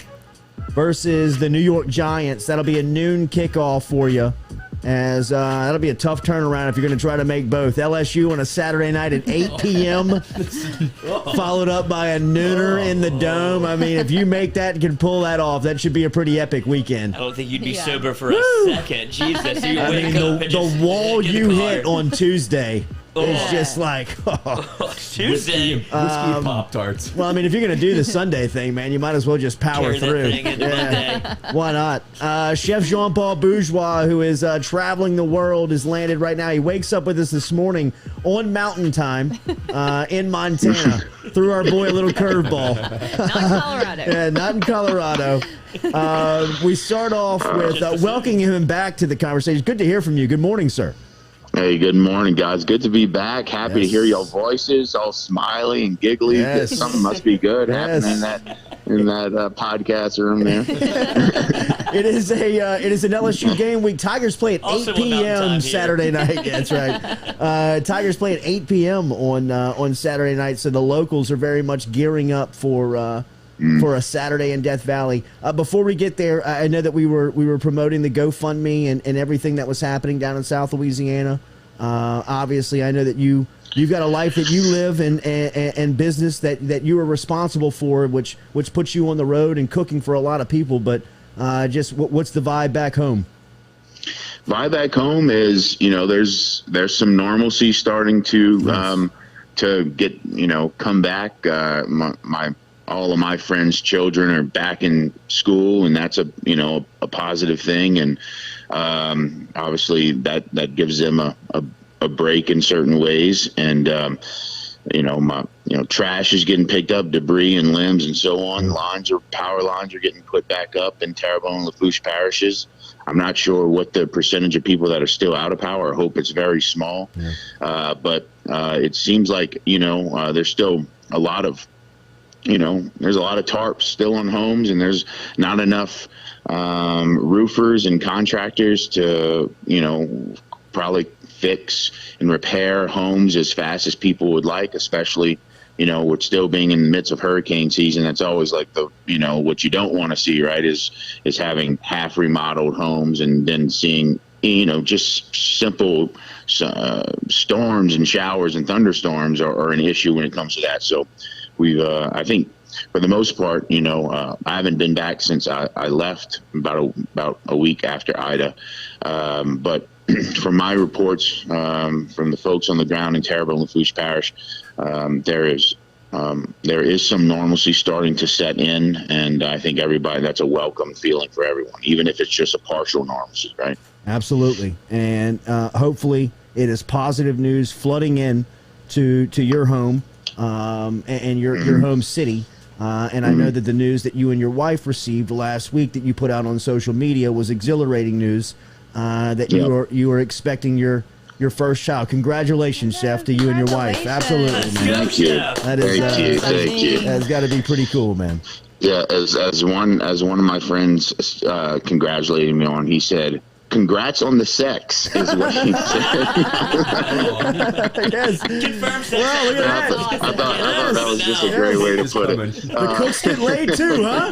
versus the New York Giants. That'll be a noon kickoff for you, as that'll be a tough turnaround if you're going to try to make both. LSU on a Saturday night at 8 p.m., followed up by a nooner in the Dome. I mean, if you make that and can pull that off, that should be a pretty epic weekend. I don't think you'd be sober for a second. Jesus, you I wake mean, up the and just wall get in you the car. hit on Tuesday is just like, Tuesday. Whiskey Pop-Tarts. Well, I mean, if you're going to do the Sunday thing, man, you might as well just power Carry that through. thing into Monday. Why not? Chef Jean-Paul Bourgeois, who is traveling the world, is landed right now. He wakes up with us this morning on Mountain Time in Montana. Threw our boy a little curveball. Not in Colorado. Yeah, not in Colorado. We start off with welcoming him back to the conversation. Good to hear from you. Good morning, sir. Hey, good morning, guys. Good to be back. Happy to hear your voices, all smiley and giggly. Yes. Something must be good happening in that podcast room there. It is an LSU game week. Tigers play at Also 8 p.m. Saturday night. Yeah, that's right. Tigers play at 8 p.m. on Saturday night, so the locals are very much gearing up for a Saturday in Death Valley. Before we get there, I know that we were promoting the GoFundMe and everything that was happening down in South Louisiana. Obviously, I know that you've got a life that you live and business that you are responsible for, which puts you on the road and cooking for a lot of people. But just what's the vibe back home? Vibe back home is, there's some normalcy starting to get, come back. All of my friends' children are back in school, and that's a positive thing. And obviously that gives them a break in certain ways. And trash is getting picked up, debris and limbs and so on. Power lines are getting put back up in Terrebonne and Lafourche parishes. I'm not sure what the percentage of people that are still out of power. I hope it's very small. Yeah. But it seems like there's still a lot of there's a lot of tarps still on homes, and there's not enough roofers and contractors to, probably fix and repair homes as fast as people would like, especially, with still being in the midst of hurricane season. That's always like what you don't want to see, right, is having half remodeled homes and then seeing, just simple storms and showers and thunderstorms are an issue when it comes to that. So we've, I think, for the most part, I haven't been back since I left about a week after Ida. But from my reports, from the folks on the ground in Terrebonne and Lafourche Parish, there is some normalcy starting to set in, and I think that's a welcome feeling for everyone, even if it's just a partial normalcy, right? Absolutely, and hopefully it is positive news flooding in to your home and your home city. And I know that the news that you and your wife received last week that you put out on social media was exhilarating news. That you are expecting your your first child. Congratulations, Chef, to you and your wife. Absolutely, man. Thank you. That is, Thank you. That's got to be pretty cool, man. Yeah, as one of my friends congratulated me on, he said, "Congrats on the sex," is what he said. Yes. Confirm sex. Well, look at that. I thought that was just a great way to put it. The cooks get laid too, huh?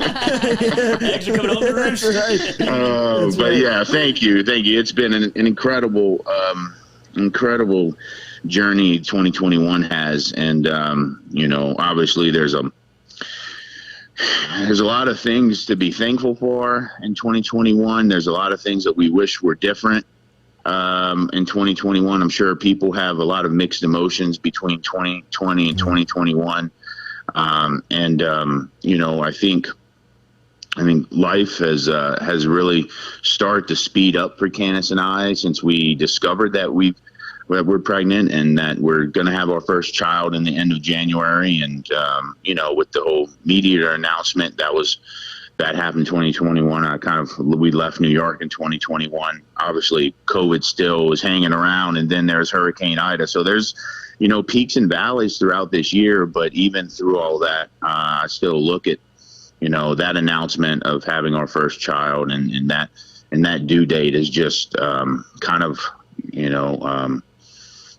Eggs are coming home to roost. That's right. But yeah, thank you. It's been an incredible journey 2021 has, and obviously there's a lot of things to be thankful for in 2021. There's a lot of things that we wish were different in 2021. I'm sure people have a lot of mixed emotions between 2020 and 2021. I think life has really started to speed up for Candace and I since we discovered that we're pregnant and that we're going to have our first child in the end of January. And, with the whole media announcement that happened 2021, we left New York in 2021. Obviously, COVID still was hanging around, and then there's Hurricane Ida. So there's, peaks and valleys throughout this year. But even through all that, I still look at, that announcement of having our first child and that due date is just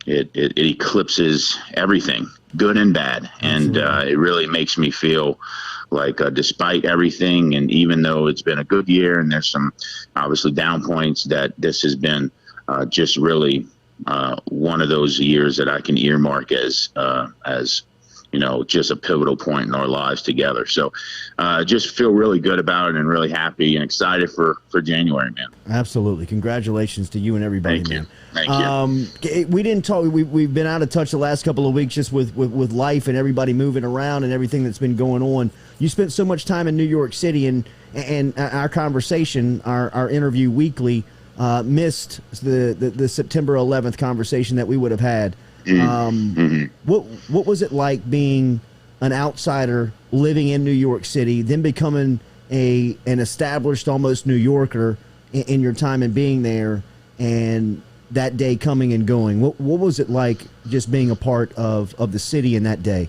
it eclipses everything, good and bad. And it really makes me feel like despite everything, and even though it's been a good year and there's some obviously down points, that this has been just really one of those years that I can earmark as just a pivotal point in our lives together. So just feel really good about it and really happy and excited for January, man. Absolutely. Congratulations to you and everybody, man. Thank you. We didn't talk. We've been out of touch the last couple of weeks just with life and everybody moving around and everything that's been going on. You spent so much time in New York City, and our conversation, our interview weekly, missed the September 11th conversation that we would have had. What was it like being an outsider living in New York City, then becoming an established almost New Yorker in your time and being there, and that day coming and going? What was it like just being a part of the city in that day?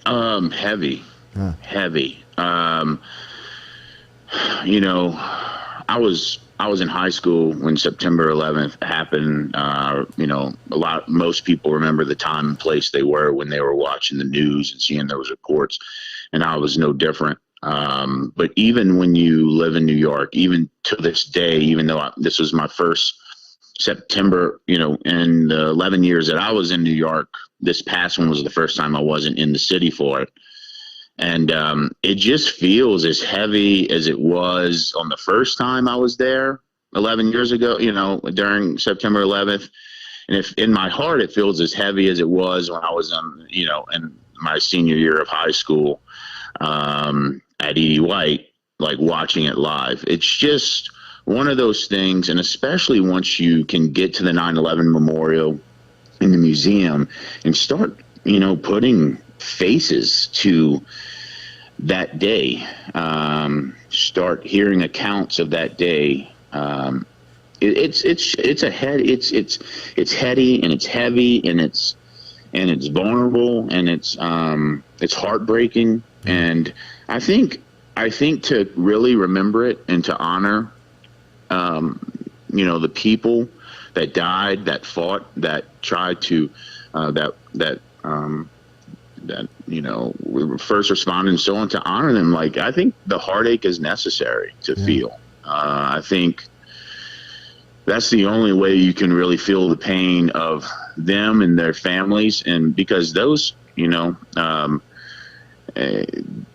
Heavy. I was in high school when September 11th happened. Most people remember the time and place they were when they were watching the news and seeing those reports, and I was no different. But even when you live in New York, even to this day, even though this was my first September, in the 11 years that I was in New York, this past one was the first time I wasn't in the city for it. And it just feels as heavy as it was on the first time I was there 11 years ago, during September 11th. And if in my heart, it feels as heavy as it was when I was in my senior year of high school at E.D. White, like watching it live. It's just one of those things. And especially once you can get to the 9/11 memorial in the museum and start, putting faces to that day, start hearing accounts of that day. It's heady and it's heavy and it's vulnerable and it's heartbreaking. And I think to really remember it and to honor, the people that died, that fought, that tried to, we were first responders and so on, to honor them. Like, I think the heartache is necessary to feel. I think that's the only way you can really feel the pain of them and their families. And because those,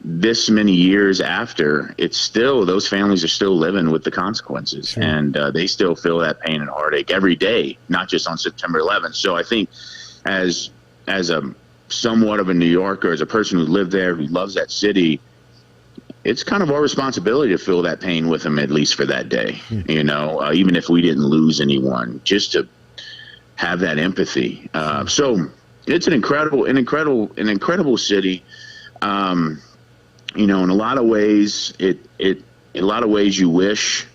this many years after, it's still, those families are still living with the consequences. Sure. And they still feel that pain and heartache every day, not just on September 11th. So I think as a somewhat of a New Yorker, as a person who lived there, who loves that city, it's kind of our responsibility to feel that pain with them, at least for that day. Even if we didn't lose anyone, just to have that empathy. So it's an incredible city. In a lot of ways, you wish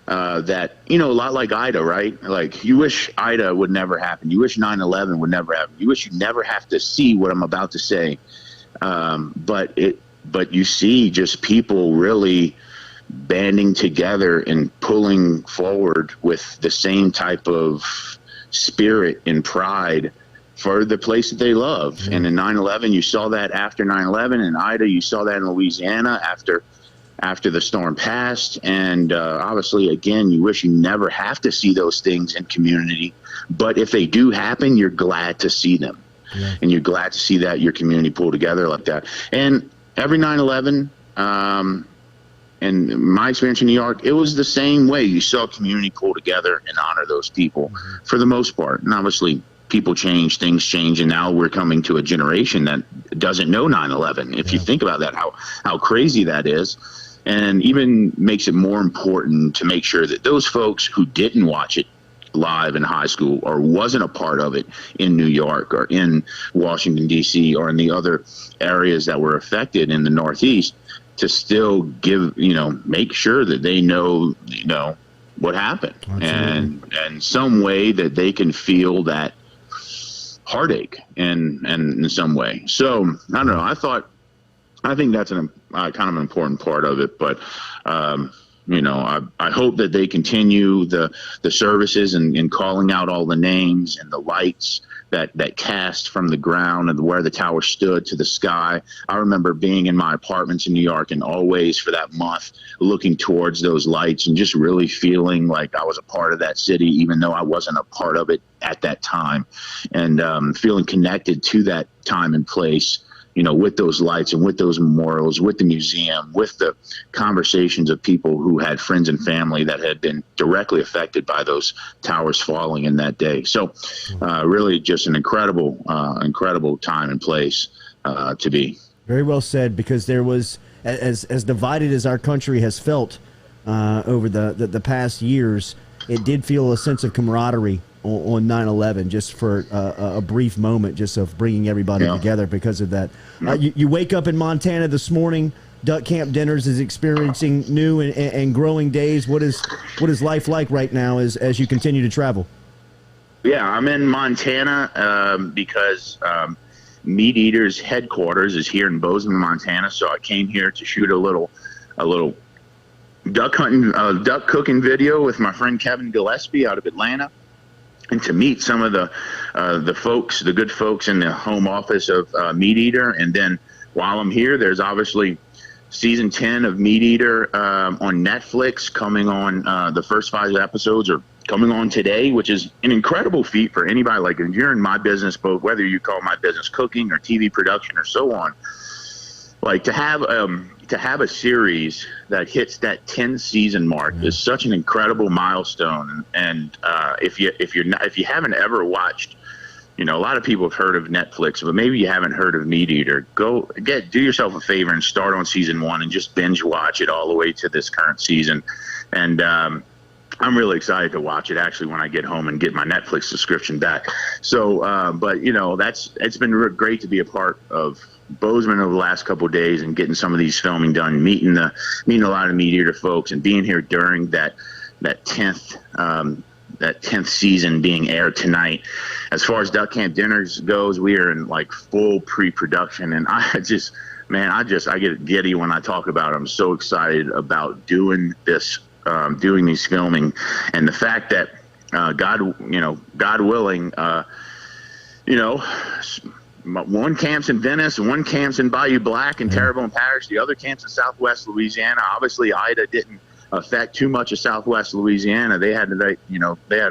that, a lot like Ida, right? Like, you wish Ida would never happen. You wish 9/11 would never happen. You wish you never have to see what I'm about to say. But you see just people really banding together and pulling forward with the same type of spirit and pride for the place that they love. And in 9/11, you saw that after 9/11. In Ida, you saw that in Louisiana after the storm passed. And obviously, again, you wish you never have to see those things in community. But if they do happen, you're glad to see them. Yeah. And you're glad to see that your community pull together like that. And every 9/11, and my experience in New York, it was the same way. You saw community pull together and honor those people for the most part. And obviously, people change, things change, and now we're coming to a generation that doesn't know 9/11. If you think about that, how crazy that is. And even makes it more important to make sure that those folks who didn't watch it live in high school or wasn't a part of it in New York or in Washington, D.C. or in the other areas that were affected in the Northeast, to still give, make sure that they know, what happened. Absolutely. And some way that they can feel that heartache in some way. So I don't know. I think that's kind of an important part of it, but I hope that they continue the services and calling out all the names and the lights that cast from the ground and where the tower stood to the sky. I remember being in my apartments in New York and always for that month looking towards those lights and just really feeling like I was a part of that city, even though I wasn't a part of it at that time, and feeling connected to that time and place, with those lights and with those memorials, with the museum, with the conversations of people who had friends and family that had been directly affected by those towers falling in that day. So really just an incredible time and place to be. Very well said, because there was, as divided as our country has felt over the past years, it did feel a sense of camaraderie on 9/11, just for a brief moment, just of bringing everybody together because of that. You wake up in Montana this morning. Duck Camp Dinners is experiencing new and growing days. What is life like right now as you continue to travel? Yeah, I'm in Montana because Meat Eater's headquarters is here in Bozeman, Montana. So I came here to shoot a little duck cooking video with my friend Kevin Gillespie out of Atlanta, and to meet some of the folks, the good folks in the home office of Meat Eater. And then while I'm here, there's obviously season 10 of Meat Eater on Netflix coming on. The first 5 episodes are coming on today, which is an incredible feat for anybody. Like, if you're in my business, both whether you call my business cooking or TV production or so on, like to have a series that hits that 10 season mark is such an incredible milestone. And if you haven't ever watched, a lot of people have heard of Netflix, but maybe you haven't heard of Meat Eater, do yourself a favor and start on season 1 and just binge watch it all the way to this current season. And I'm really excited to watch it actually when I get home and get my Netflix subscription back. So, but it's been great to be a part of Bozeman over the last couple of days and getting some of these filming done, meeting a lot of Meat Eater folks, and being here during that 10th season being aired tonight. As far as Duck Camp Dinners goes, we are in like full pre-production, and I get giddy when I talk about it. I'm so excited about doing this, doing these filming, and the fact that God willing, one camp's in Venice and one camp's in Bayou Black and Terrebonne Parish. The other camp's in Southwest Louisiana. Obviously, Ida didn't affect too much of Southwest Louisiana. They had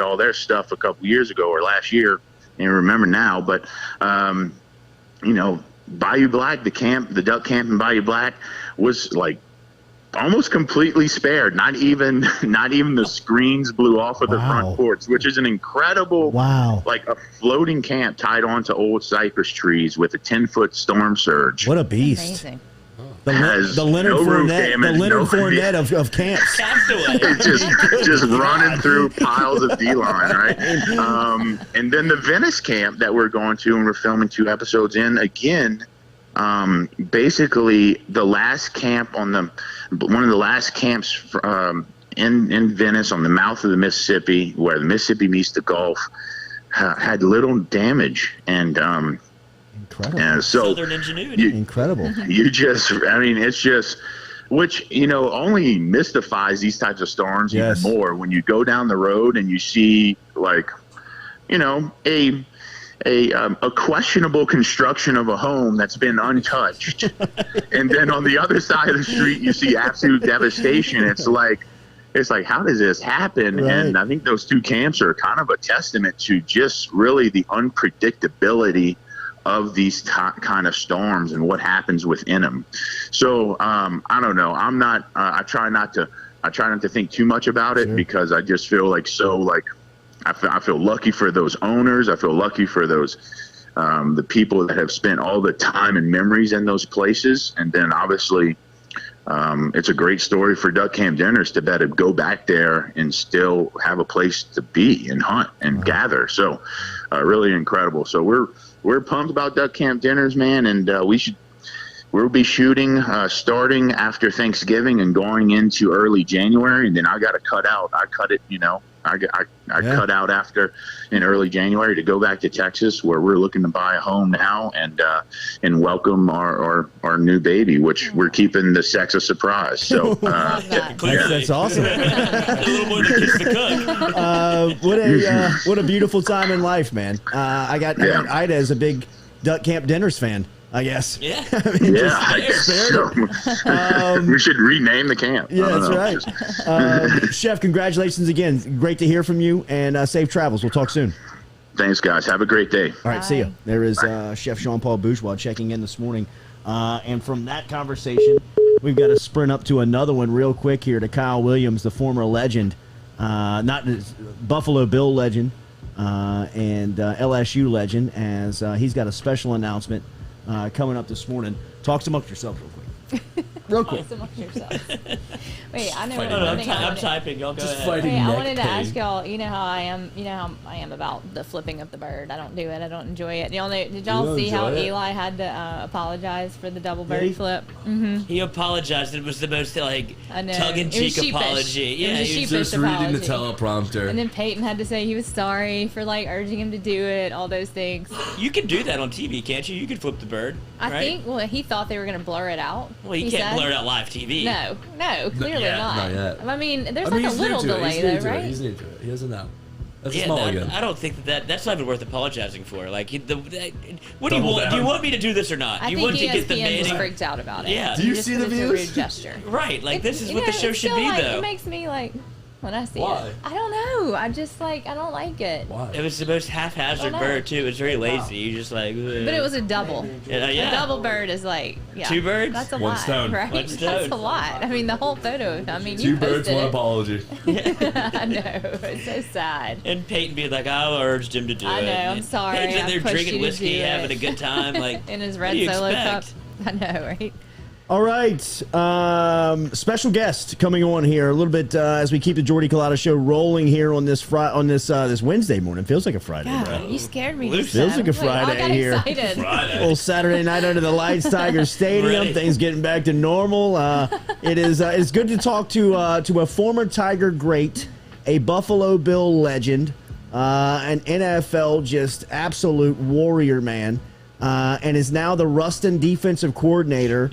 all their stuff a couple years ago or last year, and remember now. But Bayou Black, the duck camp in Bayou Black was like almost completely spared. Not even the screens blew off of the front porch, which is an incredible, like a floating camp tied onto old cypress trees with a 10-foot storm surge. What a beast. Amazing. The Leonard Fournette of camps. just running through piles of D-line, right? And then the Venice camp that we're going to, and we're filming 2 episodes in, again, basically the last camp one of the last camps in Venice on the mouth of the Mississippi, where the Mississippi meets the Gulf, had little damage. And incredible. And so Southern ingenuity. Incredible. You just, I mean, it's just, which, only mystifies these types of storms even more when you go down the road and you see, like, a questionable construction of a home that's been untouched. And then on the other side of the street, you see absolute devastation. It's like, how does this happen? Right. And I think those two camps are kind of a testament to just really the unpredictability of these kind of storms and what happens within them. So I don't know. I'm not. I try not to think too much about it because I just feel like I feel lucky for those owners. I feel lucky for those the people that have spent all the time and memories in those places. And then obviously it's a great story for duck camp dinners to be able to go back there and still have a place to be and hunt and gather. So really incredible. So we're pumped about duck camp dinners, man, and we'll be shooting starting after Thanksgiving and going into early January, and then I got to cut out. I cut it, I cut out after in early January to go back to Texas, where we're looking to buy a home now and welcome our new baby, which we're keeping the sex a surprise. So that's awesome. A little more than just the cook. What a beautiful time in life, man. I got Ida as a big duck camp dinners fan, I guess. Yeah. We should rename the camp. Yeah, that's right. Chef, congratulations again. Great to hear from you, and safe travels. We'll talk soon. Thanks, guys. Have a great day. All right, see you. There is Chef Jean-Paul Bourgeois checking in this morning. And from that conversation, we've got to sprint up to another one real quick here to Kyle Williams, the former legend, not Buffalo Bill legend, and LSU legend, as he's got a special announcement coming up this morning. Talk amongst yourselves real quick. Real quick. Talk amongst yourselves. Wait, I know. I'm typing. Y'all go ahead. Wait, I wanted to ask y'all. You know how I am. You know how I am about the flipping of the bird. I don't do it. I don't enjoy it. Y'all know? Did y'all see how Eli had to apologize for the double bird flip? Mm-hmm. He apologized. It was the most tongue-in-cheek apology. Yeah, he was just reading the teleprompter. And then Peyton had to say he was sorry for urging him to do it. All those things. You can do that on TV, can't you? You can flip the bird. I think. Well, he thought they were going to blur it out. Well, he can't blur it out live TV. No, clearly not. Yet. I mean, there's a little delay though, right? He's new to it. He doesn't know. That's a small again. I don't think that's not even worth apologizing for. What do you want? Do you want me to do this or not? I do you think want to get the ESPN just freaked out about it. Yeah. Do you see the views? Rude gesture. Right. This is what the show should be, though. It makes me when I see it. I don't know. I just I don't like it. Why? It was the most haphazard bird too. It was very lazy. You just But it was a double. Yeah. A double bird is two birds. That's a one lot, stone. right? One stone. That's a lot. I mean, the whole photo. I mean, two you birds, one it. apology. I know. It's so sad. And Peyton being like, I urged him to do it. I know. I'm sorry. Peyton's in I there pushed drinking you to whiskey, do having it. a good time, in his red Solo cup. I know, right? All right. Special guest coming on here a little bit as we keep the Jordy Culotta Show rolling here on this this Wednesday morning. Feels like a Friday, bro. You scared me. Feels like a Friday here. Excited. Little Saturday night under the lights, Tiger Stadium. Right. Things getting back to normal. It's good to talk to a former Tiger great, a Buffalo Bill legend, an NFL just absolute warrior man, and is now the Ruston defensive coordinator.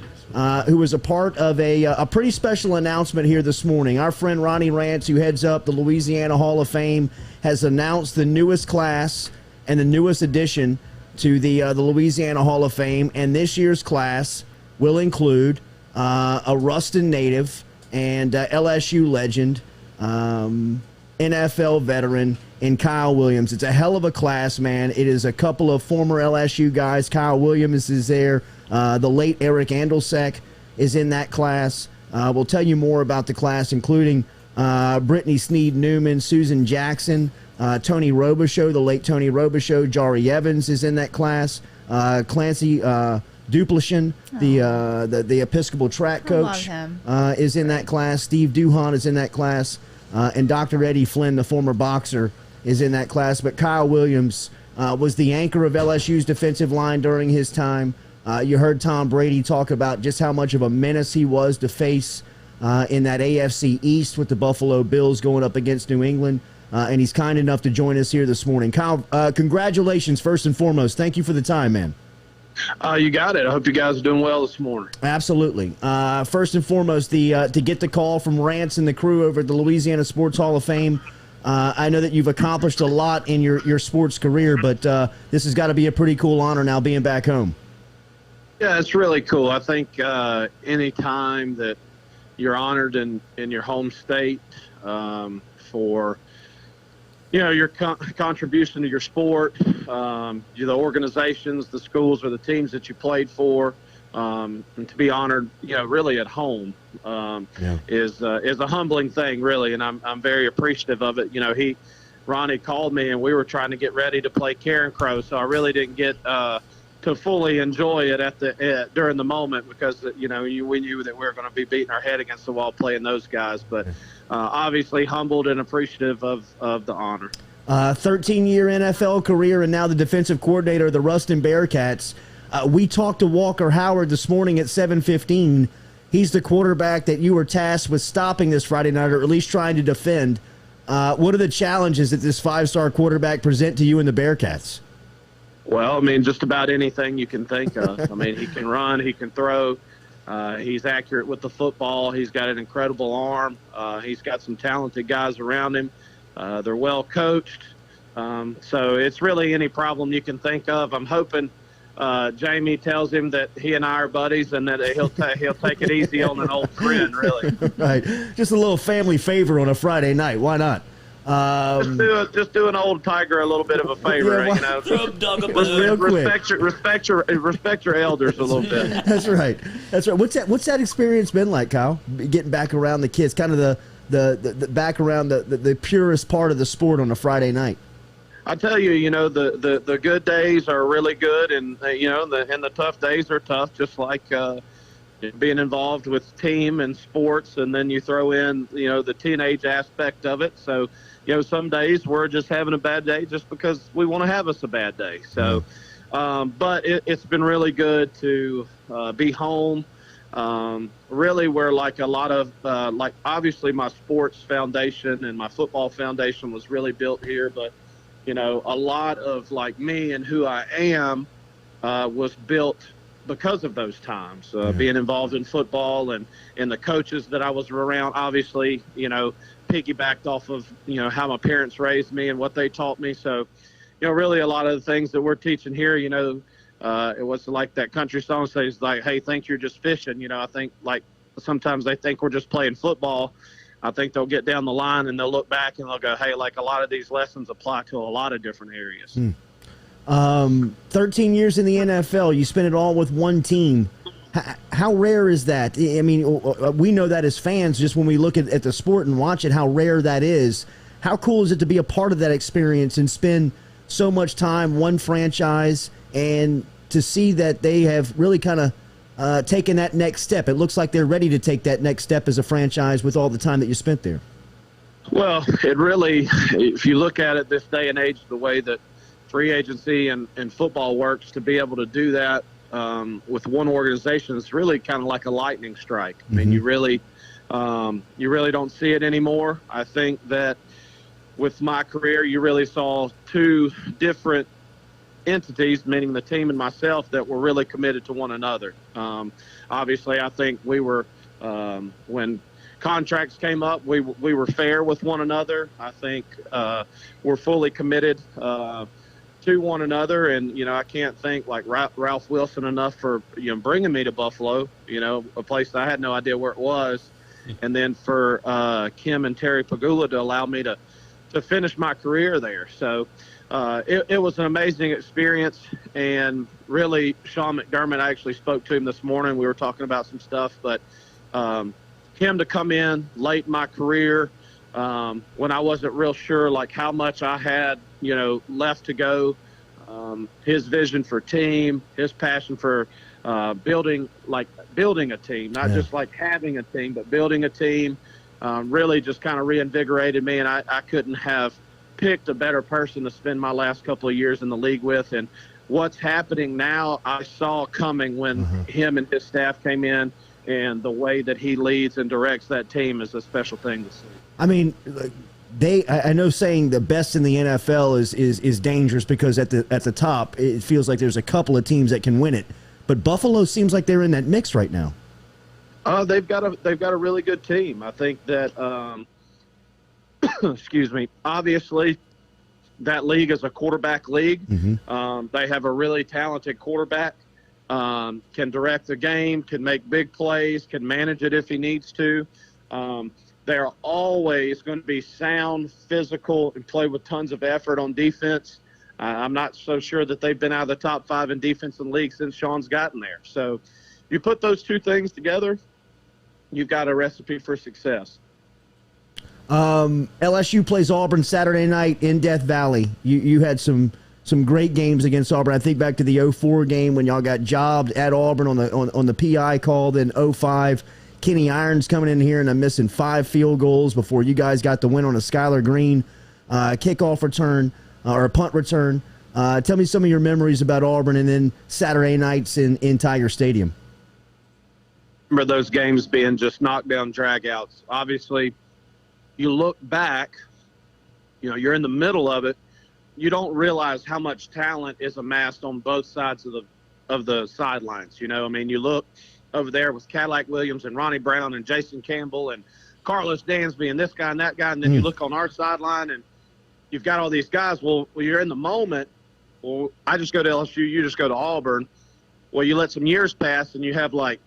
Who was a part of a pretty special announcement here this morning. Our friend Ronnie Rance, who heads up the Louisiana Hall of Fame, has announced the newest class and the newest addition to the Louisiana Hall of Fame. And this year's class will include a Ruston native and LSU legend, NFL veteran, in Kyle Williams. It's a hell of a class, man. It is a couple of former LSU guys. Kyle Williams is there. The late Eric Andelsek is in that class. We'll tell you more about the class, including Brittany Sneed-Newman, Susan Jackson, Tony Robichaux, the late Tony Robichaux. Jari Evans is in that class. Clancy Duplichin, the Episcopal track coach, is in that class. Steve Duhon is in that class. And Dr. Eddie Flynn, the former boxer, is in that class. But Kyle Williams was the anchor of LSU's defensive line during his time. You heard Tom Brady talk about just how much of a menace he was to face in that AFC East with the Buffalo Bills going up against New England. And he's kind enough to join us here this morning. Kyle, congratulations first and foremost. Thank you for the time, man. You got it. I hope you guys are doing well this morning. Absolutely. First and foremost, to get the call from Rance and the crew over at the Louisiana Sports Hall of Fame. I know that you've accomplished a lot in your sports career, but this has got to be a pretty cool honor now being back home. Yeah, it's really cool. I think any time that you're honored in your home state for your contribution to your sport, the organizations, the schools, or the teams that you played for, and to be honored, really at home is a humbling thing, really, and I'm very appreciative of it. Ronnie called me, and we were trying to get ready to play Karen Crow, so I really didn't get to fully enjoy it during the moment because we knew that we were going to be beating our head against the wall playing those guys, but obviously humbled and appreciative of the honor. 13-year NFL career and now the defensive coordinator of the Ruston Bearcats. We talked to Walker Howard this morning at 7:15. He's the quarterback that you were tasked with stopping this Friday night, or at least trying to defend. What are the challenges that this five-star quarterback present to you and the Bearcats? Well, just about anything you can think of. He can run, he can throw. He's accurate with the football. He's got an incredible arm. He's got some talented guys around him. They're well coached. So it's really any problem you can think of. I'm hoping Jamie tells him that he and I are buddies and that he'll take it easy on an old friend, really. Right. Just a little family favor on a Friday night. Why not? Just do an old Tiger a little bit of a favor, respect your elders a little bit. That's right. What's that experience been like, Kyle? Getting back around the kids, kind of the back around the purest part of the sport on a Friday night. I tell you, the good days are really good, and the tough days are tough. Just like being involved with team and sports, and then you throw in the teenage aspect of it. So some days we're just having a bad day just because we want to have us a bad day. So but it's been really good to be home. Really where like a lot of obviously my sports foundation and my football foundation was really built here, but a lot of me and who I am was built because of those times, being involved in football and the coaches that I was around, obviously, piggybacked off of, how my parents raised me and what they taught me. So, really a lot of the things that we're teaching here, it was like that country song says, hey, think you're just fishing. I think sometimes they think we're just playing football. I think they'll get down the line and they'll look back and they'll go, hey, a lot of these lessons apply to a lot of different areas. 13 years in the NFL, you spent it all with one team. How rare is that? We know that as fans, just when we look at the sport and watch it, how rare that is. How cool is it to be a part of that experience and spend so much time, one franchise, and to see that they have really kind of taken that next step? It looks like they're ready to take that next step as a franchise with all the time that you spent there. Well, it really, if you look at it this day and age, the way that free agency and football works, to be able to do that with one organization is really kind of like a lightning strike. You really don't see it anymore. I think that with my career, you really saw two different entities, meaning the team and myself, that were really committed to one another. Obviously, I think we were, when contracts came up, we were fair with one another. I think we're fully committed to one another, and I can't thank Ralph Wilson enough for bringing me to Buffalo, a place that I had no idea where it was, and then for Kim and Terry Pagula to allow me to finish my career there. So it was an amazing experience, and really Sean McDermott, I actually spoke to him this morning. We were talking about some stuff, but him to come in late in my career when I wasn't real sure how much I had left to go, his vision for team, his passion for building a team, not just having a team, but building a team, really just kind of reinvigorated me, and I couldn't have picked a better person to spend my last couple of years in the league with. And what's happening now, I saw coming when him and his staff came in and the way that he leads and directs that team is a special thing to see. I mean, I know saying the best in the NFL is dangerous because at the top it feels like there's a couple of teams that can win it, but Buffalo seems like they're in that mix right now. They've got a really good team. I think that excuse me. Obviously, that league is a quarterback league. Mm-hmm. They have a really talented quarterback. Can direct the game, can make big plays, can manage it if he needs to. They're always going to be sound, physical, and play with tons of effort on defense. I'm not so sure that they've been out of the top 5 in defense in the league since Sean's gotten there. So you put those two things together, you've got a recipe for success. LSU plays Auburn Saturday night in Death Valley. You had some great games against Auburn. I think back to the 04 game when y'all got jobbed at Auburn on the PI call. Then 05, Kenny Irons coming in here and missing 5 field goals before you guys got the win on a Skylar Green kickoff return or a punt return. Tell me some of your memories about Auburn and then Saturday nights in Tiger Stadium. Remember those games being just knockdown dragouts. Obviously, you look back, you're in the middle of it. You don't realize how much talent is amassed on both sides of the sidelines. You look over there with Cadillac Williams and Ronnie Brown and Jason Campbell and Carlos Dansby and this guy and that guy, and then you look on our sideline and you've got all these guys. Well, you're in the moment. Well, I just go to LSU, you just go to Auburn. Well, you let some years pass and you have like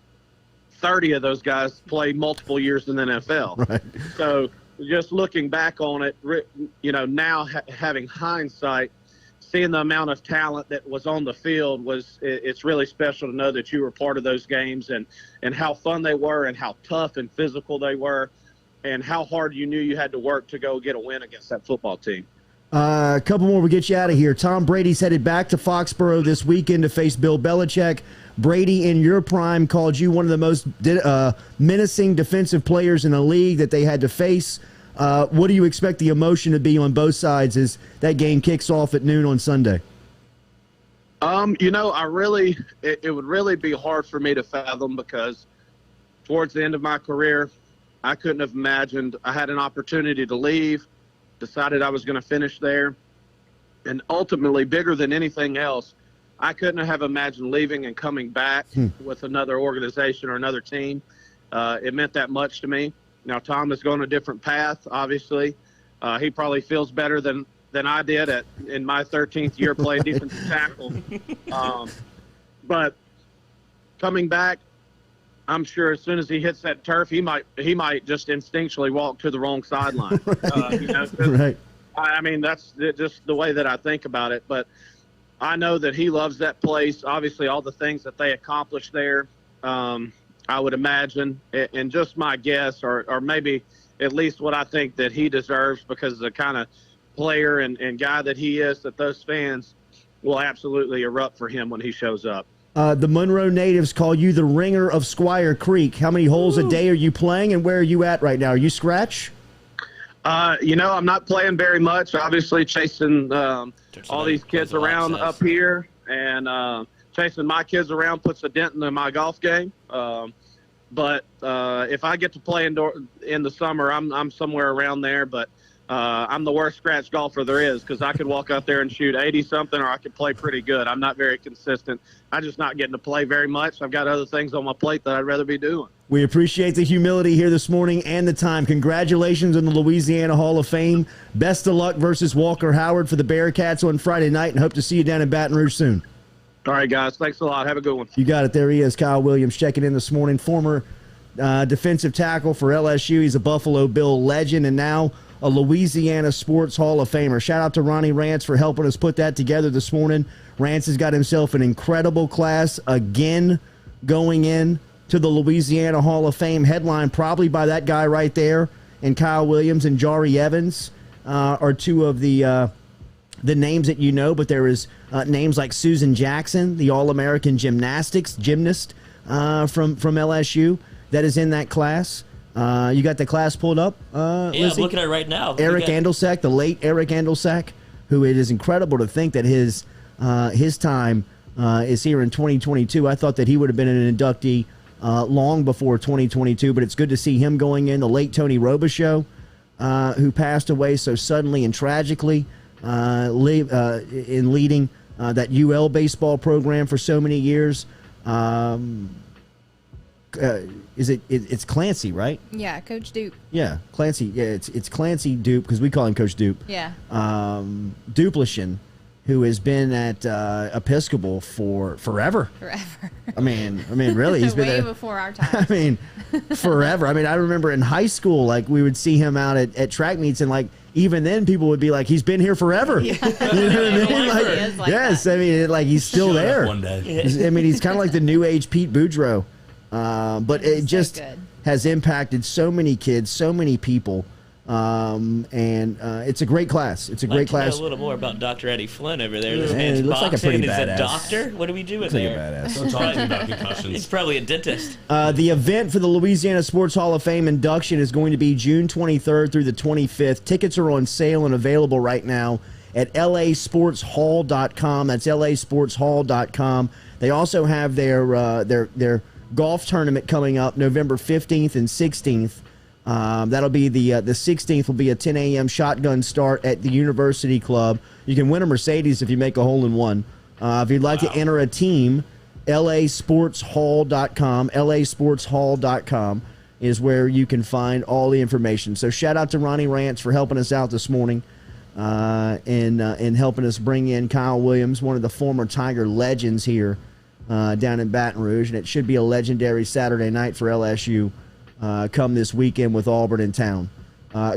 30 of those guys play multiple years in the NFL. Right. So just looking back on it, now having hindsight, seeing the amount of talent that was on the field it's really special to know that you were part of those games and how fun they were and how tough and physical they were and how hard you knew you had to work to go get a win against that football team. A couple more, we'll get you out of here. Tom Brady's headed back to Foxborough this weekend to face Bill Belichick. Brady, in your prime, called you one of the most menacing defensive players in the league that they had to face. What do you expect the emotion to be on both sides as that game kicks off at noon on Sunday? It would really be hard for me to fathom because towards the end of my career, I couldn't have imagined. I had an opportunity to leave, decided I was going to finish there, and ultimately, bigger than anything else, I couldn't have imagined leaving and coming back with another organization or another team. It meant that much to me. Now, Tom is going a different path, obviously. He probably feels better than I did in my 13th year playing defensive tackle. But coming back, I'm sure as soon as he hits that turf, he might just instinctually walk to the wrong sideline. Right. I mean, that's just the way that I think about it. But I know that he loves that place. Obviously, all the things that they accomplished there, I would imagine, and just my guess, or maybe at least what I think that he deserves because of the kind of player and guy that he is, that those fans will absolutely erupt for him when he shows up. The Monroe natives call you the ringer of Squire Creek. How many holes a day are you playing, and where are you at right now? Are you scratch? I'm not playing very much. Obviously, chasing all these kids around up here and chasing my kids around puts a dent in my golf game. But if I get to play in the summer, I'm somewhere around there. But I'm the worst scratch golfer there is because I could walk out there and shoot 80-something, or I could play pretty good. I'm not very consistent. I'm just not getting to play very much. I've got other things on my plate that I'd rather be doing. We appreciate the humility here this morning and the time. Congratulations on the Louisiana Hall of Fame. Best of luck versus Walker Howard for the Bearcats on Friday night, and hope to see you down in Baton Rouge soon. All right, guys. Thanks a lot. Have a good one. You got it. There he is, Kyle Williams, checking in this morning. Former defensive tackle for LSU. He's a Buffalo Bill legend and now a Louisiana Sports Hall of Famer. Shout out to Ronnie Rance for helping us put that together this morning. Rance has got himself an incredible class again going in to the Louisiana Hall of Fame, headline probably by that guy right there, and Kyle Williams and Jari Evans are two of the names that you know, but there is names like Susan Jackson, the All-American gymnast from LSU that is in that class. You got the class pulled up? Yeah, I'm looking at it right now. Eric Andelsack, the late Eric Andelsack, who it is incredible to think that his time is here in 2022. I thought that he would have been an inductee long before 2022, but it's good to see him going in. The late Tony Robichaux, who passed away so suddenly and tragically in leading that UL baseball program for so many years. It's Clancy, right? Yeah, Coach Dupe. Yeah, Clancy. Yeah, it's Clancy Dupe, because we call him Coach Dupe. Yeah. Duplichin, who has been at Episcopal for forever. Forever. I mean, really, he's been way there before our time. I mean, forever. I mean, I remember in high school, like, we would see him out at track meets, and, like, even then people would be like, he's been here forever. Yeah. You know what I mean? Like, yes, that. I mean, like, he's still there. One day. I mean, he's kind of like the new age Pete Boudreaux. But it just has impacted so many kids, so many people. And it's a great class. It's a great class. Know a little more about Dr. Eddie Flynn over there. This Man, man's he looks like a boxing. pretty Is badass. a doctor? What do we do with Looks there? like a badass. Don't talk to me about concussions. He's probably a dentist. The event for the Louisiana Sports Hall of Fame induction is going to be June 23rd through the 25th. Tickets are on sale and available right now at lasportshall.com. That's lasportshall.com. They also have their golf tournament coming up November 15th and 16th. That'll be the 16th will be a 10 a.m. shotgun start at the University Club. You can win a Mercedes if you make a hole-in-one. If you'd like to enter a team, lasportshall.com. lasportshall.com is where you can find all the information. So shout out to Ronnie Rance for helping us out this morning and helping us bring in Kyle Williams, one of the former Tiger legends here down in Baton Rouge. And it should be a legendary Saturday night for LSU. Come this weekend with Auburn in town.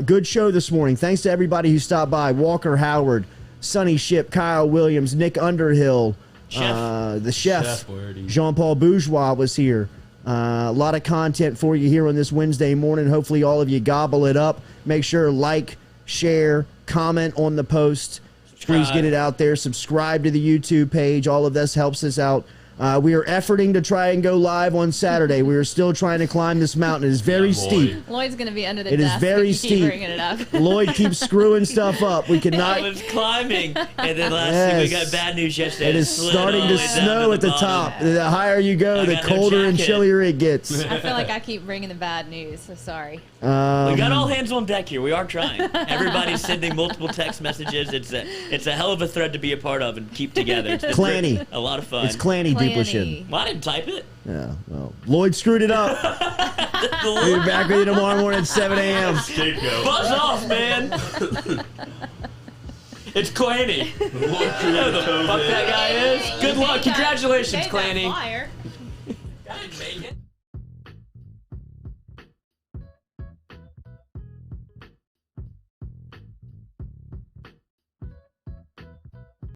Good show this morning. Thanks to everybody who stopped by. Walker Howard, Sonny Shipp, Kyle Williams, Nick Underhill, the chef Jean-Paul Bourgeois was here. A lot of content for you here on this Wednesday morning. Hopefully all of you gobble it up. Make sure like, share, comment on the post. Please get it out there. Subscribe to the YouTube page. All of this helps us out. We are efforting to try and go live on Saturday. We are still trying to climb this mountain. It is very steep. Lloyd's going to be under the desk. It is very steep. Bringing it up. Lloyd keeps screwing stuff up. We cannot. I was climbing, and then last week we got bad news yesterday. It is starting to snow at the top. The higher you go, the colder and chillier it gets. I feel like I keep bringing the bad news, so sorry. We got all hands on deck here. We are trying. Everybody's sending multiple text messages. It's a hell of a thread to be a part of and keep together. It's Clanny. A lot of fun. It's Clanny Duplichin. Well, I didn't type it. Yeah, well, Lloyd screwed it up. We'll be back with you tomorrow morning at 7 a.m. Buzz off, man. It's Clanny. Who the fuck that guy is? Good luck. Congratulations, Clanny.